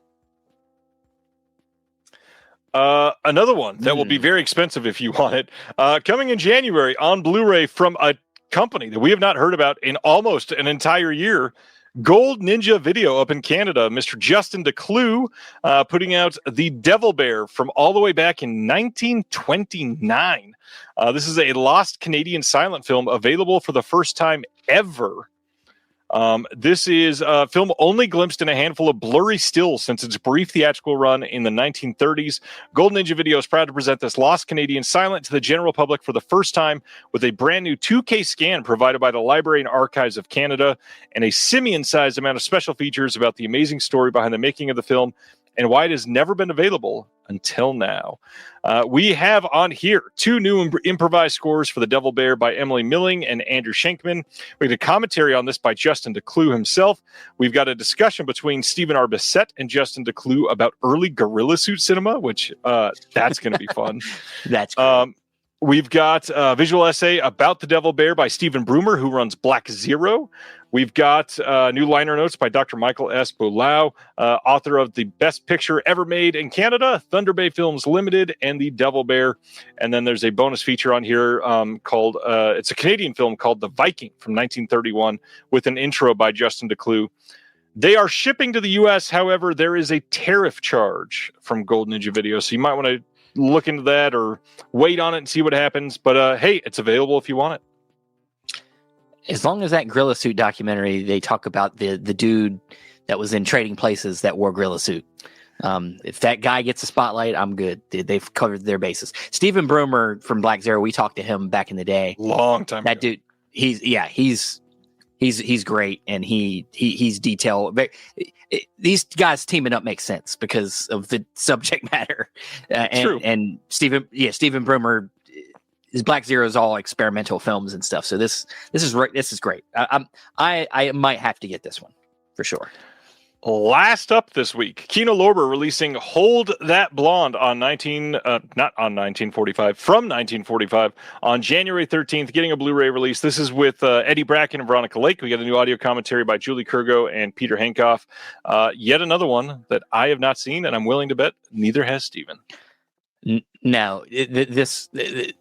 Another one that will be very expensive if you want it. Coming in January on Blu-ray from a company that we have not heard about in almost an entire year. Gold Ninja Video up in Canada. Mr. Justin DeClue putting out The Devil Bear from all the way back in 1929. This is a lost Canadian silent film available for the first time ever. This is a film only glimpsed in a handful of blurry stills since its brief theatrical run in the 1930s. Golden Ninja Video is proud to present this lost Canadian silent to the general public for the first time with a brand new 2K scan provided by the Library and Archives of Canada and a simian-sized amount of special features about the amazing story behind the making of the film and why it has never been available until now. We have on here two new improvised scores for The Devil Bear by Emily Milling and Andrew Schenkman. We have a commentary on this by Justin DeClue himself. We've got a discussion between Stephen R. Bissett and Justin DeClue about early Gorilla Suit cinema, which that's going to be fun. That's great. We've got a visual essay about The Devil Bear by Stephen Broomer, who runs Black Zero. We've got new liner notes by Dr. Michael S. Bolau, author of the Best Picture Ever Made in Canada, Thunder Bay Films Limited, and The Devil Bear. And then there's a bonus feature on here called, it's a Canadian film called The Viking from 1931 with an intro by Justin Decloux. They are shipping to the U.S. However, there is a tariff charge from Gold Ninja Video, so you might want to look into that or wait on it and see what happens. But hey, it's available if you want it. As long as that Gorilla Suit documentary, they talk about the dude that was in Trading Places that wore Gorilla Suit. If that guy gets a spotlight, I'm good. They've covered their bases. Steven Broomer from Black Zero, we talked to him back in the day. Long time that ago. Dude, he's great, and he's detailed. These guys teaming up makes sense because of the subject matter. True. And Steven Broomer, his Black Zero is all experimental films and stuff. So this is great. I might have to get this one for sure. Last up this week, Kino Lorber releasing Hold That Blonde on not on 1945, from 1945 on January 13th, getting a Blu-ray release. This is with Eddie Bracken and Veronica Lake. We got a new audio commentary by Julie Kurgo and Peter Henkoff. Yet another one that I have not seen, and I'm willing to bet neither has Steven. No, this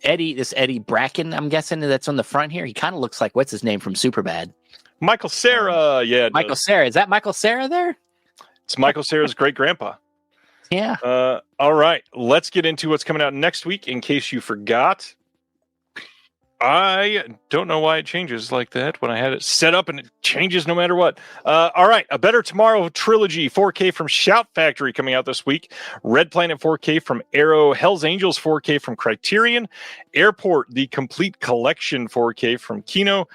Eddie Bracken, I'm guessing that's on the front here. He kind of looks like, what's his name from Superbad? Michael Cera, Michael Cera. Is that Michael Cera there? It's Michael Cera's great grandpa. Yeah. All right, let's get into what's coming out next week. In case you forgot, I don't know why it changes like that when I had it set up, and it changes no matter what. All right, A Better Tomorrow trilogy 4K from Shout Factory coming out this week. Red Planet 4K from Arrow. Hell's Angels 4K from Criterion. Airport, the complete collection 4K from Kino.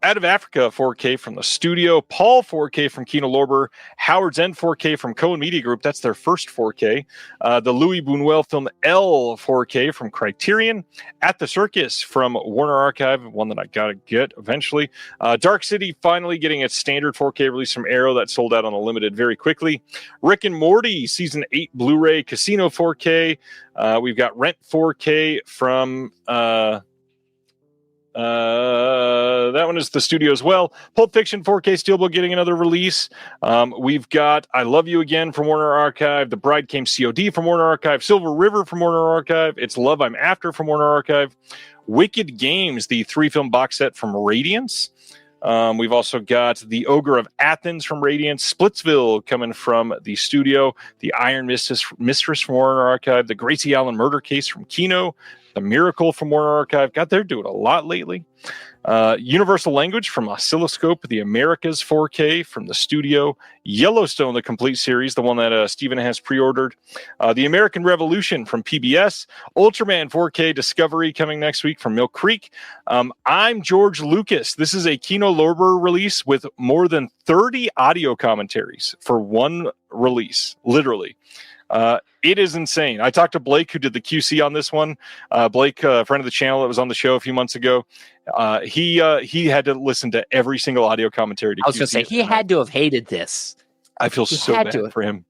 Out of Africa 4K from the studio, Paul 4K from Kino Lorber, Howard's End 4K from Cohen Media Group, that's their first 4K, the Louis Buñuel film L 4K from Criterion, At the Circus from Warner Archive, one that I gotta get eventually, Dark City finally getting its standard 4K release from Arrow that sold out on a limited very quickly, Rick and Morty Season 8 Blu-ray, Casino 4K, we've got Rent 4K from... that one is the studio as well. Pulp Fiction 4K Steelbook getting another release. We've got I Love You Again from Warner Archive, The Bride Came COD from Warner Archive, Silver River from Warner Archive, It's Love I'm After from Warner Archive, Wicked Games, the 3-film box set from Radiance. We've also got The Ogre of Athens from Radiance, Splitsville coming from the studio, The Iron Mistress from Warner Archive, The Gracie Allen Murder Case from Kino, The Miracle from Warner Archive. God, they're doing a lot lately. Universal Language from Oscilloscope, The Americas 4K from the studio, Yellowstone, the complete series, the one that Steven has pre-ordered, The American Revolution from PBS, Ultraman 4K Discovery coming next week from Mill Creek. I'm George Lucas. This is a Kino Lorber release with more than 30 audio commentaries for one release, literally. It is insane. I talked to Blake, who did the QC on this one. Blake, a friend of the channel that was on the show a few months ago. He had to listen to every single audio commentary. I was going to say, he had to have hated this. I feel so bad for him.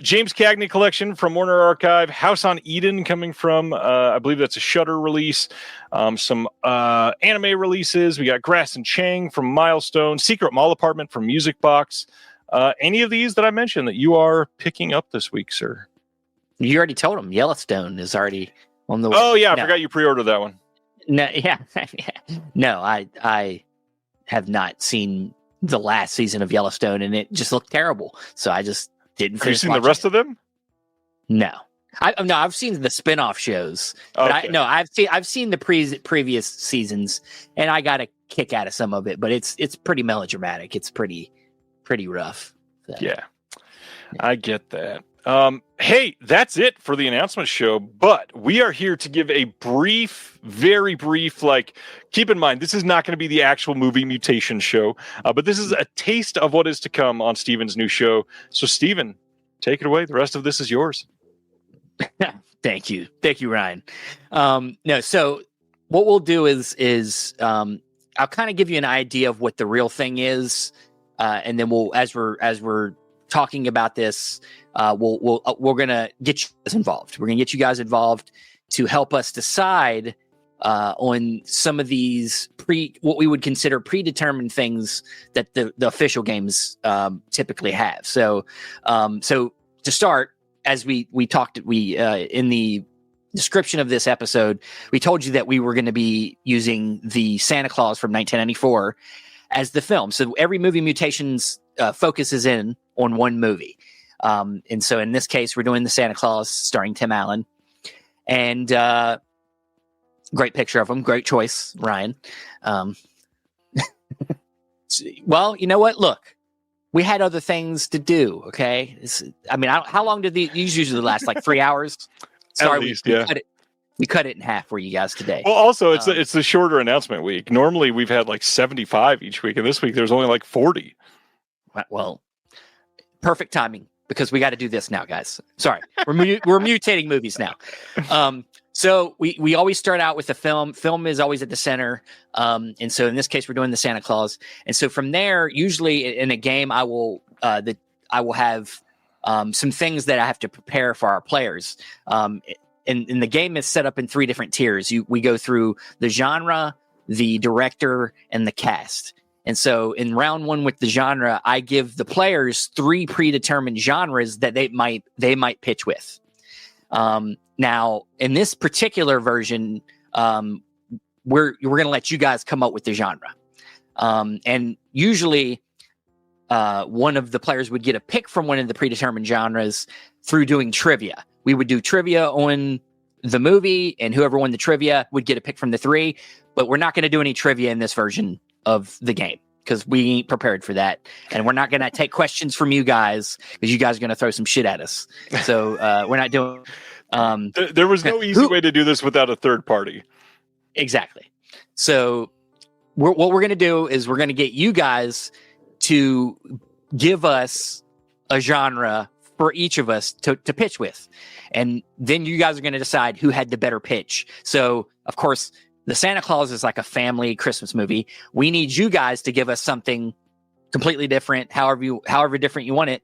James Cagney collection from Warner Archive. House on Eden coming from, I believe that's a Shudder release. Some anime releases. We got Grass and Chang from Milestone. Secret Mall Apartment from Music Box. Any of these that I mentioned that you are picking up this week, sir? You already told him Yellowstone is already on the way. Oh, yeah. I forgot you pre-ordered that one. No, yeah. No, I have not seen the last season of Yellowstone, and it just looked terrible. So I just didn't finish. Have you seen the rest of them? No. I've seen the spin-off shows. Okay. But I've seen the previous seasons, and I got a kick out of some of it, but it's pretty melodramatic. It's pretty rough. So. Yeah, I get that. Hey, that's it for the announcement show, but we are here to give a brief, very brief, keep in mind, this is not going to be the actual Movie Mutations show, but this is a taste of what is to come on Steven's new show. So Steven, take it away. The rest of this is yours. Thank you, Ryan. So what we'll do is I'll kind of give you an idea of what the real thing is. And then we'll, as we're talking about this, we're gonna get you guys involved. We're gonna get you guys involved to help us decide on some of these what we would consider predetermined things that the official games typically have. So to start, as we talked, in the description of this episode, we told you that we were going to be using the Santa Claus from 1994 as the film. So every Movie Mutations focuses in on one movie. And so in this case, we're doing the Santa Claus starring Tim Allen. And great picture of him. Great choice, Ryan. Well, you know what? Look, we had other things to do, okay? How long did these usually last? Like 3 hours? Sorry, At least, we cut it in half for you guys today. Well, also, it's the shorter announcement week. Normally, we've had like 75 each week, and this week there's only like 40. Well, perfect timing, because we got to do this now, guys. Sorry, we're mutating movies now. So we always start out with the film. Film is always at the center, and so in this case, we're doing the Santa Claus. And so from there, usually in a game, I will have some things that I have to prepare for our players. And the game is set up in 3 different tiers. We go through the genre, the director, and the cast. And so in round 1 with the genre, I give the players 3 predetermined genres that they might pitch with. Now, in this particular version, we're going to let you guys come up with the genre. And usually one of the players would get a pick from one of the predetermined genres through doing trivia. We would do trivia on the movie, and whoever won the trivia would get a pick from the 3. But we're not going to do any trivia in this version of the game, because we ain't prepared for that. And we're not going to take questions from you guys, because you guys are going to throw some shit at us. So we're not doing... There was no easy way to do this without a third party. Exactly. So what we're going to do is we're going to get you guys to give us a genre for each of us to pitch with. And then you guys are going to decide who had the better pitch. So, of course, the Santa Claus is like a family Christmas movie. We need you guys to give us something completely different, however different you want it.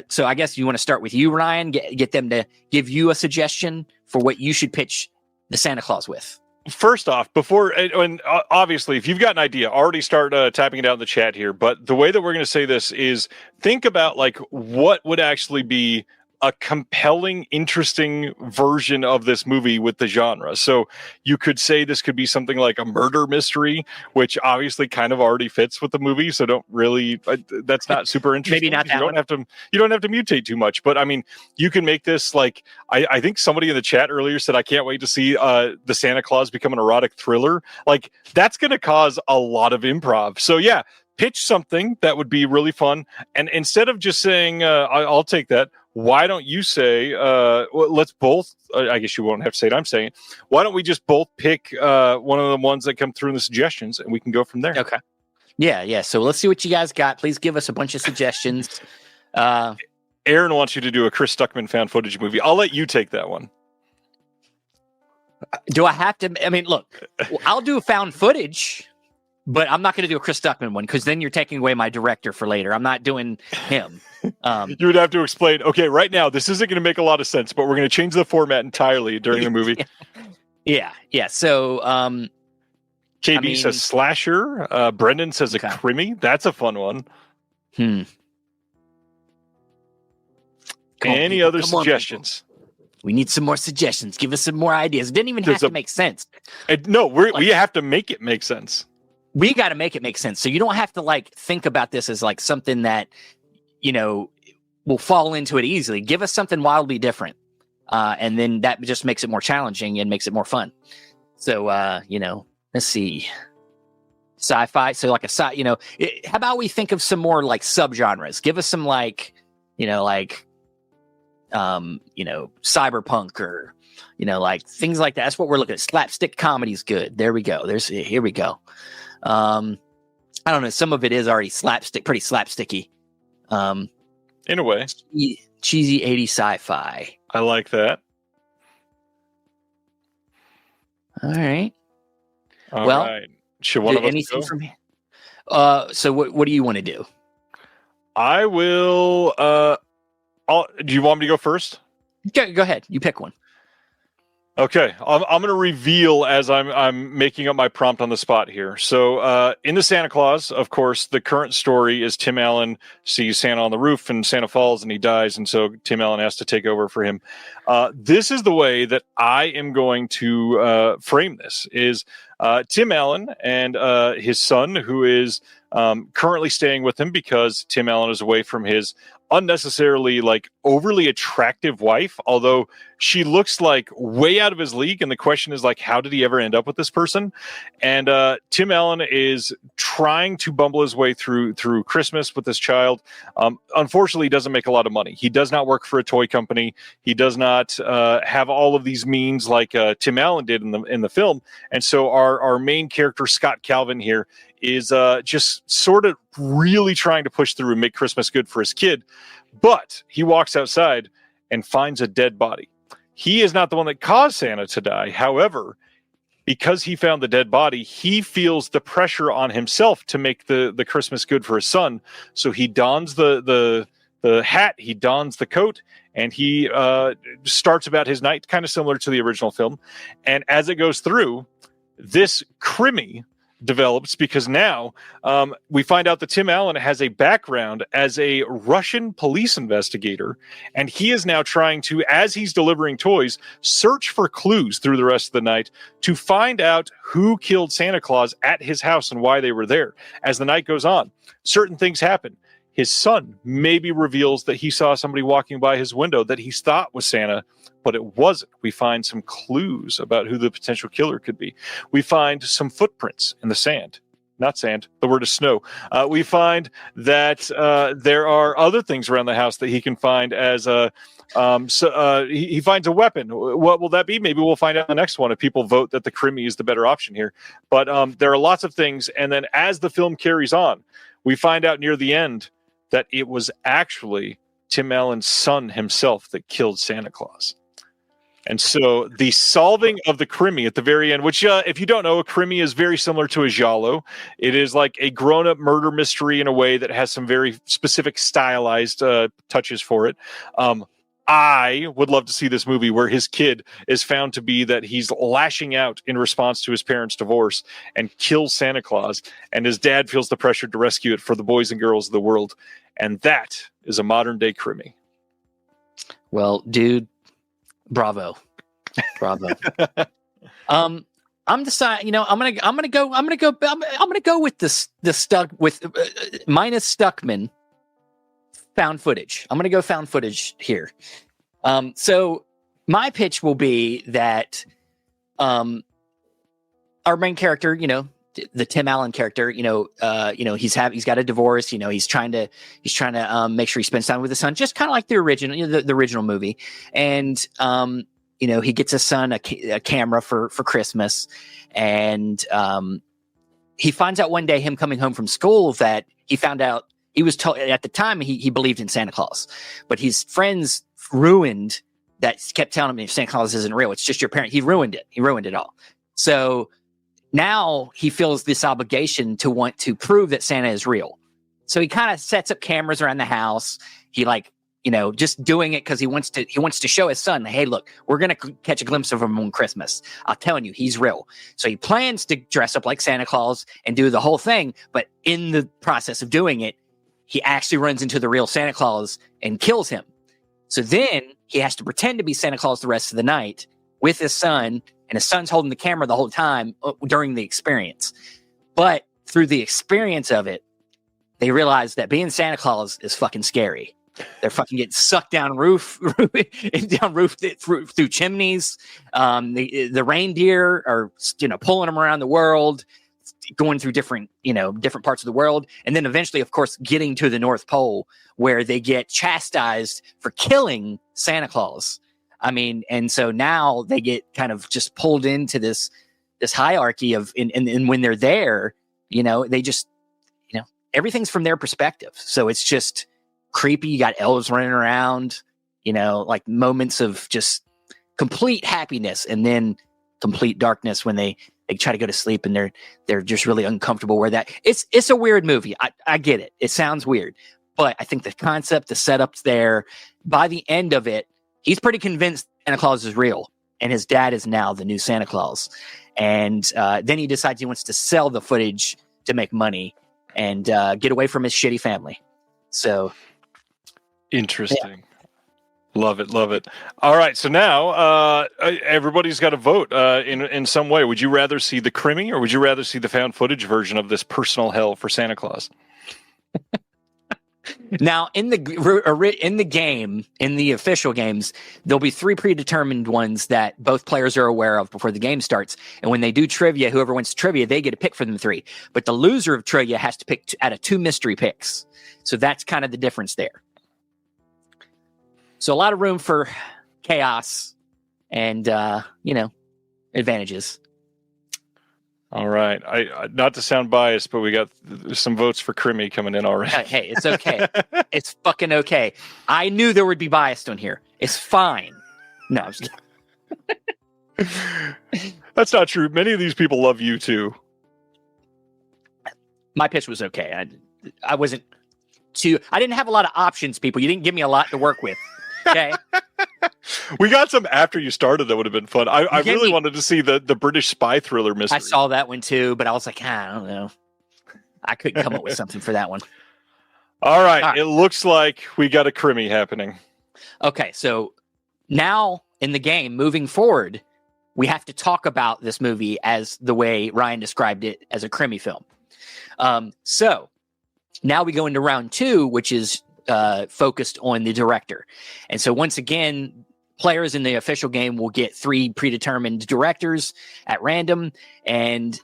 So I guess you want to start with you, Ryan, get them to give you a suggestion for what you should pitch the Santa Claus with. First off, and obviously, if you've got an idea, already start typing it out in the chat here. But the way that we're going to say this is think about like what would actually be a compelling, interesting version of this movie with the genre. So you could say this could be something like a murder mystery, which obviously kind of already fits with the movie. So don't really, that's not super interesting. Maybe not that you don't have to mutate too much, but I mean, you can make this like, I think somebody in the chat earlier said, I can't wait to see the Santa Claus become an erotic thriller. Like that's going to cause a lot of improv. So yeah, pitch something that would be really fun. And instead of just saying, I'll take that, why don't you say, let's both, I guess you won't have to say it, I'm saying it. Why don't we just both pick one of the ones that come through in the suggestions and we can go from there? Okay. Yeah. So let's see what you guys got. Please give us a bunch of suggestions. Aaron wants you to do a Chris Stuckman found footage movie. I'll let you take that one. Do I have to? I mean, look, I'll do a found footage, but I'm not going to do a Chris Stuckman one, because then you're taking away my director for later. I'm not doing him. You would have to explain, okay, right now, this isn't going to make a lot of sense, but we're going to change the format entirely during the movie. Yeah. So, KB says slasher. Brendan says a crimi. That's a fun one. Any other suggestions? We need some more suggestions. Give us some more ideas. It didn't even have to make sense. No, we have to make it make sense. We got to make it make sense. So you don't have to like think about this as like something that, will fall into it easily. Give us something wildly different. And then that just makes it more challenging and makes it more fun. So, let's see. Sci-fi. So like how about we think of some more like subgenres? Give us some cyberpunk or, like things like that. That's what we're looking at. Slapstick comedy is good. There we go. Here we go. I don't know. Some of it is already pretty slapsticky. In a way. Cheesy 80s sci-fi. I like that. All right. All right. Should one of us go? From here? So what do you want to do? I will. Do you want me to go first? Go ahead. You pick one. Okay, I'm going to reveal as I'm making up my prompt on the spot here. So, in the Santa Claus, of course, the current story is Tim Allen sees Santa on the roof, and Santa falls, and he dies, and so Tim Allen has to take over for him. This is the way that I am going to frame this: is Tim Allen and his son, who is currently staying with him because Tim Allen is away from his unnecessarily like overly attractive wife, although she looks like way out of his league. And the question is like, how did he ever end up with this person? And Tim Allen is trying to bumble his way through Christmas with this child. Unfortunately, he doesn't make a lot of money. He does not work for a toy company. He does not have all of these means like Tim Allen did in the film. And so our main character, Scott Calvin here, is just sort of really trying to push through and make Christmas good for his kid. But he walks outside and finds a dead body. He is not the one that caused Santa to die. However, because he found the dead body, he feels the pressure on himself to make the Christmas good for his son. So he dons the hat, he dons the coat, and he starts about his night, kind of similar to the original film. And as it goes through, this Crimmy develops because now we find out that Tim Allen has a background as a Russian police investigator, and he is now trying to, as he's delivering toys, search for clues through the rest of the night to find out who killed Santa Claus at his house and why they were there. As the night goes on, certain things happen. His son maybe reveals that he saw somebody walking by his window that he thought was Santa, but it wasn't. We find some clues about who the potential killer could be. We find some footprints in the sand. Not sand, the word is snow. We find that there are other things around the house that he can find as he finds a weapon. What will that be? Maybe we'll find out in the next one if people vote that the Crimmy is the better option here. But there are lots of things. And then as the film carries on, we find out near the end that it was actually Tim Allen's son himself that killed Santa Claus. And so the solving of the Crimmy at the very end, which if you don't know, a Crimmy is very similar to a giallo. It is like a grown-up murder mystery in a way that has some very specific stylized touches for it. I would love to see this movie where his kid is found to be that he's lashing out in response to his parents' divorce and kills Santa Claus, and his dad feels the pressure to rescue it for the boys and girls of the world. And that is a modern day Crimmy. Well, dude, bravo. I'm deciding, I'm gonna go with the stuck with minus Stuckman. Found footage. I'm going to go found footage here. So my pitch will be that our main character, the Tim Allen character, he's got a divorce. He's trying to make sure he spends time with his son, just kind of like the original, the original movie. And he gets his son a camera for Christmas, and he finds out one day, him coming home from school, that he found out. He was told at the time he believed in Santa Claus, but his friends ruined that, kept telling him Santa Claus isn't real. It's just your parent. He ruined it. He ruined it all. So now he feels this obligation to want to prove that Santa is real. So he kind of sets up cameras around the house. He just doing it because he wants to show his son, hey, look, we're going to catch a glimpse of him on Christmas. I'm telling you, he's real. So he plans to dress up like Santa Claus and do the whole thing. But in the process of doing it, he actually runs into the real Santa Claus and kills him. So then he has to pretend to be Santa Claus the rest of the night with his son, and his son's holding the camera the whole time during the experience. But through the experience of it, they realize that being Santa Claus is fucking scary. They're fucking getting sucked down roof through chimneys. The reindeer are pulling them around the world, going through different parts of the world, and then eventually, of course, getting to the North Pole, where they get chastised for killing Santa Claus. And so now they get kind of just pulled into this hierarchy of, and when they're there, they just, everything's from their perspective. So it's just creepy. You got elves running around, like moments of just complete happiness, and then complete darkness when they try to go to sleep and they're just really uncomfortable where that it's a weird movie. I get it. It sounds weird, but I think the concept, the setup's there. By the end of it, he's pretty convinced Santa Claus is real, and his dad is now the new Santa Claus. And then he decides he wants to sell the footage to make money and get away from his shitty family. So interesting. Love it. All right, so now everybody's got to vote in some way. Would you rather see the Crimmy or would you rather see the found footage version of this personal hell for Santa Claus? Now, in the game, in the official games, there'll be 3 predetermined ones that both players are aware of before the game starts. And when they do trivia, whoever wins trivia, they get to pick from the 3. But the loser of trivia has to pick out of 2 mystery picks. So that's kind of the difference there. So a lot of room for chaos and, advantages. All right. I not to sound biased, but we got some votes for Crimmy coming in already. Hey, it's okay. It's fucking okay. I knew there would be bias on here. It's fine. No, I'm just kidding. That's not true. Many of these people love you too. My pitch was okay. I wasn't I didn't have a lot of options, people. You didn't give me a lot to work with. Okay. We got some after you started that would have been fun. I really wanted to see the British spy thriller mystery. I saw that one too, but I was like, I don't know. I couldn't come up with something for that one. All right. It looks like we got a Crimmy happening. Okay, so now in the game, moving forward, we have to talk about this movie as the way Ryan described it, as a Crimmy film. So now we go into round 2, which is focused on the director. And so once again, players in the official game will get 3 predetermined directors at random, and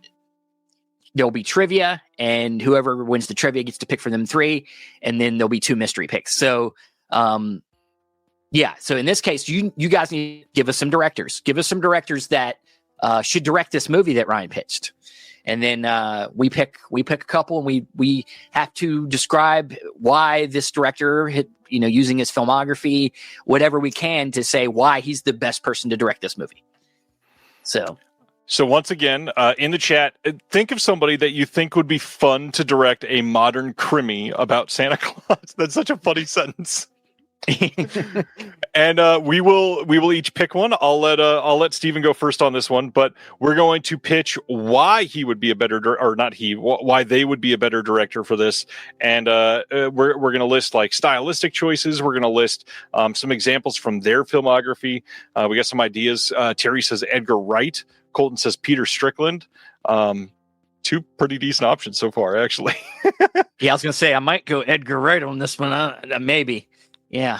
there'll be trivia, and whoever wins the trivia gets to pick for them 3, and then there'll be 2 mystery picks. So so in this case, you guys need to give us some directors. Give us some directors that should direct this movie that Ryan pitched. And then we pick a couple, and we have to describe why this director, using his filmography, whatever we can, to say why he's the best person to direct this movie. So once again, in the chat, think of somebody that you think would be fun to direct a modern Crimmy about Santa Claus. That's such a funny sentence. And we will each pick one. I'll let Steven go first on this one, but we're going to pitch why he would be a better why they would be a better director for this. And we're going to list like stylistic choices. We're going to list some examples from their filmography. We got some ideas. Terry says Edgar Wright. Colton says Peter Strickland. 2 pretty decent options so far, actually. Yeah, I was going to say I might go Edgar Wright on this one. Maybe. Yeah.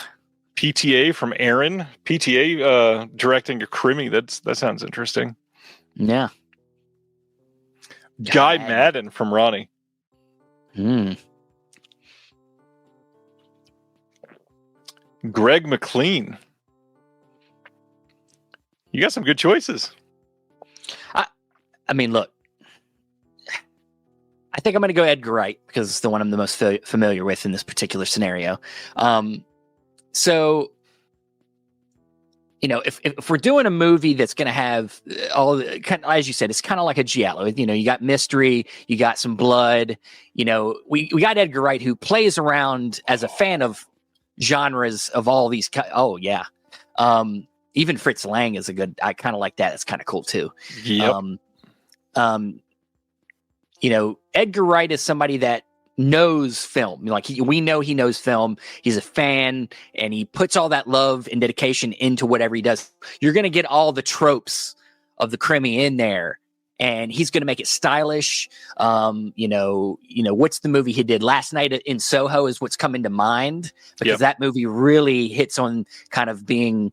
PTA from Aaron. PTA directing a Crimmy. That sounds interesting. Yeah. Guy Madden from Ronnie. Greg McLean. You got some good choices. I mean, look. I think I'm going to go Edgar Wright because it's the one I'm the most familiar with in this particular scenario. So, if we're doing a movie that's going to have as you said, it's kind of like a giallo. You got mystery, you got some blood. We got Edgar Wright, who plays around as a fan of genres of all these. Even Fritz Lang is a good. I kind of like that. It's kind of cool too. Yep. Edgar Wright is somebody that knows film. We know he knows film. He's a fan, and he puts all that love and dedication into whatever he does. You're going to get all the tropes of the Crimmy in there, and he's going to make it stylish. What's the movie he did last night in Soho is what's coming to mind, because that movie really hits on kind of being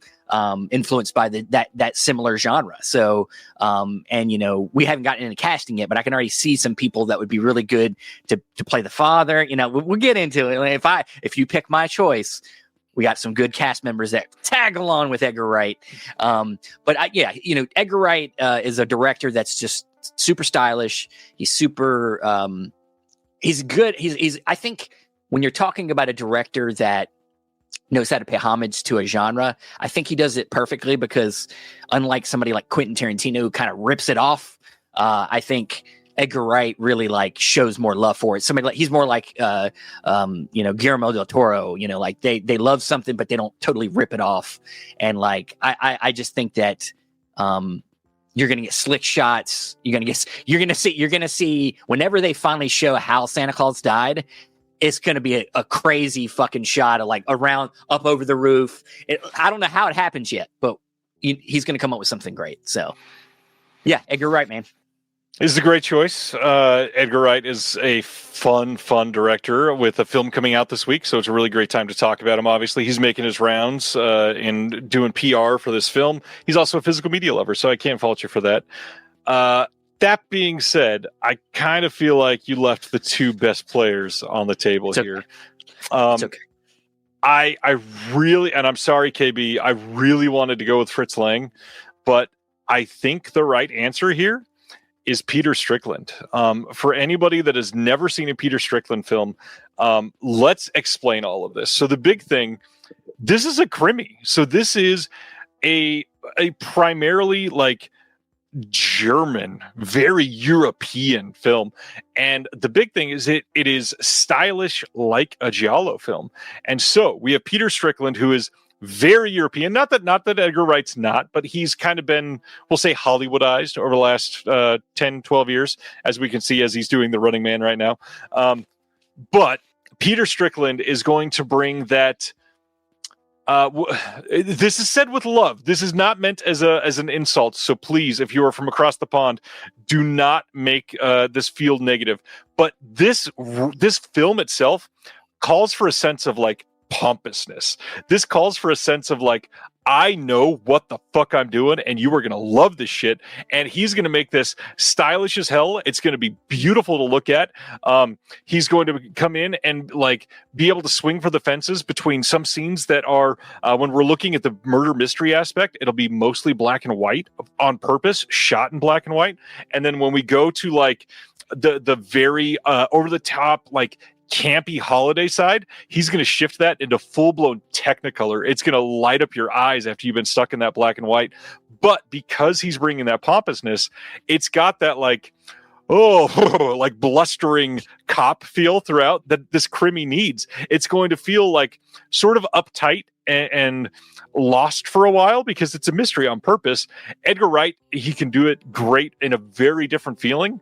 influenced by that similar genre. So, we haven't gotten into casting yet, but I can already see some people that would be really good to play the father. We'll get into it. If you pick my choice, we got some good cast members that tag along with Edgar Wright. Edgar Wright is a director that's just super stylish. He's super, he's good. I think when you're talking about a director that knows how to pay homage to a genre, I think he does it perfectly, because unlike somebody like Quentin Tarantino, who kind of rips it off, I think Edgar Wright really shows more love for it. He's more like Guillermo del Toro. They love something, but they don't totally rip it off. And I just think that You're gonna get slick shots. You're gonna see whenever they finally show how Santa Claus died, it's gonna be a crazy fucking shot of like around up over the roof. I don't know how it happens yet, but he's gonna come up with something great. So yeah, Edgar Wright, man. This is a great choice. Edgar Wright is a fun director with a film coming out this week, so it's a really great time to talk about him. Obviously, he's making his rounds and doing PR for this film. He's also a physical media lover, so I can't fault you for that. That being said, I kind of feel like you left the two best players on the table here. It's okay. I really, and I'm sorry, KB, I really wanted to go with Fritz Lang, but I think the right answer here is Peter Strickland. For anybody that has never seen a Peter Strickland film, let's explain all of this. So the big thing, this is a krimi. So this is a primarily like German, very European film. And the big thing is it is stylish like a giallo film. And so we have Peter Strickland, who is very European. Not that Edgar Wright's not, but he's kind of been, we'll say, Hollywoodized over the last 10, 12 years, as we can see as he's doing The Running Man right now. But Peter Strickland is going to bring that. This is said with love. This is not meant as an insult. So please, if you are from across the pond, do not make this feel negative. But this film itself calls for a sense of like pompousness. This calls for a sense of like, I know what the fuck I'm doing, and you are going to love this shit. And he's going to make this stylish as hell. It's going to be beautiful to look at. He's going to come in and like be able to swing for the fences between some scenes that are, when we're looking at the murder mystery aspect, it'll be mostly black and white on purpose, shot in black and white. And then when we go to like the very over the top, like campy holiday side, he's going to shift that into full-blown Technicolor. It's going to light up your eyes after you've been stuck in that black and white. But because he's bringing that pompousness, it's got that like, like blustering cop feel throughout that this krimi needs. It's going to feel like sort of uptight and lost for a while because it's a mystery on purpose. Edgar Wright, he can do it great in a very different feeling.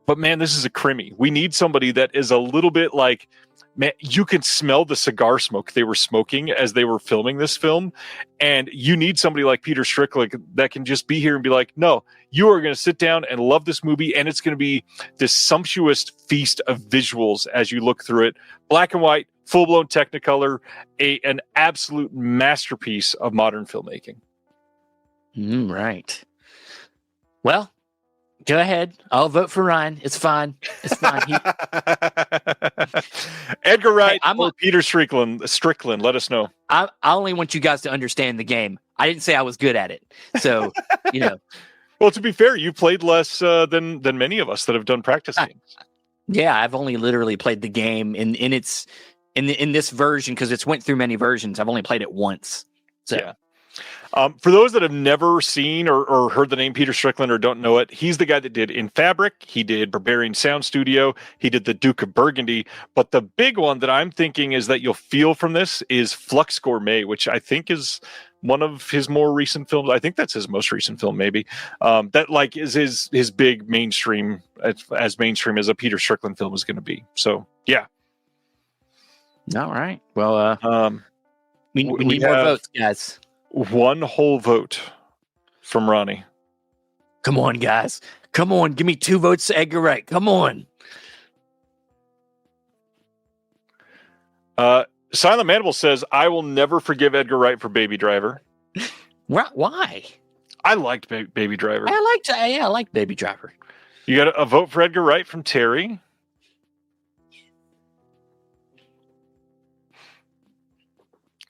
But man, this is a krimi. We need somebody that is a little bit like, man, you can smell the cigar smoke they were smoking as they were filming this film. And you need somebody like Peter Strickland that can just be here and be like, no, you are going to sit down and love this movie. And it's going to be this sumptuous feast of visuals as you look through it. Black and white, full-blown Technicolor, an absolute masterpiece of modern filmmaking. Right. Well, go ahead. I'll vote for Ryan. It's fine. It's fine. Edgar Wright or Peter Strickland, let us know. I only want you guys to understand the game. I didn't say I was good at it. So, you know. Well, to be fair, you played less than many of us that have done practice games. Yeah, I've only literally played the game in this version because it's went through many versions. I've only played it once. So. Yeah. For those that have never seen or heard the name Peter Strickland or don't know it, he's the guy that did In Fabric. He did Barbarian Sound Studio. He did The Duke of Burgundy. But the big one that I'm thinking is that you'll feel from this is Flux Gourmet, which I think is one of his more recent films. I think that's his most recent film, maybe. That like is his big mainstream, as mainstream as a Peter Strickland film is going to be. So, yeah. All right. Well, we need more votes, guys. One whole vote from Ronnie. Come on, guys. Come on. Give me 2 votes to Edgar Wright. Come on. Silent Mandible says, I will never forgive Edgar Wright for Baby Driver. Why? I liked Baby Driver. I liked Baby Driver. You got a vote for Edgar Wright from Terry.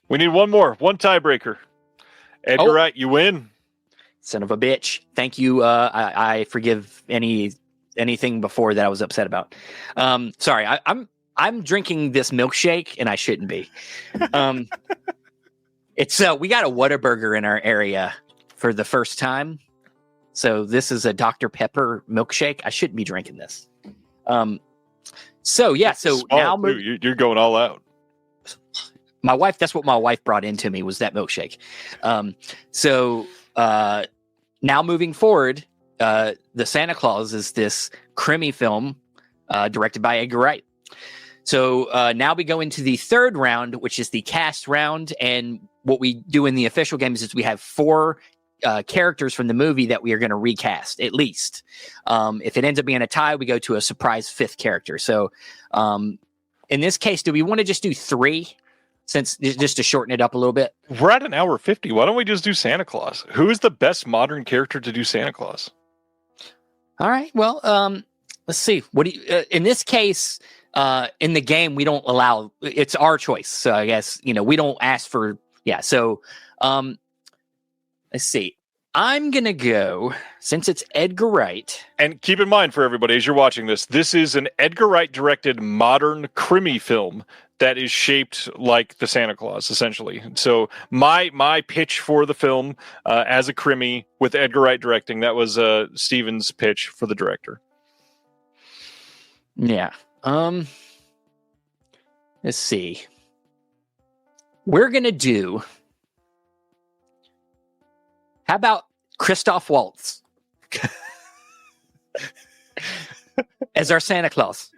We need one more. One tiebreaker. Edgar Wright, you win. Son of a bitch. Thank you. I forgive anything before that I was upset about. Sorry, I'm drinking this milkshake and I shouldn't be. It's we got a Whataburger in our area for the first time. So this is a Dr. Pepper milkshake. I shouldn't be drinking this. So now you're going all out. My wife, that's what my wife brought into me was that milkshake. now moving forward, the Santa Claus is this crimmy film directed by Edgar Wright. So now we go into the third round, which is the cast round. And what we do in the official games is we have 4 characters from the movie that we are going to recast, at least. If it ends up being a tie, we go to a surprise 5th character. So in this case, do we want to just do 3? Since just to shorten it up a little bit. We're at an hour 50. Why don't we just do Santa Claus? Who is the best modern character to do Santa Claus? All right. Well, let's see. What do you, in this case, in the game, we don't allow, it's our choice. So I guess, we don't ask for, yeah. So, let's see. I'm going to go, since it's Edgar Wright. And keep in mind for everybody, as you're watching this is an Edgar Wright directed modern crimmy film that is shaped like the Santa Claus, essentially. So my pitch for the film as a crimmy with Edgar Wright directing, that was Steven's pitch for the director. Yeah. Let's see. We're going to do, how about Christoph Waltz as our Santa Claus?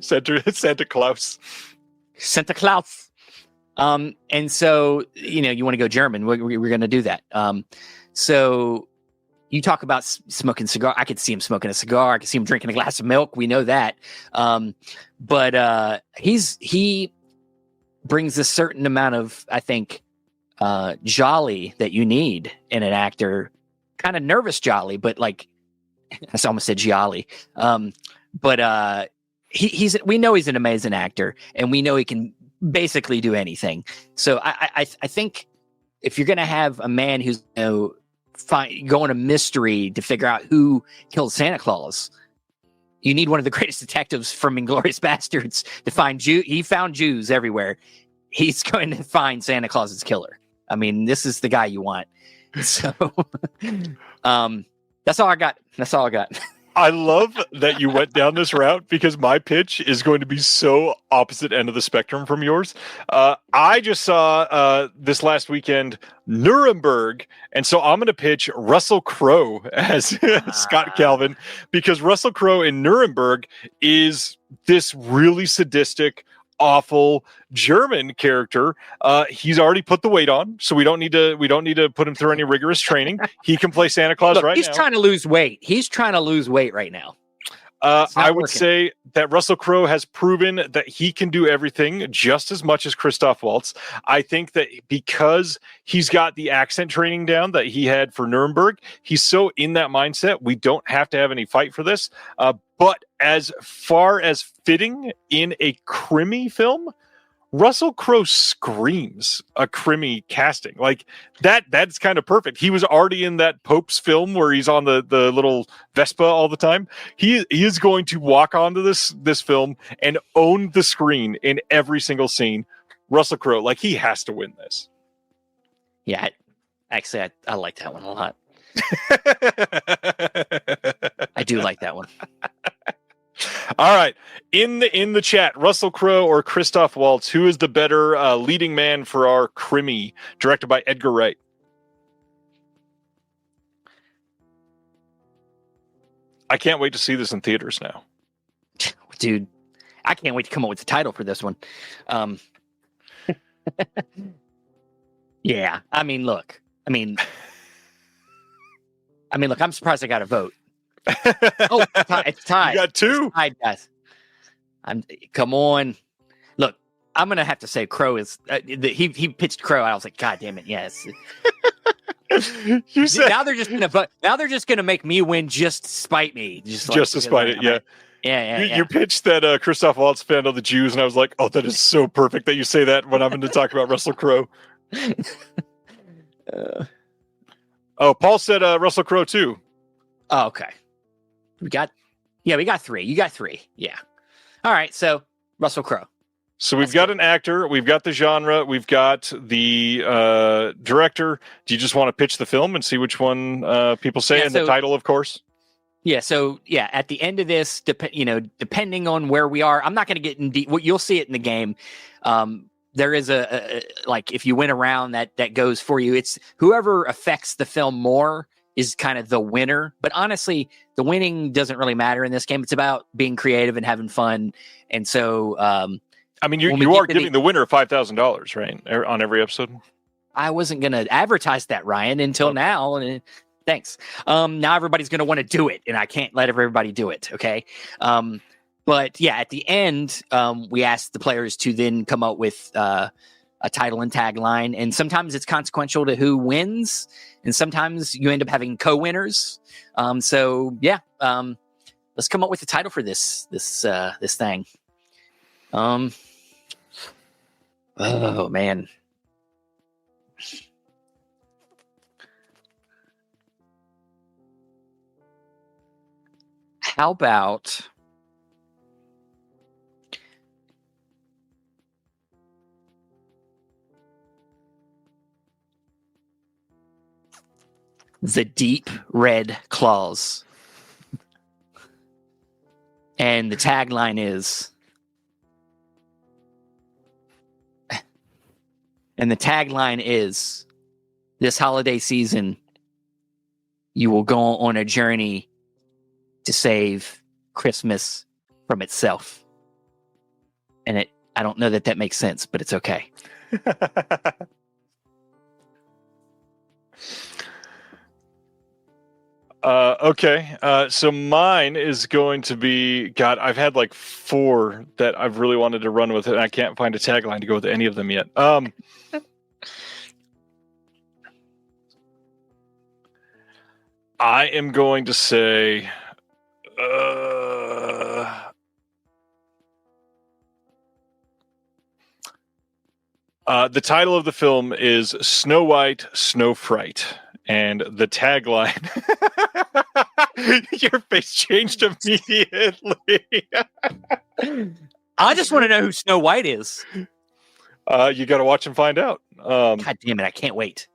Santa Claus. Santa Claus. And so, you want to go German. We're going to do that. So you talk about smoking cigar. I could see him smoking a cigar. I could see him drinking a glass of milk. We know that. But he brings a certain amount of, I think, jolly that you need in an actor. Kind of nervous jolly, but like, I almost said jolly. But we know he's an amazing actor, and we know he can basically do anything. So I think if you're going to have a man who's go on a mystery to figure out who killed Santa Claus, you need one of the greatest detectives from Inglourious Bastards to find He found Jews everywhere. He's going to find Santa Claus's killer. I mean, this is the guy you want. So, that's all I got. I love that you went down this route because my pitch is going to be so opposite end of the spectrum from yours. I just saw this last weekend Nuremberg, and so I'm going to pitch Russell Crowe as Scott Calvin, because Russell Crowe in Nuremberg is this really sadistic, awful German character. He's already put the weight on, so we don't need to put him through any rigorous training. He can play Santa Claus. Look, right he's now. trying to lose weight. He's trying to lose weight right now. I would say that Russell Crowe has proven that he can do everything just as much as Christoph Waltz. I think that because he's got the accent training down that he had for Nuremberg, he's so in that mindset. We don't have to have any fight for this. But as far as fitting in a crimmy film, Russell Crowe screams a crimmy casting. Like that's kind of perfect. He was already in that Pope's film where he's on the little Vespa all the time. He is going to walk onto this film and own the screen in every single scene. Russell Crowe, like, he has to win this. Yeah, actually, I like that one a lot. I do like that one. All right, in the chat, Russell Crowe or Christoph Waltz, who is the better leading man for our crimmy, directed by Edgar Wright? I can't wait to see this in theaters now, dude. I can't wait to come up with the title for this one. Yeah, I mean, look. I'm surprised I got a vote. Oh, it's tied. You got two. It's tied, guys. Come on. Look, I'm gonna have to say Crow is. He pitched Crow. I was like, God damn it, yes. You said now they're just gonna vote. Now they're just gonna make me win just to spite me. Just to spite it. Yeah. Yeah. You pitched that Christoph Waltz fan of the Jews, and I was like, oh, that is so perfect that you say that when I'm going to talk about Russell Crowe. Paul said Russell Crowe too. Oh, okay. We got three. You got three. Yeah. All right. So Russell Crowe. So we've got an actor, we've got the genre, we've got the director. Do you just want to pitch the film and see which one people say, and the title, of course? Yeah. So at the end of this, depending on where we are, I'm not going to get in deep. Well, you'll see it in the game. There is a like, if you win a round that goes for you, it's whoever affects the film more is kind of the winner. But honestly, the winning doesn't really matter in this game. It's about being creative and having fun. And so, I mean, you are giving the winner $5,000, right, on every episode? I wasn't going to advertise that, Ryan, until now. And thanks. Now everybody's going to want to do it, and I can't let everybody do it. Okay. But yeah, at the end, we asked the players to then come up with a title and tagline, and sometimes it's consequential to who wins, and sometimes you end up having co-winners. So yeah, let's come up with a title for this thing. Oh man. How about the deep red claws? And the tagline is, this holiday season, you will go on a journey to save Christmas from itself. And I don't know that makes sense, but it's okay. Okay. So mine is going to be, God, I've had like 4 that I've really wanted to run with it, and I can't find a tagline to go with any of them yet. I am going to say, the title of the film is Snow White, Snow Fright, and the tagline. Your face changed immediately. I just want to know who Snow White is. You got to watch and find out. God damn it! I can't wait.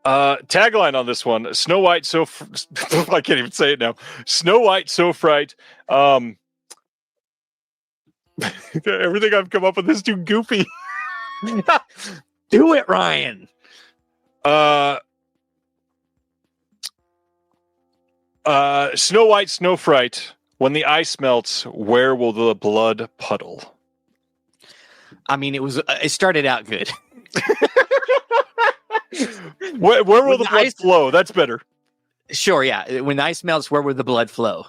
Tagline on this one: Snow White, I can't even say it now. Snow White, so fright. Everything I've come up with is too goofy. Do it, Ryan. Snow White, Snow Fright. When the ice melts, where will the blood puddle? I mean, it started out good. Where will the blood flow? That's better. Sure, yeah. When the ice melts, where will the blood flow?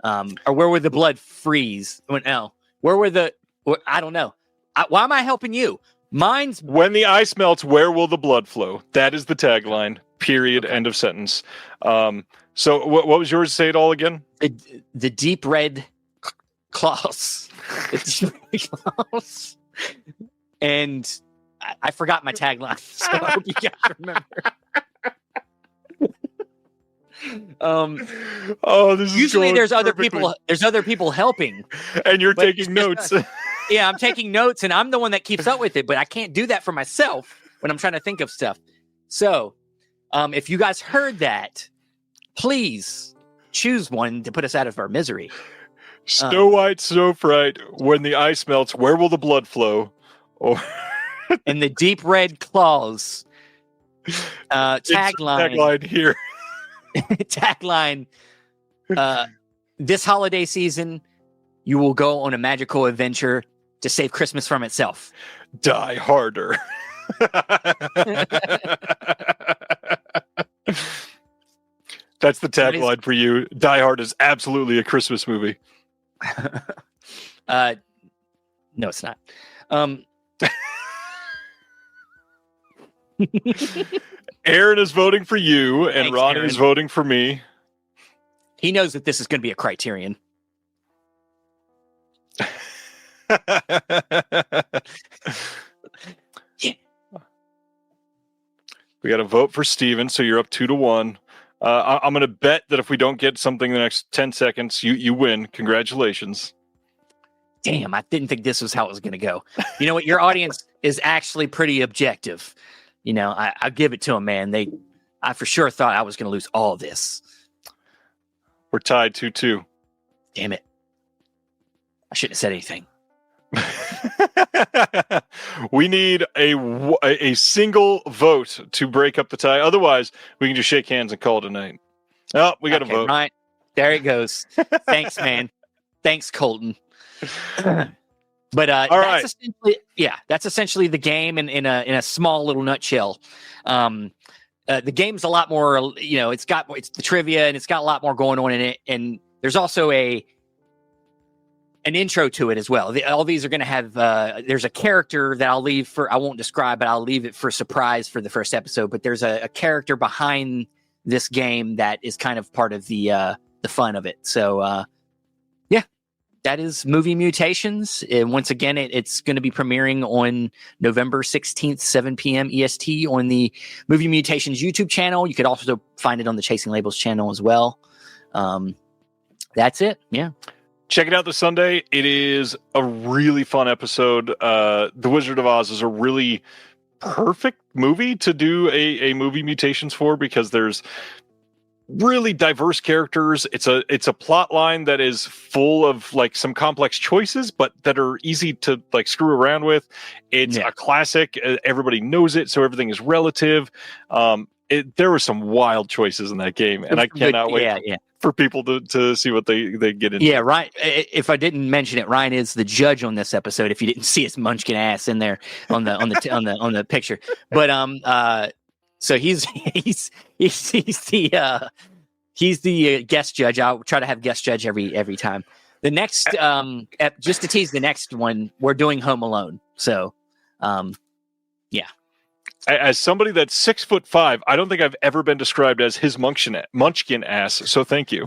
Or where would the blood freeze? Where were I don't know. Why am I helping you? Mine's when the ice melts, where will the blood flow? That is the tagline. Period. Okay. End of sentence. So what was yours? Say it all again. The deep red claws. The deep red claws. And I forgot my tagline, so I hope you guys remember. This is usually there's perfectly. other people helping, and you're taking notes. Yeah, I'm taking notes, and I'm the one that keeps up with it, but I can't do that for myself when I'm trying to think of stuff. So, if you guys heard that, please choose one to put us out of our misery. Snow White, Snow Fright. When the ice melts, where will the blood flow? Or and the deep red claws. Tagline here. Tagline. This holiday season, you will go on a magical adventure to save Christmas from itself. Die harder. That's the tagline for you. Die Hard is absolutely a Christmas movie. No, it's not. Aaron is voting for you, and Thanks, Ronnie Aaron. is voting for me. He knows that this is going to be a criterion. Yeah. We got to vote for Steven, so you're up 2-1. I'm going to bet that if we don't get something in the next 10 seconds, you win. Congratulations. Damn, I didn't think this was how it was going to go. You know what? Your audience is actually pretty objective. You know, I give it to them, man. I for sure thought I was going to lose all this. We're tied 2-2. Damn it. I shouldn't have said anything. We need a single vote to break up the tie. Otherwise, we can just shake hands and call it a night. Oh, we got to vote. Right. There it goes. Thanks, man. Thanks, Colton. But that's essentially the game in a small little nutshell. The game's a lot more, it's the trivia and it's got a lot more going on in it. And there's also an intro to it as well. All these are going to have, there's a character that I won't describe, but I'll leave it for surprise for the first episode. But there's a character behind this game that is kind of part of the fun of it. So, that is Movie Mutations. And once again, it's going to be premiering on November 16th, 7 p.m. EST on the Movie Mutations YouTube channel. You could also find it on the Chasing Labels channel as well. That's it. Yeah. Check it out this Sunday. It is a really fun episode. The Wizard of Oz is a really perfect movie to do a Movie Mutations for, because there's really diverse characters. It's a plot line that is full of like some complex choices, but that are easy to like screw around with. It's a classic. Everybody knows it, so everything is relative. There were some wild choices in that game, and I cannot wait for people to see what they get into. Yeah, right. If I didn't mention it, Ryan is the judge on this episode. If you didn't see his munchkin ass in there on the picture, but so he's the guest judge. I'll try to have guest judge every time. The next, just to tease the next one, we're doing Home Alone. So, yeah. As somebody that's 6'5", I don't think I've ever been described as his munchkin ass. So thank you.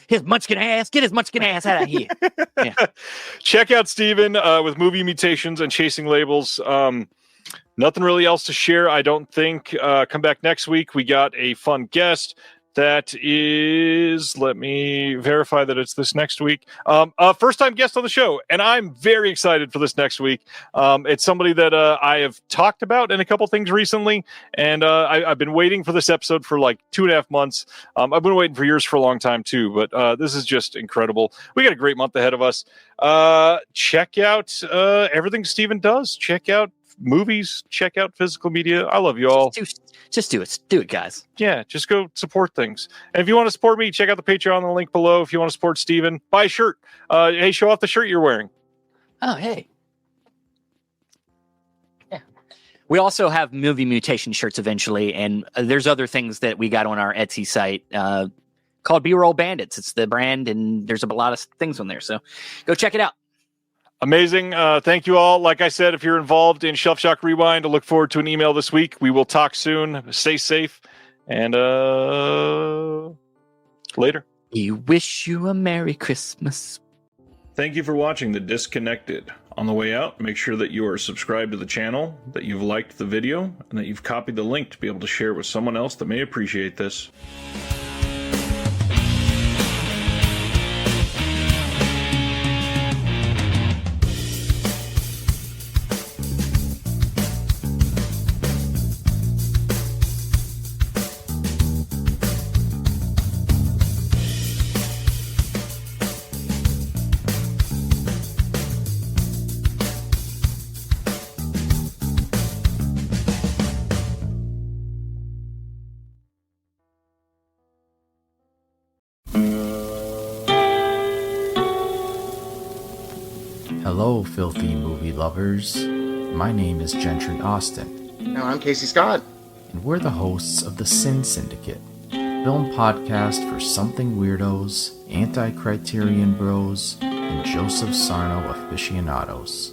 His munchkin ass. Get his munchkin ass out of here. Yeah. Check out Steven with Movie Mutations and Chasing Labels. Nothing really else to share, I don't think. Come back next week. We got a fun guest. That is, let me verify that it's this next week. First-time guest on the show, and I'm very excited for this next week. It's somebody that I have talked about in a couple things recently, and I've been waiting for this episode for like 2.5 months. I've been waiting for years for a long time too, but this is just incredible. We got a great month ahead of us. Check out everything Steven does. Check out movies. Check out physical media. I love you all. Just do it. Do it, guys. Yeah, just go support things. And if you want to support me, check out the Patreon, the link below. If you want to support Steven, buy a shirt. Hey, show off the shirt you're wearing. Oh, hey. Yeah. We also have Movie Mutation shirts eventually, and there's other things that we got on our Etsy site called B-Roll Bandits. It's the brand, and there's a lot of things on there. So go check it out. Amazing. Thank you all. Like I said, if you're involved in Shelf Shock Rewind, I look forward to an email this week. We will talk soon. Stay safe. And later. We wish you a Merry Christmas. Thank you for watching The Disconnected. On the way out, make sure that you are subscribed to the channel, that you've liked the video, and that you've copied the link to be able to share it with someone else that may appreciate this. Hello, filthy movie lovers. My name is Gentry Austin. And I'm Casey Scott. And we're the hosts of the Sin Syndicate, film podcast for something weirdos, anti-criterion bros, and Joseph Sarno aficionados.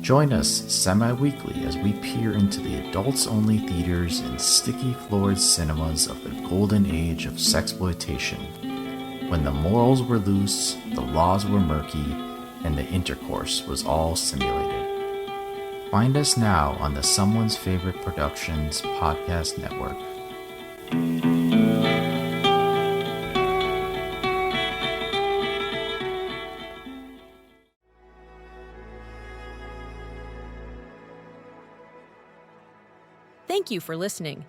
Join us semi-weekly as we peer into the adults-only theaters and sticky-floored cinemas of the golden age of sexploitation, when the morals were loose, the laws were murky, and the intercourse was all simulated. Find us now on the Someone's Favorite Productions podcast network. Thank you for listening.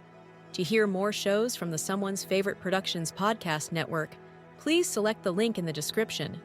To hear more shows from the Someone's Favorite Productions podcast network, please select the link in the description